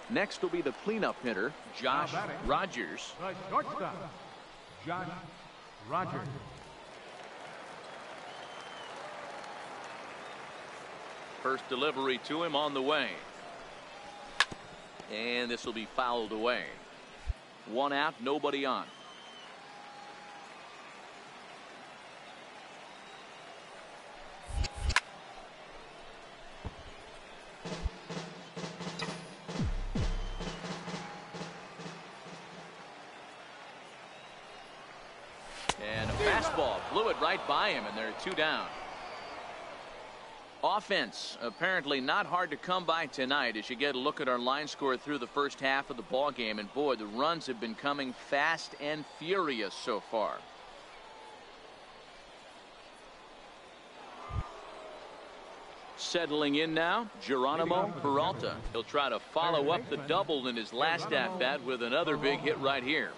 Next will be the cleanup hitter, Josh Rogers. The shortstop, Josh Rogers. First delivery to him on the way. And this will be fouled away. 1 out, nobody on. And a fastball blew it right by him, and there are 2 down. Offense apparently not hard to come by tonight as you get a look at our line score through the first half of the ball game, and boy, the runs have been coming fast and furious so far. Settling in now, Geronimo Peralta. He'll try to follow up the double in his last at bat with another big hit right here.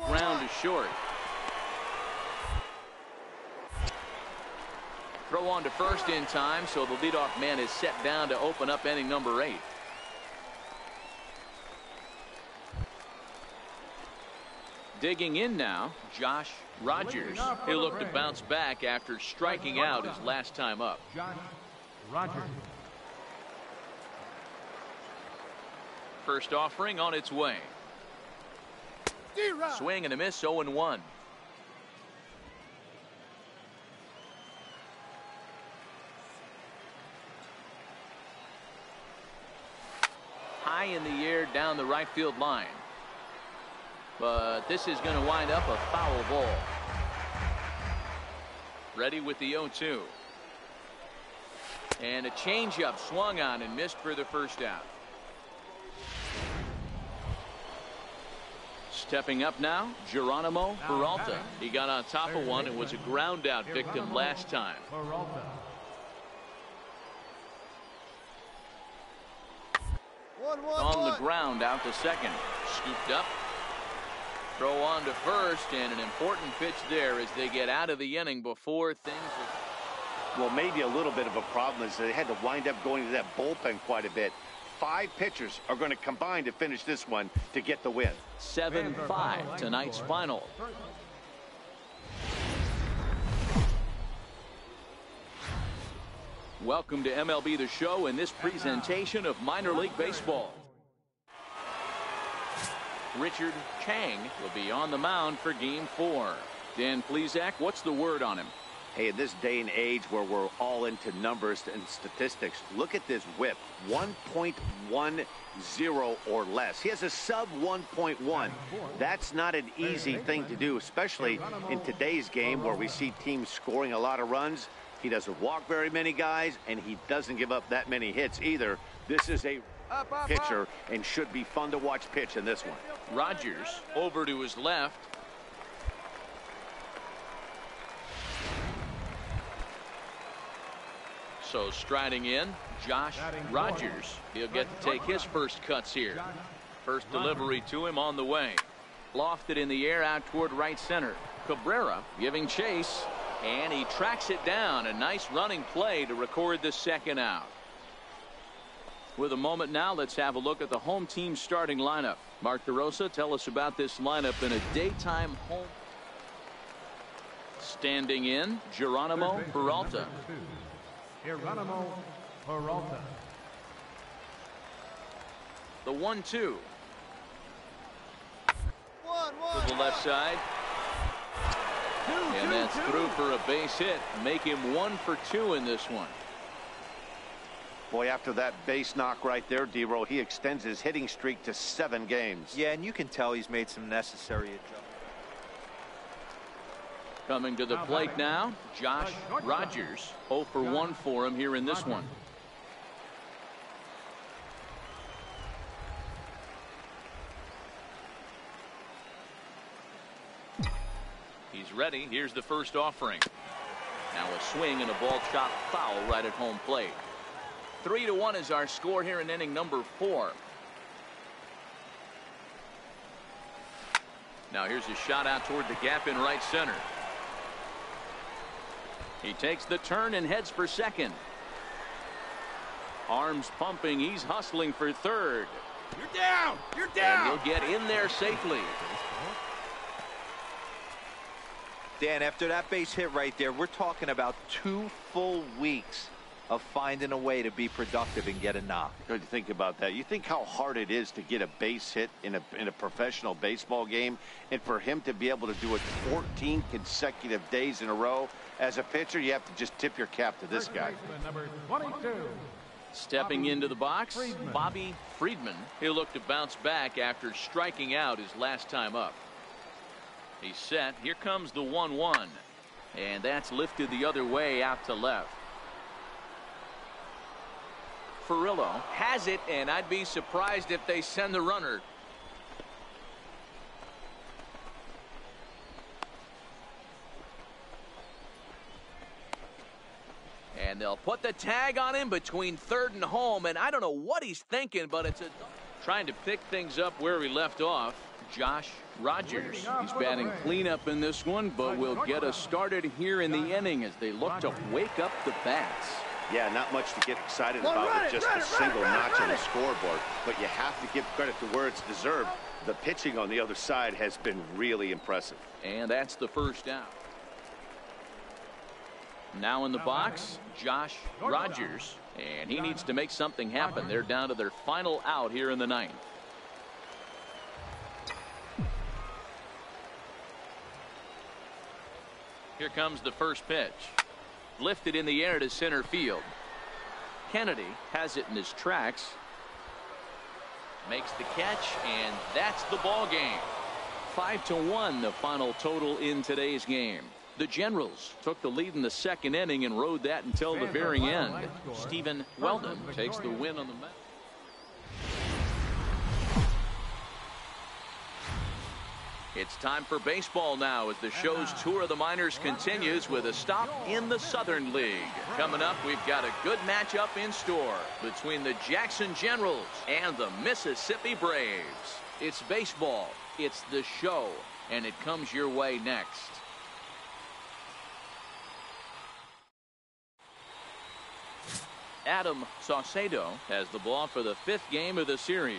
Ground to short. Throw on to first in time, so the leadoff man is set down to open up inning number 8. Digging in now, Josh Rogers. He'll look to bounce back after striking out his last time up. Josh Rogers. First offering on its way. Swing and a miss, 0-1. High in the air down the right field line. But this is going to wind up a foul ball. Ready with the 0-2. And a changeup swung on and missed for the first out. Stepping up now, Geronimo Peralta. He got on top of one and was a ground out victim last time. On the ground out to second. Scooped up. Throw on to first, and an important pitch there as they get out of the inning before things are... Well, maybe a little bit of a problem is they had to wind up going to that bullpen quite a bit. 5 pitchers are going to combine to finish this one to get the win. 7-5 tonight's final. Welcome to MLB The Show in this presentation of minor league baseball. Richard Chang will be on the mound for game 4. Dan Plesac, what's the word on him? Hey, in this day and age where we're all into numbers and statistics, look at this whip, 1.10 or less. He has a sub 1.1. That's not an easy thing to do, especially in today's game where we see teams scoring a lot of runs. He doesn't walk very many guys, and he doesn't give up that many hits either. This is a pitcher and should be fun to watch pitch in this one. Rogers over to his left. So striding in, Josh Rogers. He'll get to take his first cuts here. First delivery to him on the way. Lofted in the air out toward right center. Cabrera giving chase, and he tracks it down. A nice running play to record the second out. With a moment now, let's have a look at the home team starting lineup. Mark DeRosa, tell us about this lineup in a daytime home. Standing in, Geronimo Peralta. Geronimo Peralta. The 1-2. To the left side. And that's through for a base hit. Make him 1 for 2 in this one. Boy, after that base knock right there, D-Row, he extends his hitting streak to 7 games. Yeah, and you can tell he's made some necessary adjustments. Coming to the plate now, Josh Rogers. 0 for 1 for him here in this one. He's ready. Here's the first offering. Now a swing and a ball chopped foul right at home plate. 3-1 is our score here in inning number 4. Now here's a shot out toward the gap in right center. He takes the turn and heads for second. Arms pumping. He's hustling for third. You're down. You're down. And he'll get in there safely. Dan, after that base hit right there, we're talking about 2 full weeks of finding a way to be productive and get a knock. Good to think about that. You think how hard it is to get a base hit in a professional baseball game, and for him to be able to do it 14 consecutive days in a row. As a pitcher, you have to just tip your cap to this guy. Number 22. Stepping into the box, Bobby Friedman. He'll look to bounce back after striking out his last time up. He's set. Here comes the 1-1. And that's lifted the other way out to left. Furillo has it, and I'd be surprised if they send the runner. And they'll put the tag on him between third and home, and I don't know what he's thinking, but it's trying to pick things up where we left off. Josh Rogers. He's batting cleanup in this one, but will get us started here in the inning as they look to wake up the bats. Yeah, not much to get excited about with just a single notch on the scoreboard, but you have to give credit to where it's deserved. The pitching on the other side has been really impressive. And that's the first out. Now in the box, Josh Rogers, and he needs to make something happen. They're down to their final out here in the 9th. Here comes the first pitch. Lifted in the air to center field. Kennedy has it in his tracks. Makes the catch, and that's the ball game. 5-1 the final total in today's game. The Generals took the lead in the second inning and rode that until the very end. Stephen Weldon takes the win on the mound. It's time for baseball now as the show's tour of the minors continues with a stop in the Southern League. Coming up, we've got a good matchup in store between the Jackson Generals and the Mississippi Braves. It's baseball, it's the show, and it comes your way next. Adam Saucedo has the ball for the 5th game of the series.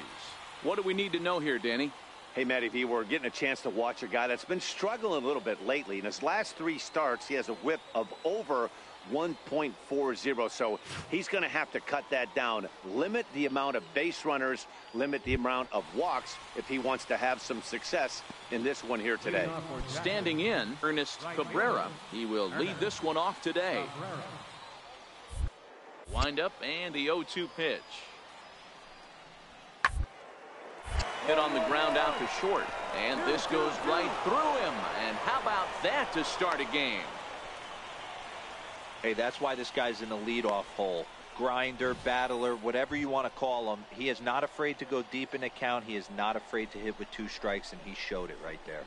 What do we need to know here, Danny? Hey, Matty V, we're getting a chance to watch a guy that's been struggling a little bit lately. In his last 3 starts, he has a whip of over 1.40, so he's going to have to cut that down, limit the amount of base runners, limit the amount of walks if he wants to have some success in this one here today. Standing in, Ernest Cabrera. He will lead this one off today. Wind up and the 0-2 pitch. Hit on the ground out to short, and this goes right through him. And how about that to start a game? Hey, that's why this guy's in the leadoff hole. Grinder, battler, whatever you want to call him. He is not afraid to go deep in the count. He is not afraid to hit with 2 strikes, and he showed it right there.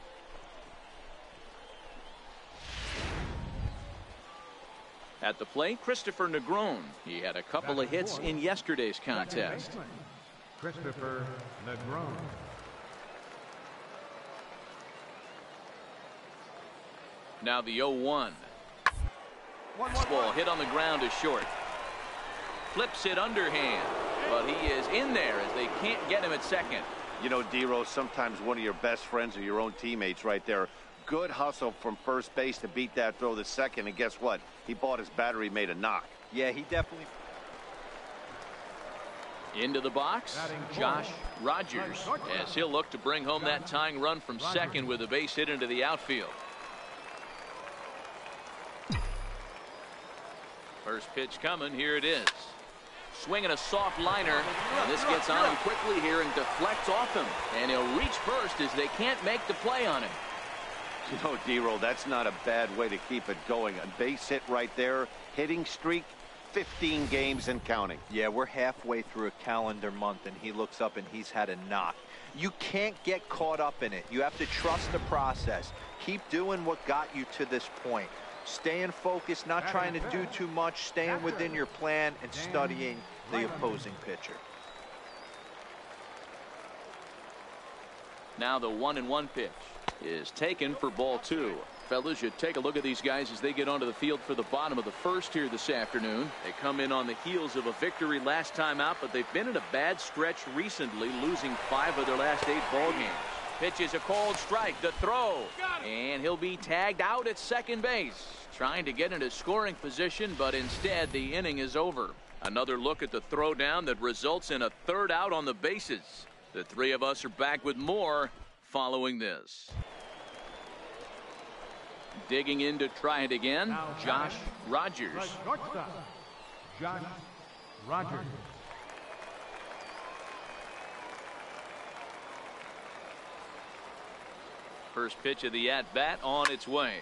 At the plate, Christopher Negron. He had a couple of hits in yesterday's contest. Christopher Negron. Now the 0-1. Ball hit on the ground is short. Flips it underhand, but he is in there as they can't get him at second. You know, D-Rose, sometimes one of your best friends are your own teammates right there. Good hustle from first base to beat that throw to second, and guess what? He bought his battery made a knock. Yeah, he definitely. Into the box, Josh Rogers, as he'll look to bring home that tying run from second with a base hit into the outfield. First pitch coming, here it is. Swinging a soft liner, and this gets on him quickly here and deflects off him. And he'll reach first as they can't make the play on him. You know, D-Roll, that's not a bad way to keep it going. A base hit right there, hitting streak, 15 games and counting. Yeah, we're halfway through a calendar month, and he looks up and he's had a knock. You can't get caught up in it. You have to trust the process. Keep doing what got you to this point. Staying focused, not trying to do too much, staying within your plan and studying the opposing pitcher. Now the 1-1 pitch is taken for ball 2. Fellas, you take a look at these guys as they get onto the field for the bottom of the first here this afternoon. They come in on the heels of a victory last time out, but they've been in a bad stretch recently, losing 5 of their last 8 ball games. Pitch is a cold strike. The throw. And he'll be tagged out at second base. Trying to get into scoring position, but instead the inning is over. Another look at the throw down that results in a 3rd out on the bases. The 3 of us are back with more following this. Digging in to try it again, Josh Rogers. Josh Rogers. First pitch of the at-bat on its way.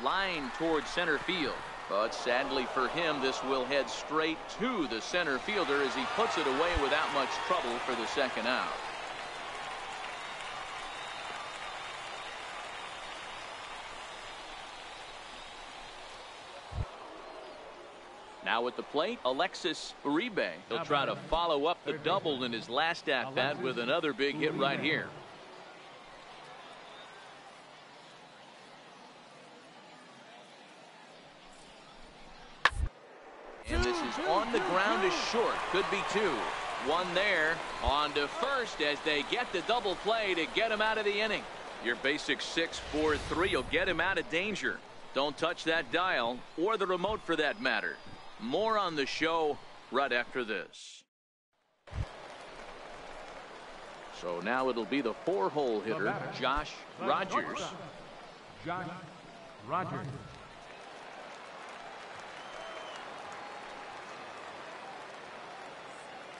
Line towards center field. But sadly for him, this will head straight to the center fielder as he puts it away without much trouble for the 2nd out. Now at the plate, Alexis Uribe. He'll try to follow up the double in his last at-bat with another big hit right here. And this is on the ground is short. Could be 2. 1 there. On to first as they get the double play to get him out of the inning. Your basic 6-4-3 will get him out of danger. Don't touch that dial or the remote for that matter. More on the show right after this. So now it'll be the 4-hole hitter, Josh Rogers. Josh Rogers.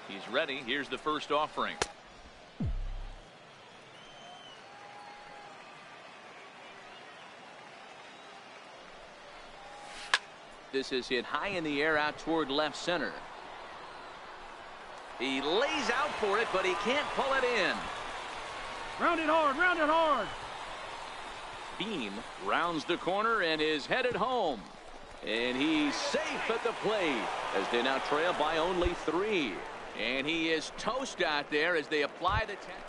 He's ready. Here's the first offering. This is hit high in the air out toward left center. He lays out for it, but he can't pull it in. Round it hard, round it hard. Beam rounds the corner and is headed home. And he's safe at the plate as they now trail by only 3. And he is toast out there as they apply the tag.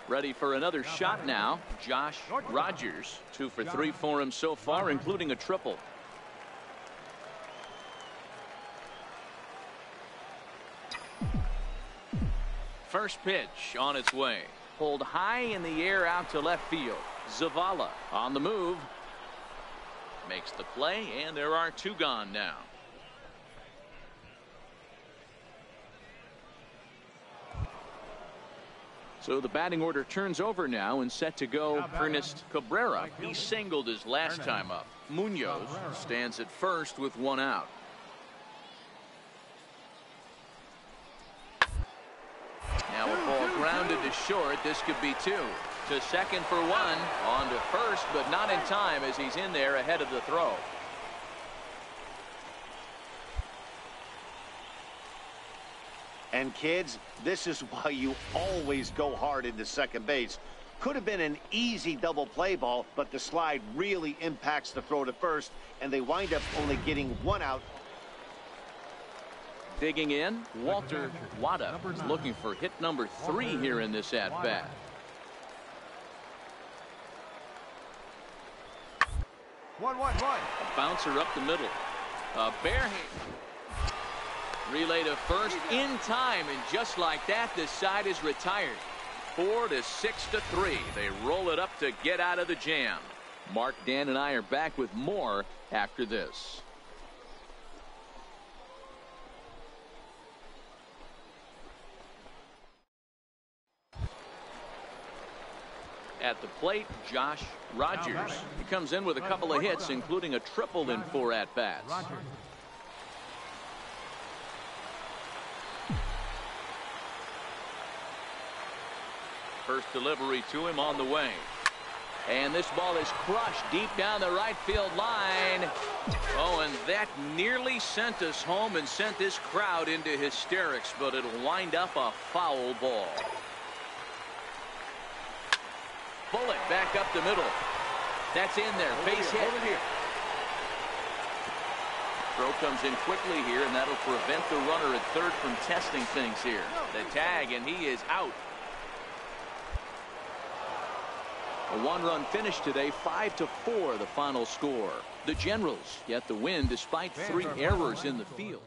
Ready for another shot now, Josh Rogers. 2 for 3 for him so far, including a triple. First pitch on its way. Pulled high in the air out to left field. Zavala on the move. Makes the play, and there are 2 gone now. So the batting order turns over now and set to go Ernest Cabrera. He singled his last time up. Munoz stands at first with 1 out. Now a ball grounded to short. This could be 2. To second for 1. On to first, but not in time as he's in there ahead of the throw. And kids, this is why you always go hard into second base. Could have been an easy double play ball, but the slide really impacts the throw to first, and they wind up only getting 1 out. Digging in, Walter Wada is looking for hit number 3 here in this at-bat. One. A bouncer up the middle. A bare hit. Relay to first in time, and just like that, this side is retired. 4 to 6 to 3. They roll it up to get out of the jam. Mark, Dan, and I are back with more after this. At the plate, Josh Rogers. He comes in with a couple of hits, including a triple in 4 at-bats. First delivery to him on the way. And this ball is crushed deep down the right field line. Oh, and that nearly sent us home and sent this crowd into hysterics, but it'll wind up a foul ball. Bullet back up the middle. That's in there. Base hit. Over here. Throw comes in quickly here, and that'll prevent the runner at third from testing things here. The tag, and he is out. A one-run finish today, 5-4, the final score. The Generals get the win despite 3 errors in the field.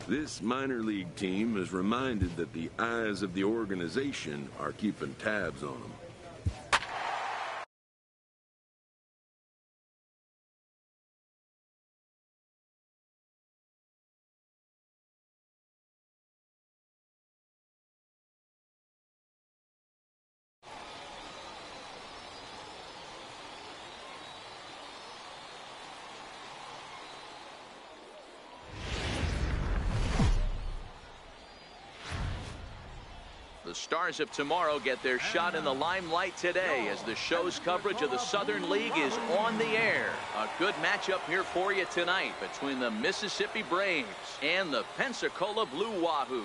This minor league team is reminded that the eyes of the organization are keeping tabs on them. stars of tomorrow get their shot in the limelight today as the show's coverage of the Southern League is on the air. A good matchup here for you tonight between the Mississippi Braves and the Pensacola Blue Wahoos.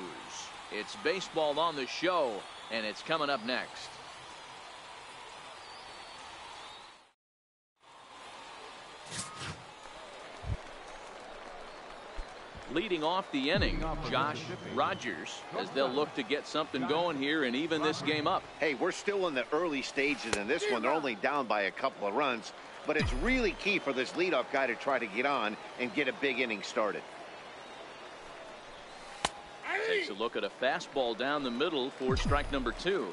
It's baseball on the show, and it's coming up next. Leading off the inning, Josh Rogers, as they'll look to get something going here and even this game up. Hey, we're still in the early stages in this one. They're only down by a couple of runs, but it's really key for this leadoff guy to try to get on and get a big inning started. Takes a look at a fastball down the middle for strike number 2.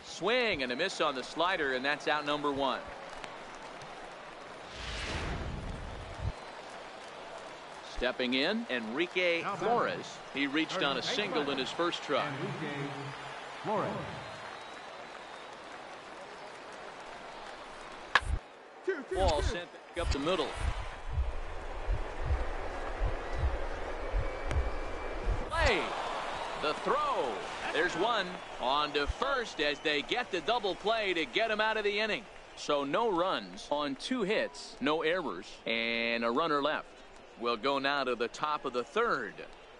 Swing and a miss on the slider, and that's out number 1. Stepping in, Enrique Flores. He reached on a single in his first try. Ball sent back up the middle. Play. The throw. There's one. On to first as they get the double play to get him out of the inning. So no runs on 2 hits, no errors, and a runner left. We'll go now to the top of the 3rd.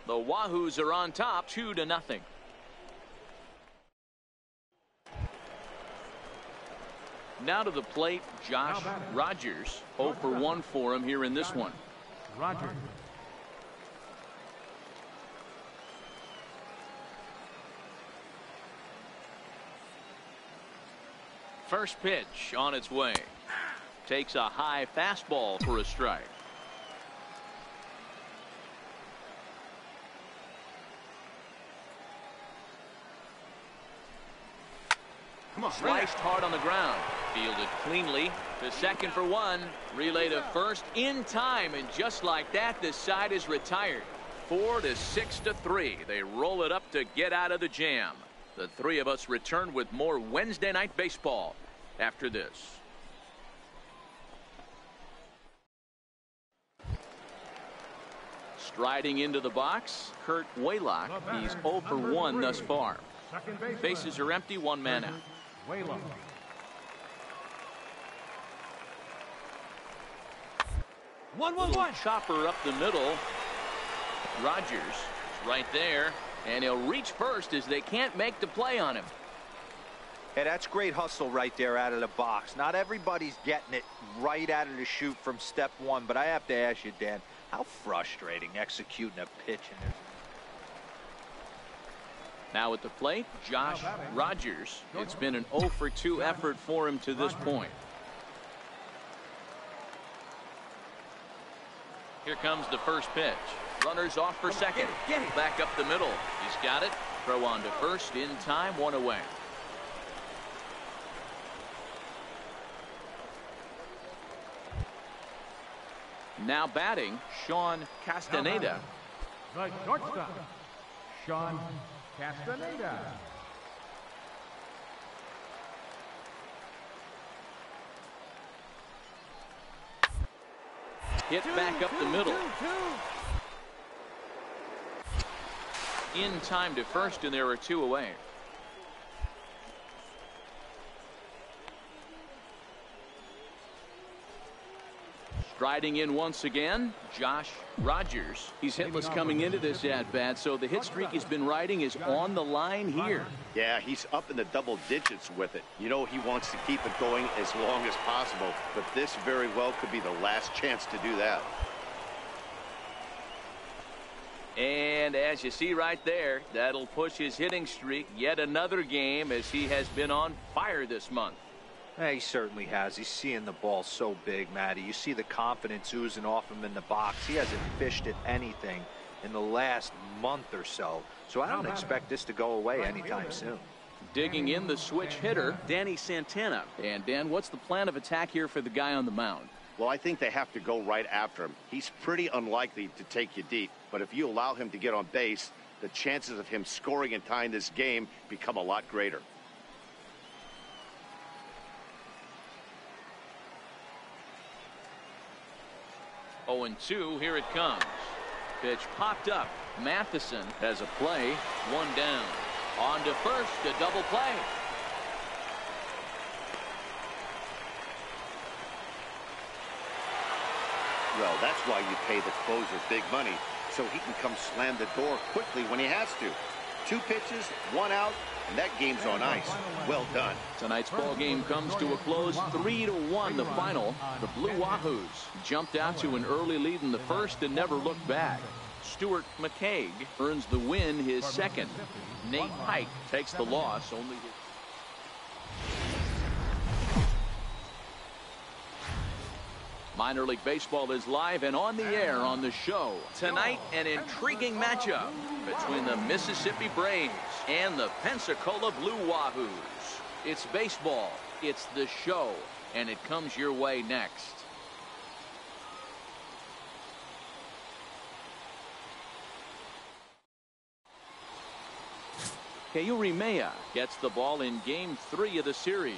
The Wahoos are on top 2-0. Now to the plate, Josh Rogers. 0 for 1 for him here in this one. Rogers. First pitch on its way. Takes a high fastball for a strike. Sliced hard on the ground. Fielded cleanly to second for 1. Relay to first in time, and just like that, the side is retired. 4 to 6 to 3. They roll it up to get out of the jam. The 3 of us return with more Wednesday night baseball after this. Striding into the box, Kurt Waylock. He's 0 for 1 thus far. Bases are empty, 1 man out. Waylock. One. Chopper up the middle. Rogers right there, and he'll reach first as they can't make the play on him. Hey, that's great hustle right there out of the box. Not everybody's getting it right out of the chute from step 1, but I have to ask you, Dan, how frustrating executing a pitch in this. Now at the plate, Josh Rogers. It's been an 0 for 2 effort for him to this point. Here comes the first pitch. Runners off for second. Back up the middle. He's got it. Throw on to first in time, 1 away. Now batting, Sean Castaneda. The shortstop, Sean Castaneda. Hit back up the middle. In time to first, and there are 2 away. Striding in once again, Josh Rogers. He's hitless coming into this at-bat, so the hit streak he's been riding is on the line here. Yeah, he's up in the double digits with it. You know he wants to keep it going as long as possible, but this very well could be the last chance to do that. And as you see right there, that'll push his hitting streak yet another game as he has been on fire this month. Yeah, he certainly has. He's seeing the ball so big, Matty. You see the confidence oozing off him in the box. He hasn't fished at anything in the last month or so. So I don't expect this to go away anytime soon. Digging in the switch hitter, Danny Santana. And Dan, what's the plan of attack here for the guy on the mound? Well, I think they have to go right after him. He's pretty unlikely to take you deep, but if you allow him to get on base, the chances of him scoring and tying this game become a lot greater. Oh, 0-2, here it comes. Pitch popped up. Matheson has a play. One down. On to first, a double play. Well, that's why you pay the closer big money, so he can come slam the door quickly when he has to. 2 pitches, 1 out, and that game's on ice. Well done. Tonight's ball game comes to a close, 3-1 the final. The Blue Wahoos jumped out to an early lead in the first and never looked back. Stuart McCaig earns the win, his second. Nate Pike takes the loss. Only his... Minor League Baseball is live and on the air on the show. Tonight, an intriguing matchup between the Mississippi Braves and the Pensacola Blue Wahoos. It's baseball, it's the show, and it comes your way next. Ke'Uri Mea gets the ball in Game 3 of the series.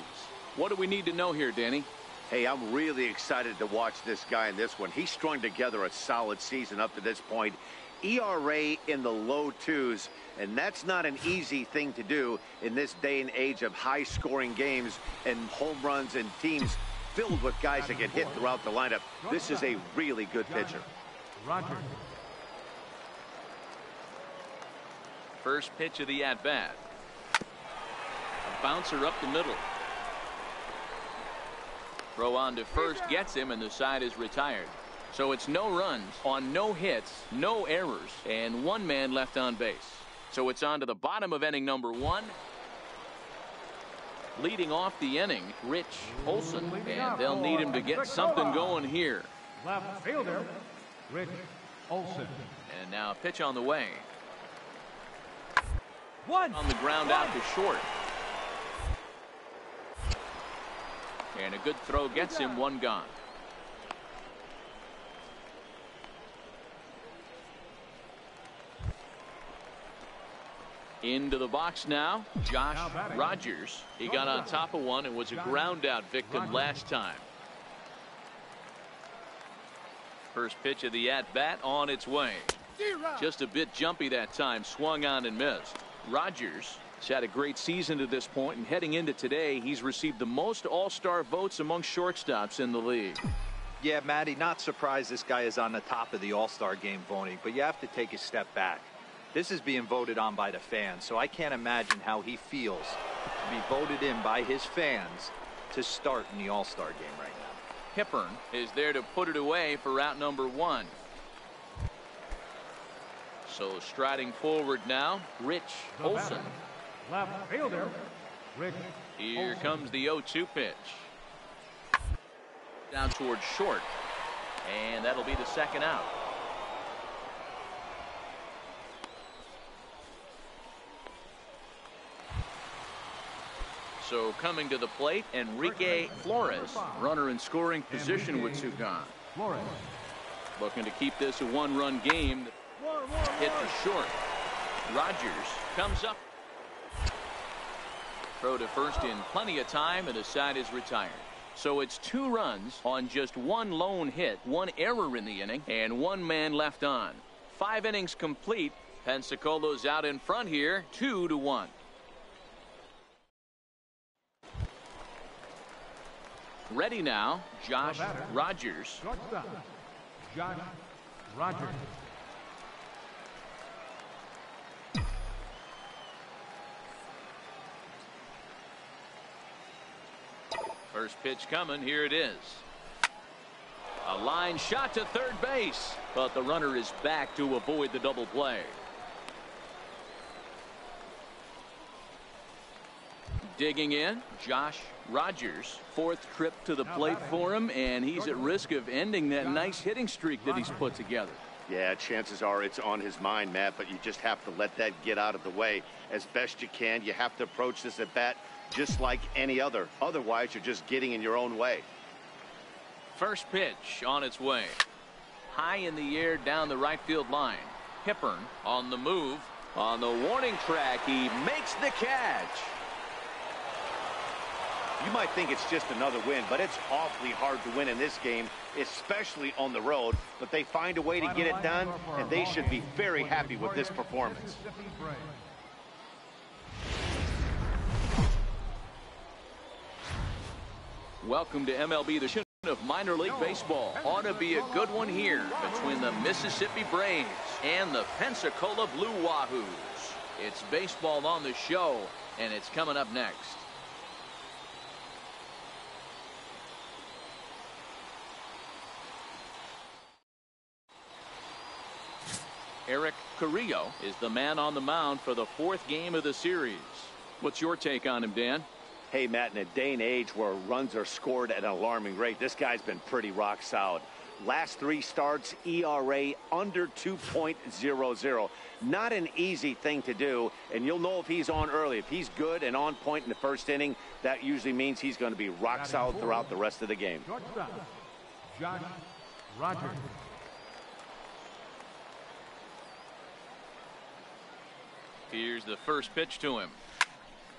What do we need to know here, Danny? Hey, I'm really excited to watch this guy in this one. He's strung together a solid season up to this point. ERA in the low 2s, and that's not an easy thing to do in this day and age of high-scoring games and home runs and teams filled with guys that get hit throughout the lineup. This is a really good pitcher. Roger. First pitch of the at-bat. A bouncer up the middle. Throw on to first gets him, and the side is retired. So it's no runs on no hits, no errors, and 1 man left on base. So it's on to the bottom of inning number 1. Leading off the inning, Rich Olson, and they'll need him to get something going here. Left fielder, Rich Olson. And now pitch on the way. 1 on the ground out to short. And a good throw gets him, 1 gone. Into the box now, Josh Rogers. He got on top of one and was a ground out victim last time. First pitch of the at bat on its way. Just a bit jumpy that time, swung on and missed. Rogers has had a great season to this point, and heading into today, he's received the most all-star votes among shortstops in the league. Yeah, Matty, not surprised this guy is on the top of the all-star game voting, but you have to take a step back. This is being voted on by the fans, so I can't imagine how he feels to be voted in by his fans to start in the all-star game right now. Hippern is there to put it away for out number 1. So striding forward now, Rich Olson. Left fielder, Rich Here Olson. comes the 0-2 pitch. Down towards short. And that'll be the second out. So coming to the plate, Enrique Flores, runner in scoring position with Sugan. Flores. Looking to keep this a 1-run game. Hit to short. Rogers comes up. Throw to first in plenty of time, and the side is retired. So it's 2 runs on just 1 lone hit, 1 error in the inning, and 1 man left on. 5 innings complete. Pensacola's out in front here, 2-1. Ready now, Josh Rogers. Shortstop, Josh Rogers. First pitch coming, here it is. A line shot to third base, but the runner is back to avoid the double play. Digging in, Josh Rogers. 4th trip to the plate for him, and he's at risk of ending that nice hitting streak that he's put together. Yeah, chances are it's on his mind, Matt, but you just have to let that get out of the way as best you can. You have to approach this at bat just like any other. Otherwise, you're just getting in your own way. First pitch on its way. High in the air down the right field line. Hippern on the move. On the warning track, he makes the catch. You might think it's just another win, but it's awfully hard to win in this game, especially on the road. But they find a way to get it done, and they should be very happy with this performance. Welcome to MLB The Show of minor league baseball. Ought to be a good one here between the Mississippi Braves and the Pensacola Blue Wahoos. It's baseball on the show, and it's coming up next. Eric Carrillo is the man on the mound for the 4th game of the series. What's your take on him, Dan? Hey, Matt, in a day and age where runs are scored at an alarming rate, this guy's been pretty rock solid. Last 3 starts, ERA under 2.00. Not an easy thing to do, and you'll know if he's on early. If he's good and on point in the first inning, that usually means he's going to be rock solid throughout the rest of the game. Shortstop, Josh Rogers. Here's the first pitch to him.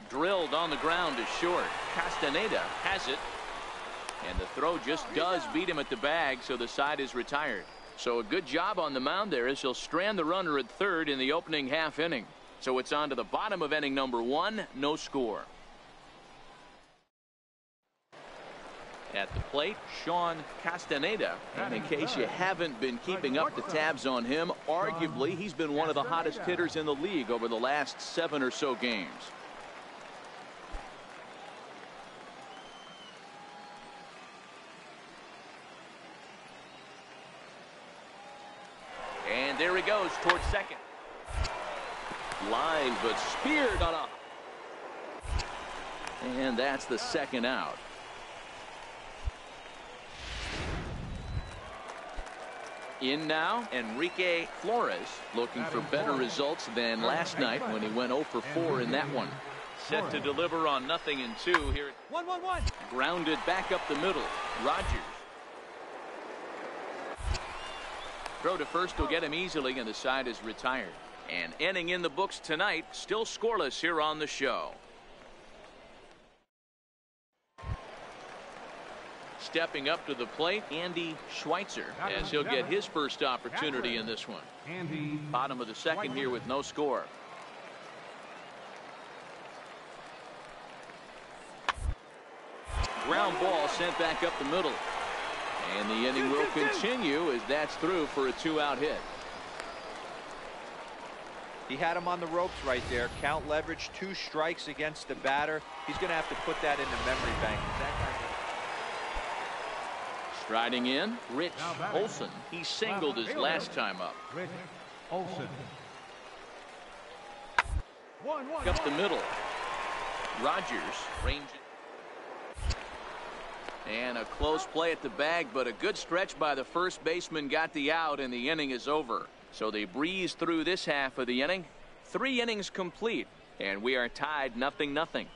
Drilled on the ground to short. Castaneda has it. And the throw just does beat him at the bag, so the side is retired. So a good job on the mound there as he'll strand the runner at third in the opening half inning. So it's on to the bottom of inning number 1, no score. At the plate, Sean Castaneda. And in case you haven't been keeping up the tabs on him, arguably he's been one of the hottest hitters in the league over the last 7 or so games. And there he goes towards second. Line, but speared on a. And that's the second out. In now, Enrique Flores, looking for better results than last night when he went 0 for 4 in that one. Set to deliver on 0-2 here. 1-1-1. Grounded back up the middle. Rogers. Throw to first will get him easily, and the side is retired. And inning in the books tonight, still scoreless here on the show. Stepping up to the plate, Andy Schweitzer, as he'll get his first opportunity in this one. Bottom of the second here with no score. Ground ball sent back up the middle. And the inning will continue as that's through for a 2-out hit. He had him on the ropes right there. Count leverage, 2 strikes against the batter. He's going to have to put that in the memory bank. Striding in, Rich Olson. He singled his last time up. Rich Olson. Up the middle. Rogers range. And a close play at the bag, but a good stretch by the first baseman got the out, and the inning is over. So they breeze through this half of the inning. 3 innings complete, and we are tied 0-0.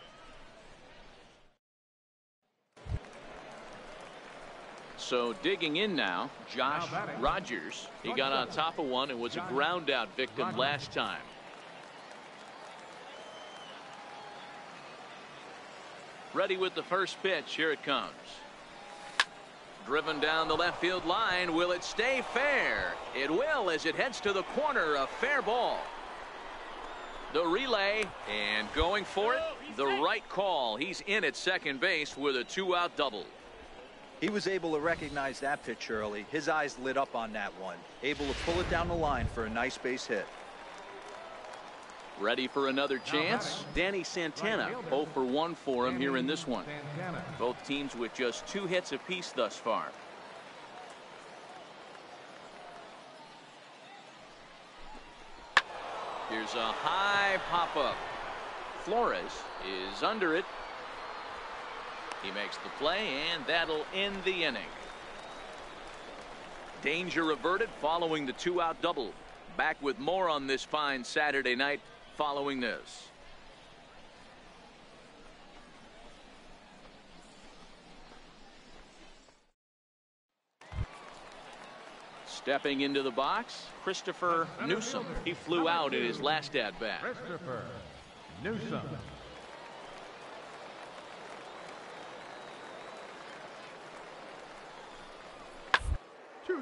So digging in now, Josh Rogers. He got on top of one and was a ground out victim last time. Ready with the first pitch. Here it comes. Driven down the left field line. Will it stay fair? It will, as it heads to the corner. A fair ball. The relay, and going for it, the right call. He's in at second base with a 2-out double. He was able to recognize that pitch early. His eyes lit up on that one. Able to pull it down the line for a nice base hit. Ready for another chance? Danny Santana, 0 for 1 for him here in this one. Both teams with just 2 hits apiece thus far. Here's a high pop-up. Flores is under it. He makes the play, and that'll end the inning. Danger averted following the 2-out double. Back with more on this fine Saturday night following this. Stepping into the box, Christopher Newsom. He flew out in his last at-bat. Christopher Newsom.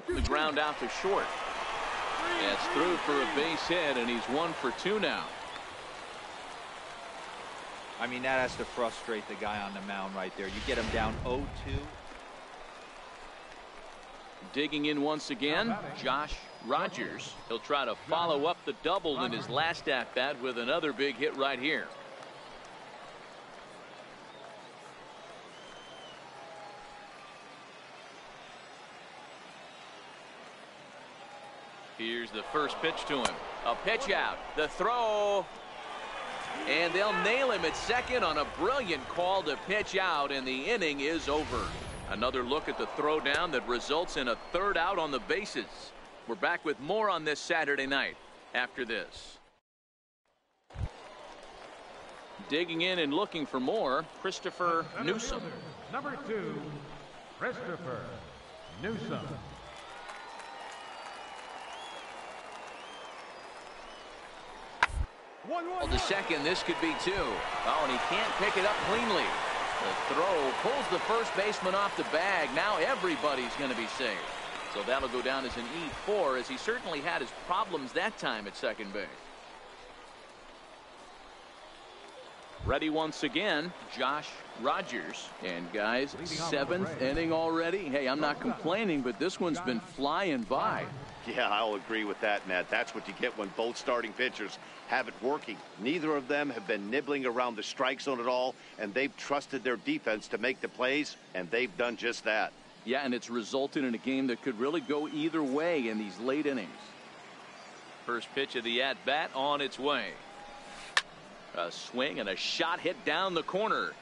The ground out to short. That's through for a base hit, and he's 1 for 2 now. I mean, that has to frustrate the guy on the mound right there. You get him down 0-2. Digging in once again, Josh Rogers. He'll try to follow up the double in his last at-bat with another big hit right here. Here's the first pitch to him. A pitch out. The throw. And they'll nail him at second on a brilliant call to pitch out, and the inning is over. Another look at the throwdown that results in a third out on the bases. We're back with more on this Saturday night after this. Digging in and looking for more, Christopher Newsom. Number 2, Christopher Newsom. Well, the second, this could be 2. Oh, and he can't pick it up cleanly. The throw pulls the first baseman off the bag. Now everybody's going to be safe. So that'll go down as an E4, as he certainly had his problems that time at second base. Ready once again, Josh Rogers. And guys, 7th inning already. Hey, I'm not complaining, but this one's been flying by. Yeah, I'll agree with that, Matt. That's what you get when both starting pitchers have it working. Neither of them have been nibbling around the strike zone at all, and they've trusted their defense to make the plays, and they've done just that. Yeah, and it's resulted in a game that could really go either way in these late innings. First pitch of the at-bat on its way. A swing and a shot hit down the corner.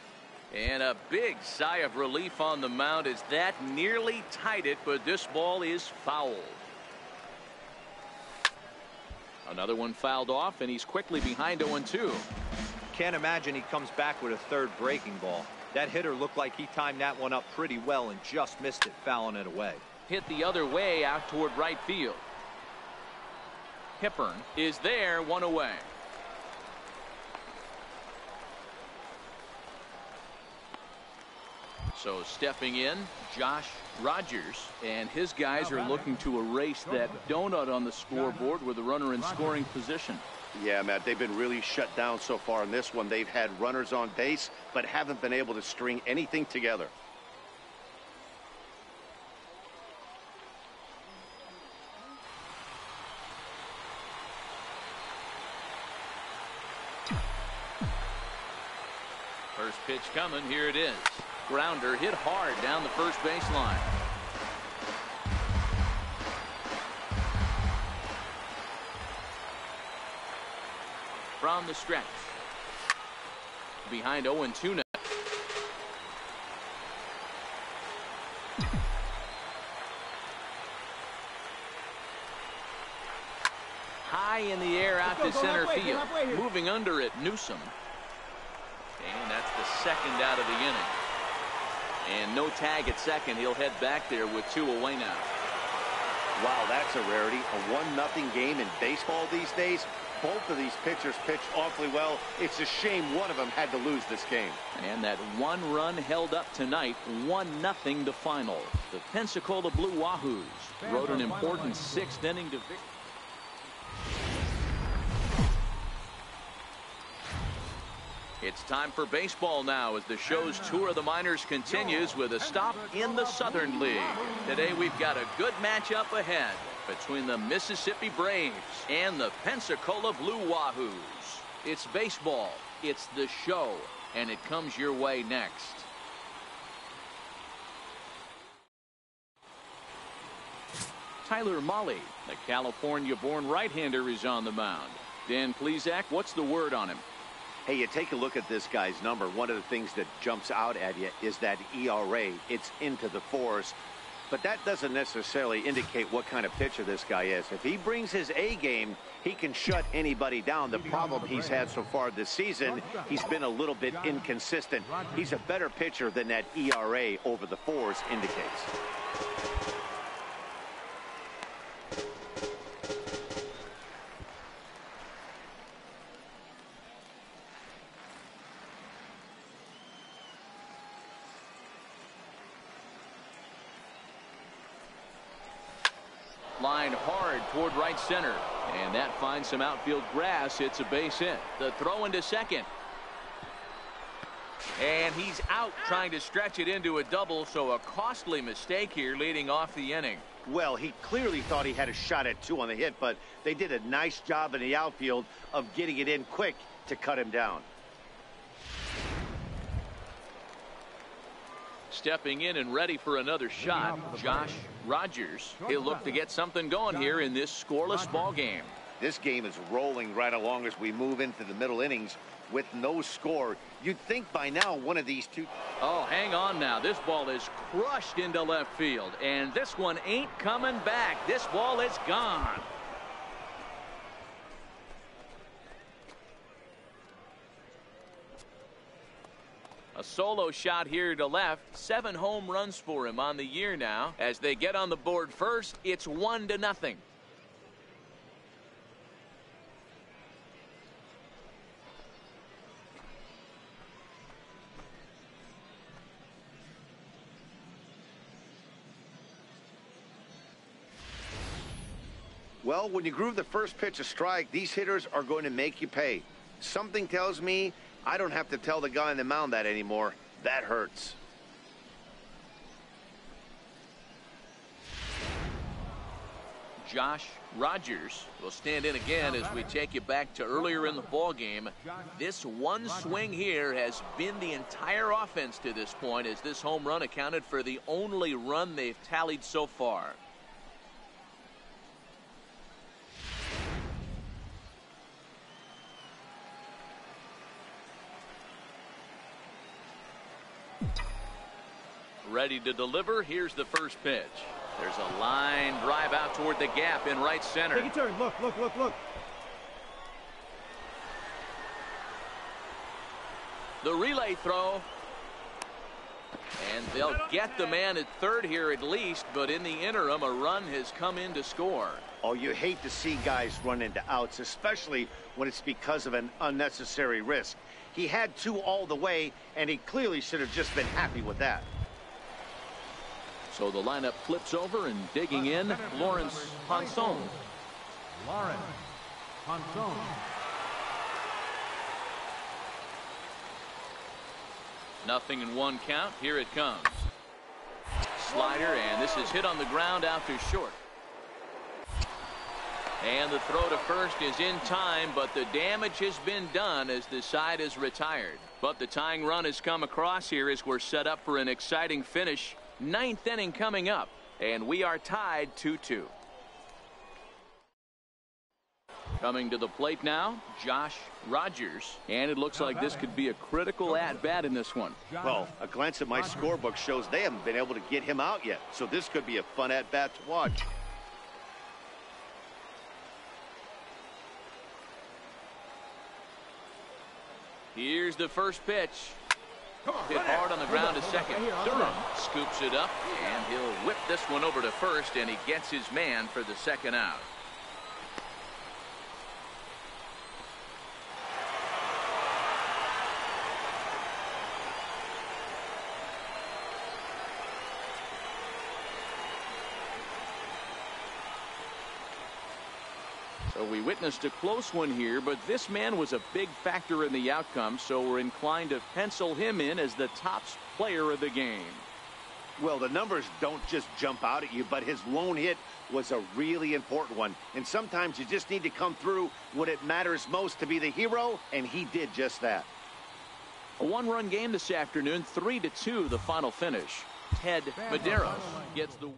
And a big sigh of relief on the mound as that nearly tied it, but this ball is fouled. Another one fouled off, and he's quickly behind 0-2. Can't imagine he comes back with a third breaking ball. That hitter looked like he timed that one up pretty well and just missed it, fouling it away. Hit the other way out toward right field. Hippern is there, 1 away. So stepping in, Josh Rogers, and his guys are looking to erase that donut on the scoreboard with a runner in scoring position. Yeah, Matt, they've been really shut down so far in this one. They've had runners on base, but haven't been able to string anything together. First pitch coming, here it is. Grounder hit hard down the first baseline. From the stretch. Behind 0-2 now. High in the air out to center field. Moving under it, Newsom. And that's the second out of the inning. And no tag at second. He'll head back there with 2 away now. Wow, that's a rarity. A 1-0 game in baseball these days. Both of these pitchers pitched awfully well. It's a shame one of them had to lose this game. And that 1 run held up tonight. 1-0 the final. The Pensacola Blue Wahoos rode an important 6th inning to victory. It's time for baseball now as the show's tour of the minors continues with a stop in the Southern League. Today we've got a good matchup ahead between the Mississippi Braves and the Pensacola Blue Wahoos. It's baseball, it's the show, and it comes your way next. Tyler Mahle, the California-born right-hander, is on the mound. Dan Plesac, what's the word on him? Hey, you take a look at this guy's number. One of the things that jumps out at you is that ERA. It's into the 4s. But that doesn't necessarily indicate what kind of pitcher this guy is. If he brings his A game, he can shut anybody down. The problem he's had so far this season, he's been a little bit inconsistent. He's a better pitcher than that ERA over the 4s indicates. line hard toward right center. And that finds some outfield grass. It's a base hit. The throw into second. And he's out trying to stretch it into a double, so a costly mistake here leading off the inning. Well, he clearly thought he had a shot at 2 on the hit, but they did a nice job in the outfield of getting it in quick to cut him down. Stepping in and ready for another shot, Josh Rogers. He'll look to get something going here in this scoreless ball game. This game is rolling right along as we move into the middle innings with no score. You'd think by now one of these two... Oh, hang on now. This ball is crushed into left field, and this one ain't coming back. This ball is gone. A solo shot here to left. 7 home runs for him on the year now. As they get on the board first, it's 1-0. Well, when you groove the first pitch a strike, these hitters are going to make you pay. Something tells me I don't have to tell the guy on the mound that anymore. That hurts. Josh Rogers will stand in again as we take you back to earlier in the ball game. This one swing here has been the entire offense to this point, as this home run accounted for the only run they've tallied so far. Ready to deliver. Here's the first pitch. There's a line drive out toward the gap in right center. Take a turn. Look, look, look, look. The relay throw. And they'll get the man at third here at least, but in the interim, a run has come in to score. Oh, you hate to see guys run into outs, especially when it's because of an unnecessary risk. He had 2 all the way, and he clearly should have just been happy with that. So the lineup flips over, and digging in, Lawrence Ponson. Lawrence Ponson. Nothing in 1 count. Here it comes. Slider, and this is hit on the ground out to short. And the throw to first is in time, but the damage has been done as the side is retired. But the tying run has come across here as we're set up for an exciting finish. 9th inning coming up, and we are tied 2-2. Coming to the plate now, Josh Rogers, and it looks like this could be a critical at-bat in this one. Well, a glance at my scorebook shows they haven't been able to get him out yet, so this could be a fun at-bat to watch. Here's the first pitch. Hit hard on the ground to second. Durham scoops it up, and he'll whip this one over to first, and he gets his man for the second out. So we witnessed a close one here, but this man was a big factor in the outcome, so we're inclined to pencil him in as the top player of the game. Well, the numbers don't just jump out at you, but his lone hit was a really important one. And sometimes you just need to come through when it matters most to be the hero, and he did just that. A 1-run game this afternoon, 3-2 the final finish. Ted Medeiros gets the win.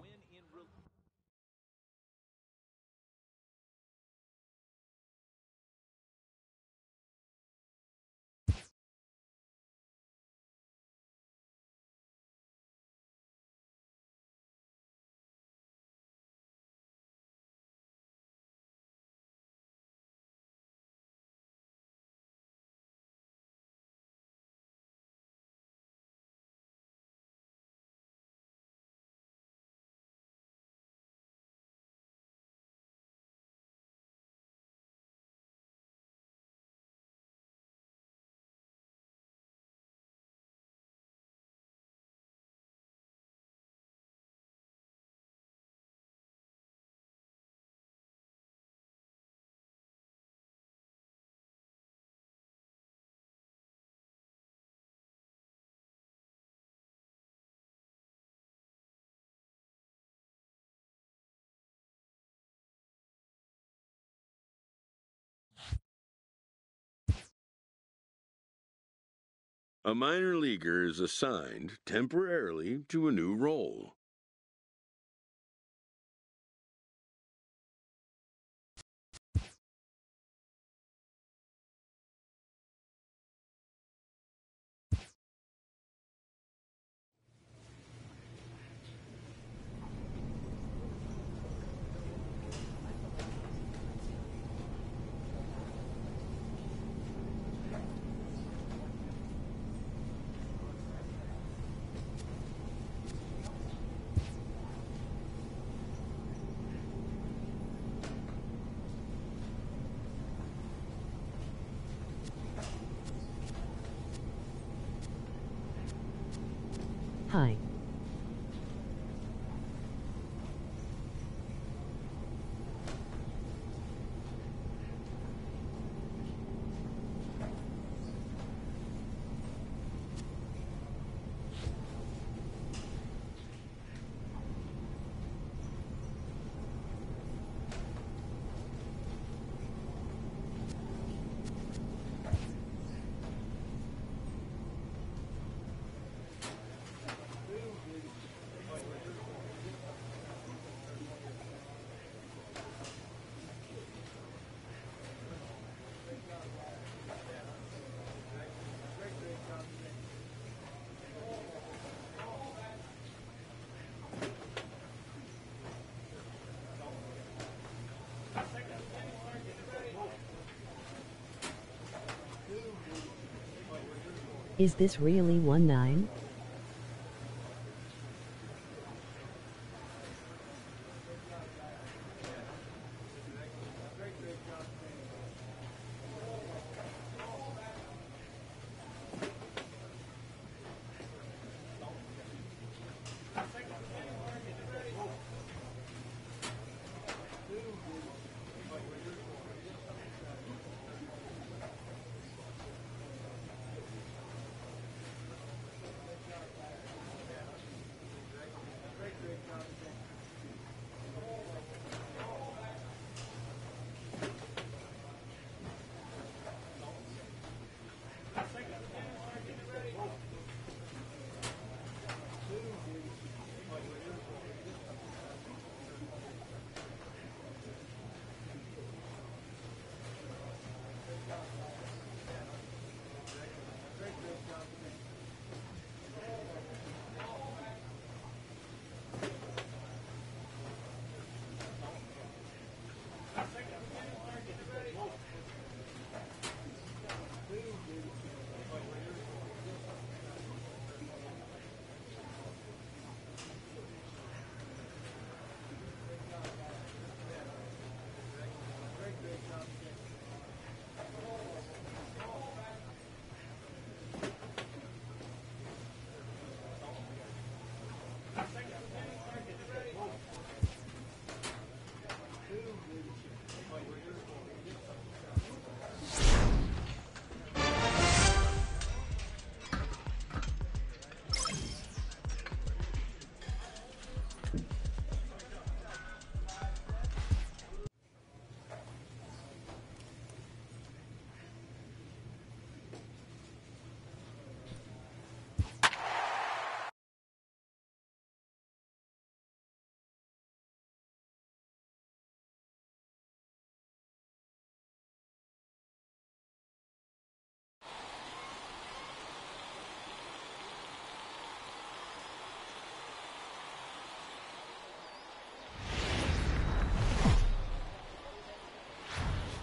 A minor leaguer is assigned temporarily to a new role. Hi. Is this really 1-9?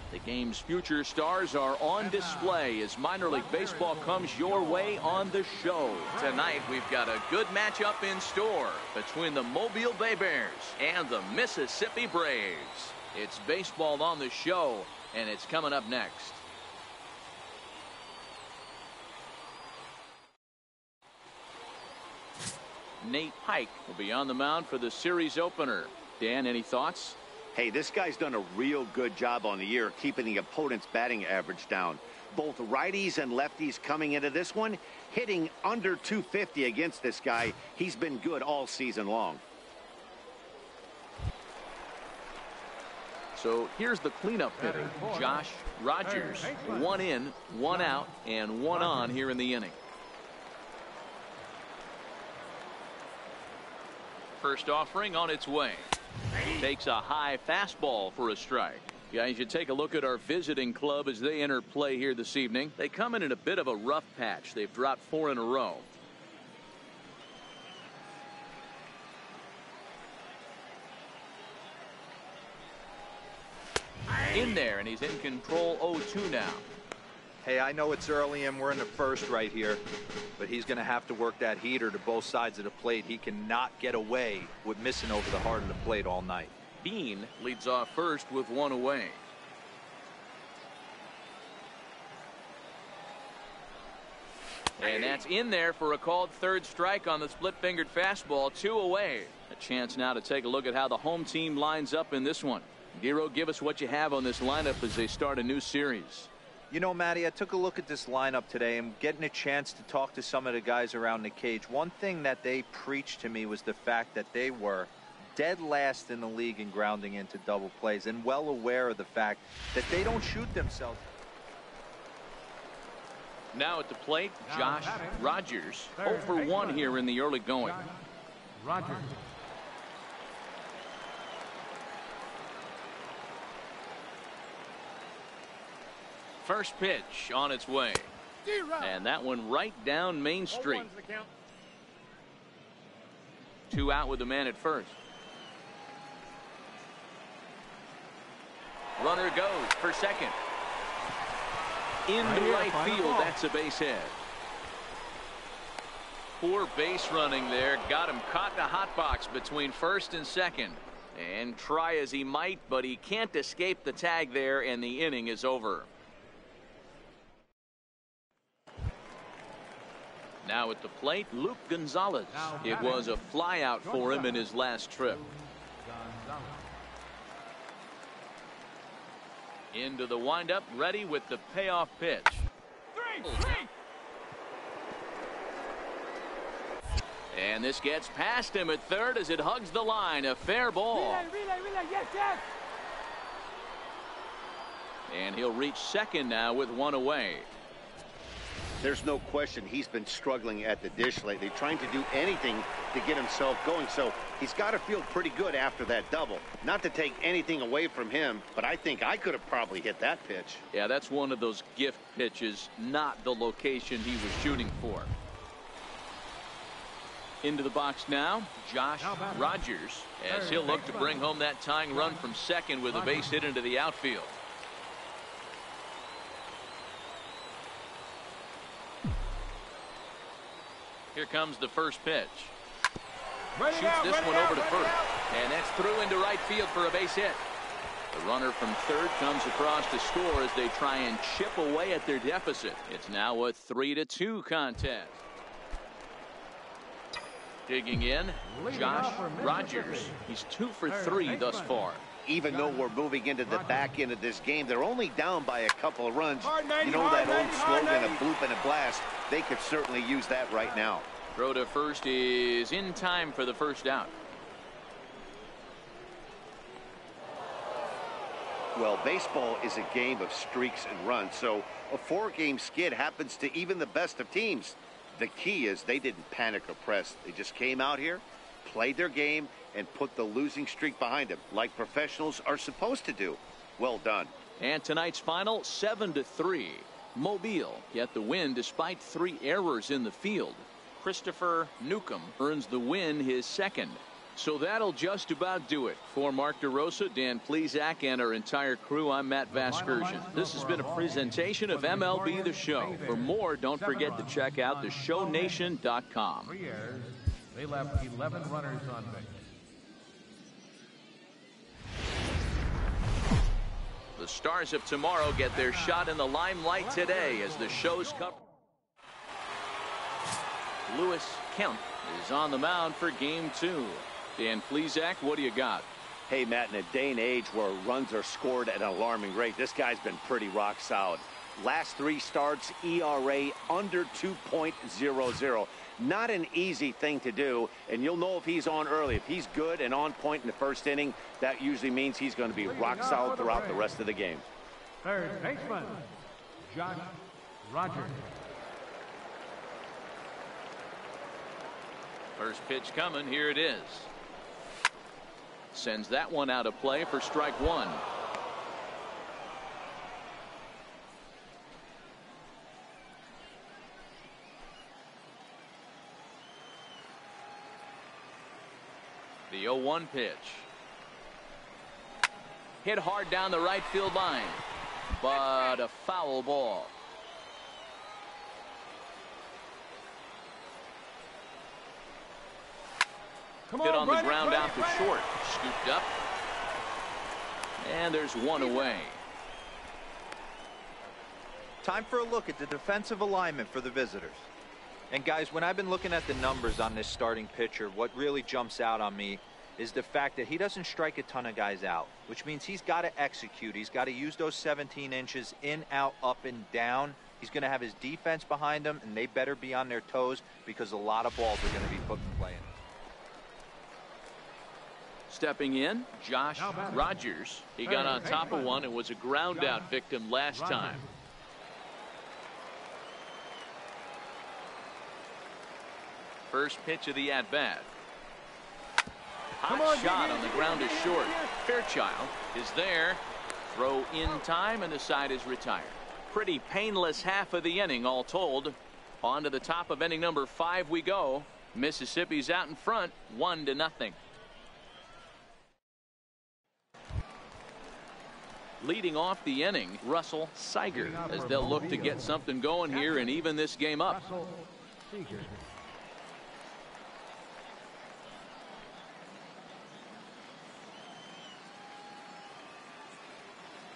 The game's future stars are on display as minor league baseball comes your way on the show. Tonight we've got a good matchup in store between the Mobile Bay Bears and the Mississippi Braves. It's baseball on the show, and it's coming up next. Nate Pike will be on the mound for the series opener. Dan, any thoughts? Hey, this guy's done a real good job on the year keeping the opponent's batting average down. Both righties and lefties coming into this one, hitting under 250 against this guy. He's been good all season long. So here's the cleanup hitter, Josh Rogers. 1 in, 1 out, and 1 on here in the inning. First offering on its way. Takes a high fastball for a strike. Guys, you take a look at our visiting club as they enter play here this evening. They come in a bit of a rough patch. They've dropped 4 in a row. In there, and he's in control 0-2 now. Hey, I know it's early and we're in the first right here, but he's going to have to work that heater to both sides of the plate. He cannot get away with missing over the heart of the plate all night. Bean leads off first with 1 away. And that's in there for a called third strike on the split-fingered fastball. 2 away. A chance now to take a look at how the home team lines up in this one. Giro, give us what you have on this lineup as they start a new series. You know, Matty, I took a look at this lineup today and getting a chance to talk to some of the guys around the cage. One thing that they preached to me was the fact that they were dead last in the league in grounding into double plays, and well aware of the fact that they don't shoot themselves. Now at the plate, Josh Rogers. 0 for 1 here in the early going. Rogers. First pitch on its way. And that one right down Main Street. 2 out with the man at first. Runner goes for second. Into right field. That's a base hit. Poor base running there. Got him caught in a hot box between first and second. And try as he might, but he can't escape the tag there, and the inning is over. Now at the plate, Luke Gonzalez. It was a flyout for him in his last trip. Into the windup, ready with the payoff pitch. And this gets past him at third as it hugs the line. A fair ball. And he'll reach second now with 1 away. There's no question he's been struggling at the dish lately, trying to do anything to get himself going. So he's got to feel pretty good after that double. Not to take anything away from him, but I think I could have probably hit that pitch. Yeah, that's one of those gift pitches, not the location he was shooting for. Into the box now, Josh Rogers, as he'll look to bring home that tying run from second with a base hit into the outfield. Here comes the first pitch. Shoots this one over to first. And that's through into right field for a base hit. The runner from third comes across to score as they try and chip away at their deficit. It's now a 3-2 contest. Digging in, Josh Rogers. He's 2 for 3 thus far. Even though we're moving into the back end of this game, they're only down by a couple of runs. You know that old slogan, a bloop and a blast? They could certainly use that right now. Throw to first is in time for the first out. Well, baseball is a game of streaks and runs, so a 4-game skid happens to even the best of teams. The key is they didn't panic or press. They just came out here, played their game, and put the losing streak behind them, like professionals are supposed to do. Well done. And tonight's final, 7-3. Mobile get the win despite 3 errors in the field. Christopher Newcomb earns the win, his second. So that'll just about do it. For Mark DeRosa, Dan Plesac, and our entire crew, I'm Matt Vasgersian. This has been a presentation of MLB The Show. For more, don't forget to check out theshownation.com. 3 errors. They left 11 runners on base. The stars of tomorrow get their shot in the limelight today as the show's cover. Lewis Kemp is on the mound for game 2. Dan Plesac, what do you got? Hey, Matt, in a day and age where runs are scored at an alarming rate, this guy's been pretty rock solid. Last 3 starts, ERA under 2.00. Not an easy thing to do, and you'll know if he's on early. If he's good and on point in the first inning, that usually means he's going to be rock solid throughout the rest of the game. Third baseman, Josh Rogers. First pitch coming. Here it is. sends that one out of play for strike one. The 0-1 pitch. Hit hard down the right field line, but a foul ball. Hit on the ground out to short. Scooped up. And there's one away. Time for a look at the defensive alignment for the visitors. And guys, when I've been looking at the numbers on this starting pitcher, what really jumps out on me is the fact that he doesn't strike a ton of guys out, which means he's got to execute. He's got to use those 17 inches in, out, up, and down. He's going to have his defense behind him, and they better be on their toes because a lot of balls are going to be put in play. Stepping in, Josh Rogers. He got on top of one and was a ground out victim last time. First pitch of the at-bat. Hot shot on the ground is short. Fairchild is there. Throw in time, and the side is retired. Pretty painless half of the inning, all told. On to the top of inning number 5 we go. Mississippi's out in front, 1-0. Leading off the inning, Russell Siger, as they'll look to get something going here and even this game up.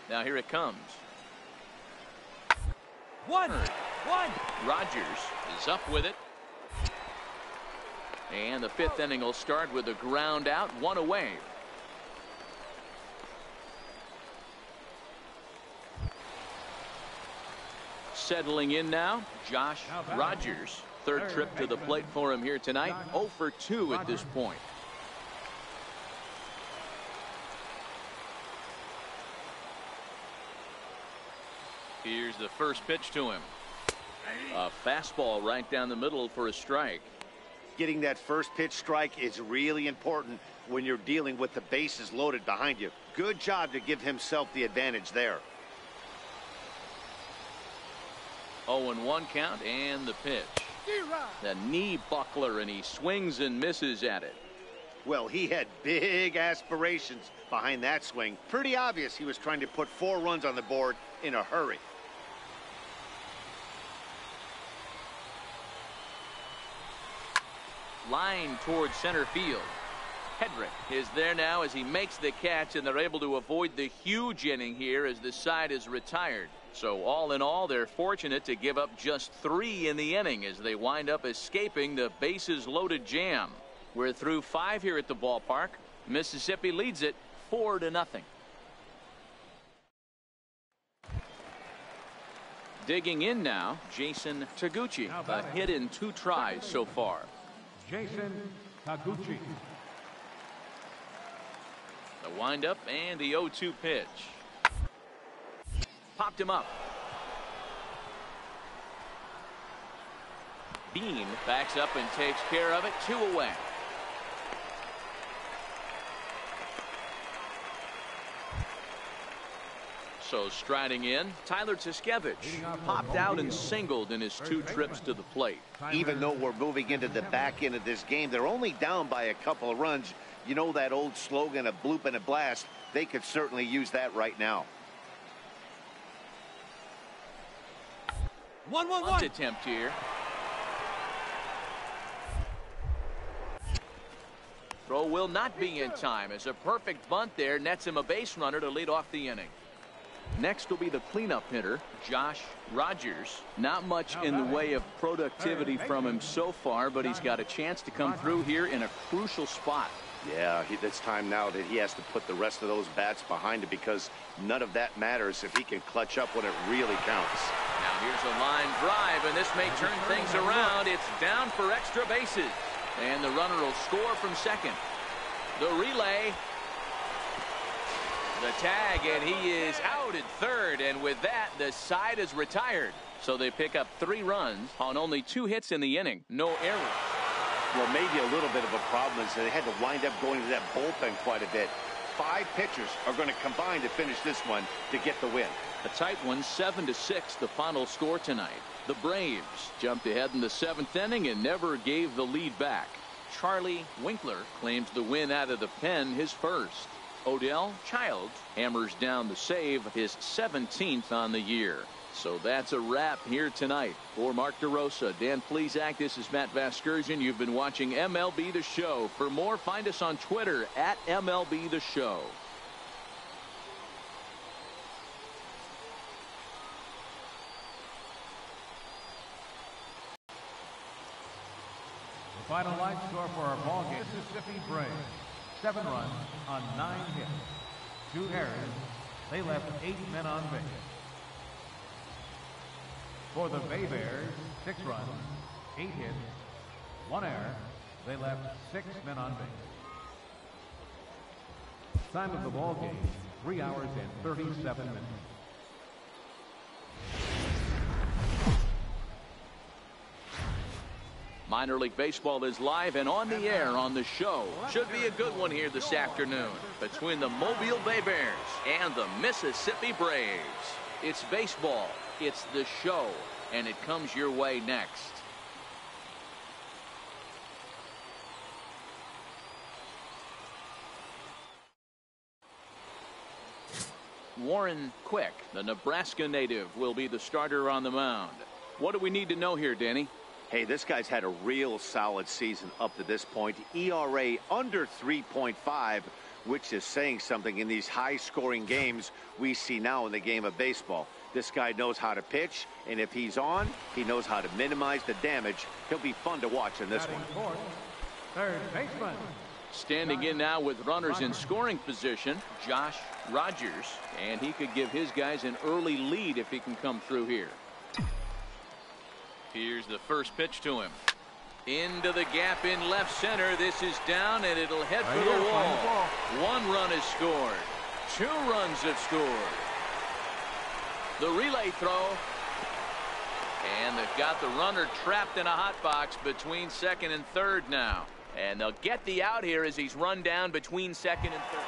Now here it comes. One. Rogers is up with it. And the 5th inning will start with a ground out, one away. Settling in now, Josh Rogers. 3rd trip to the plate for him here tonight. 0 for 2 at this point. Here's the first pitch to him. A fastball right down the middle for a strike. Getting that first pitch strike is really important when you're dealing with the bases loaded behind you. Good job to give himself the advantage there. 0-1 count, and the pitch. The knee buckler, and he swings and misses at it. Well, he had big aspirations behind that swing. Pretty obvious he was trying to put 4 runs on the board in a hurry. Line towards center field. Hedrick is there now as he makes the catch, and they're able to avoid the huge inning here as the side is retired. So all in all, they're fortunate to give up just 3 in the inning as they wind up escaping the bases loaded jam. We're through 5 here at the ballpark. Mississippi leads it 4-0. Digging in now, Jason Taguchi. A hit in 2 tries so far. Jason Taguchi. The windup and the 0-2 pitch. Popped him up. Bean backs up and takes care of it. 2 away. So striding in, Tyler Tuskevich popped out and singled in his 2 trips to the plate. Even though we're moving into the back end of this game, they're only down by a couple of runs. You know that old slogan, a bloop and a blast. They could certainly use that right now. 1-1-1 attempt here. Throw will not be in time as a perfect bunt there nets him a base runner to lead off the inning. Next will be the cleanup hitter, Josh Rogers. Not much in the way of productivity from him so far, but he's got a chance to come through here in a crucial spot. Yeah, it's time now that he has to put the rest of those bats behind it because none of that matters if he can clutch up when it really counts. Now here's a line drive, and this may turn things around. It's down for extra bases, and the runner will score from second. The relay. The tag, and he is out at third, and with that, the side is retired. So they pick up 3 runs on only 2 hits in the inning. No errors. Well, maybe a little bit of a problem is that they had to wind up going to that bullpen quite a bit. 5 pitchers are going to combine to finish this one to get the win. A tight one, 7-6, the final score tonight. The Braves jumped ahead in the 7th inning and never gave the lead back. Charlie Winkler claims the win out of the pen, his first. Odell Childs hammers down the save, his 17th on the year. So that's a wrap here tonight. For Mark DeRosa, Dan Plesac, this is Matt Vasgersian. You've been watching MLB The Show. For more, find us on Twitter at MLB The Show. The final line score for our ball game: Mississippi Braves, 7 runs on 9 hits, 2 errors. They left 8 men on base. For the Bay Bears, 6 runs, 8 hits, 1 error. They left 6 men on base. Time of the ball game, 3 hours and 37 minutes. Minor League Baseball is live and on the air on the show. Should be a good one here this afternoon between the Mobile Bay Bears and the Mississippi Braves. It's baseball, it's the show, and it comes your way next. Warren Quick, the Nebraska native, will be the starter on the mound. What do we need to know here, Danny? Hey, this guy's had a real solid season up to this point. ERA under 3.5, which is saying something in these high-scoring games we see now in the game of baseball. This guy knows how to pitch, and if he's on, he knows how to minimize the damage. He'll be fun to watch in this one. Third baseman. Standing in now with runners in scoring position, Josh Rogers, and he could give his guys an early lead if he can come through here. Here's the first pitch to him. Into the gap in left center. This is down, and it'll head for the wall. 1 run is scored. 2 runs have scored. The relay throw. And they've got the runner trapped in a hot box between second and third now. And they'll get the out here as he's run down between second and third.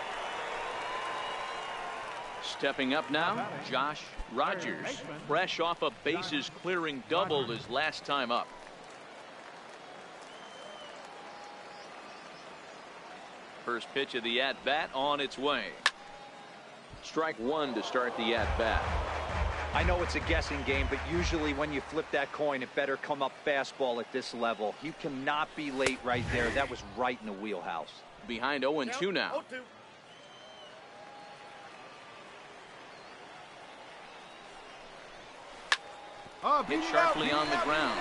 Stepping up now, Josh Rogers, fresh off a bases clearing double his last time up. First pitch of the at-bat on its way. Strike 1 to start the at-bat. I know it's a guessing game, but usually when you flip that coin, it better come up fastball at this level. You cannot be late right there. That was right in the wheelhouse. Behind 0-2 now. 0-2. Hit sharply on the ground.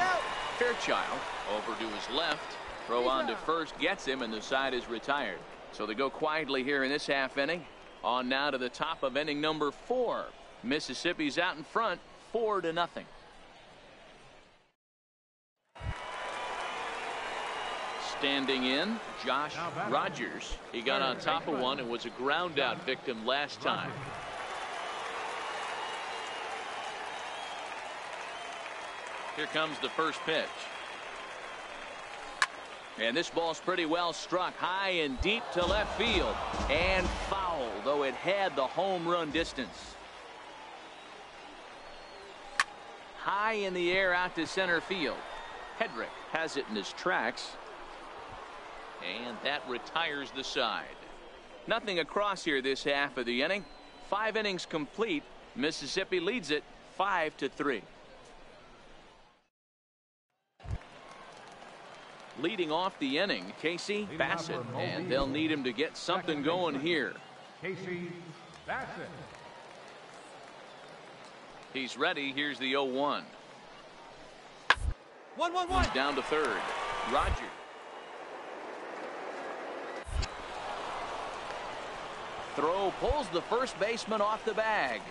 Fairchild over to his left. Throw on to first gets him, and the side is retired. So they go quietly here in this half inning. On now to the top of inning number 4. Mississippi's out in front, 4-0. Standing in, Josh Rogers. He got on top of one and was a ground out victim last time. Here comes the first pitch. And this ball's pretty well struck high and deep to left field. And foul, though it had the home run distance. High in the air out to center field. Hedrick has it in his tracks. And that retires the side. Nothing across here this half of the inning. 5 innings complete. Mississippi leads it 5-3. Leading off the inning, Casey Bassett, and they'll need him to get something going here. Casey Bassett. He's ready. Here's the 0-1. 1-1-1. He's down to third. Rogers. Throw pulls the first baseman off the bag.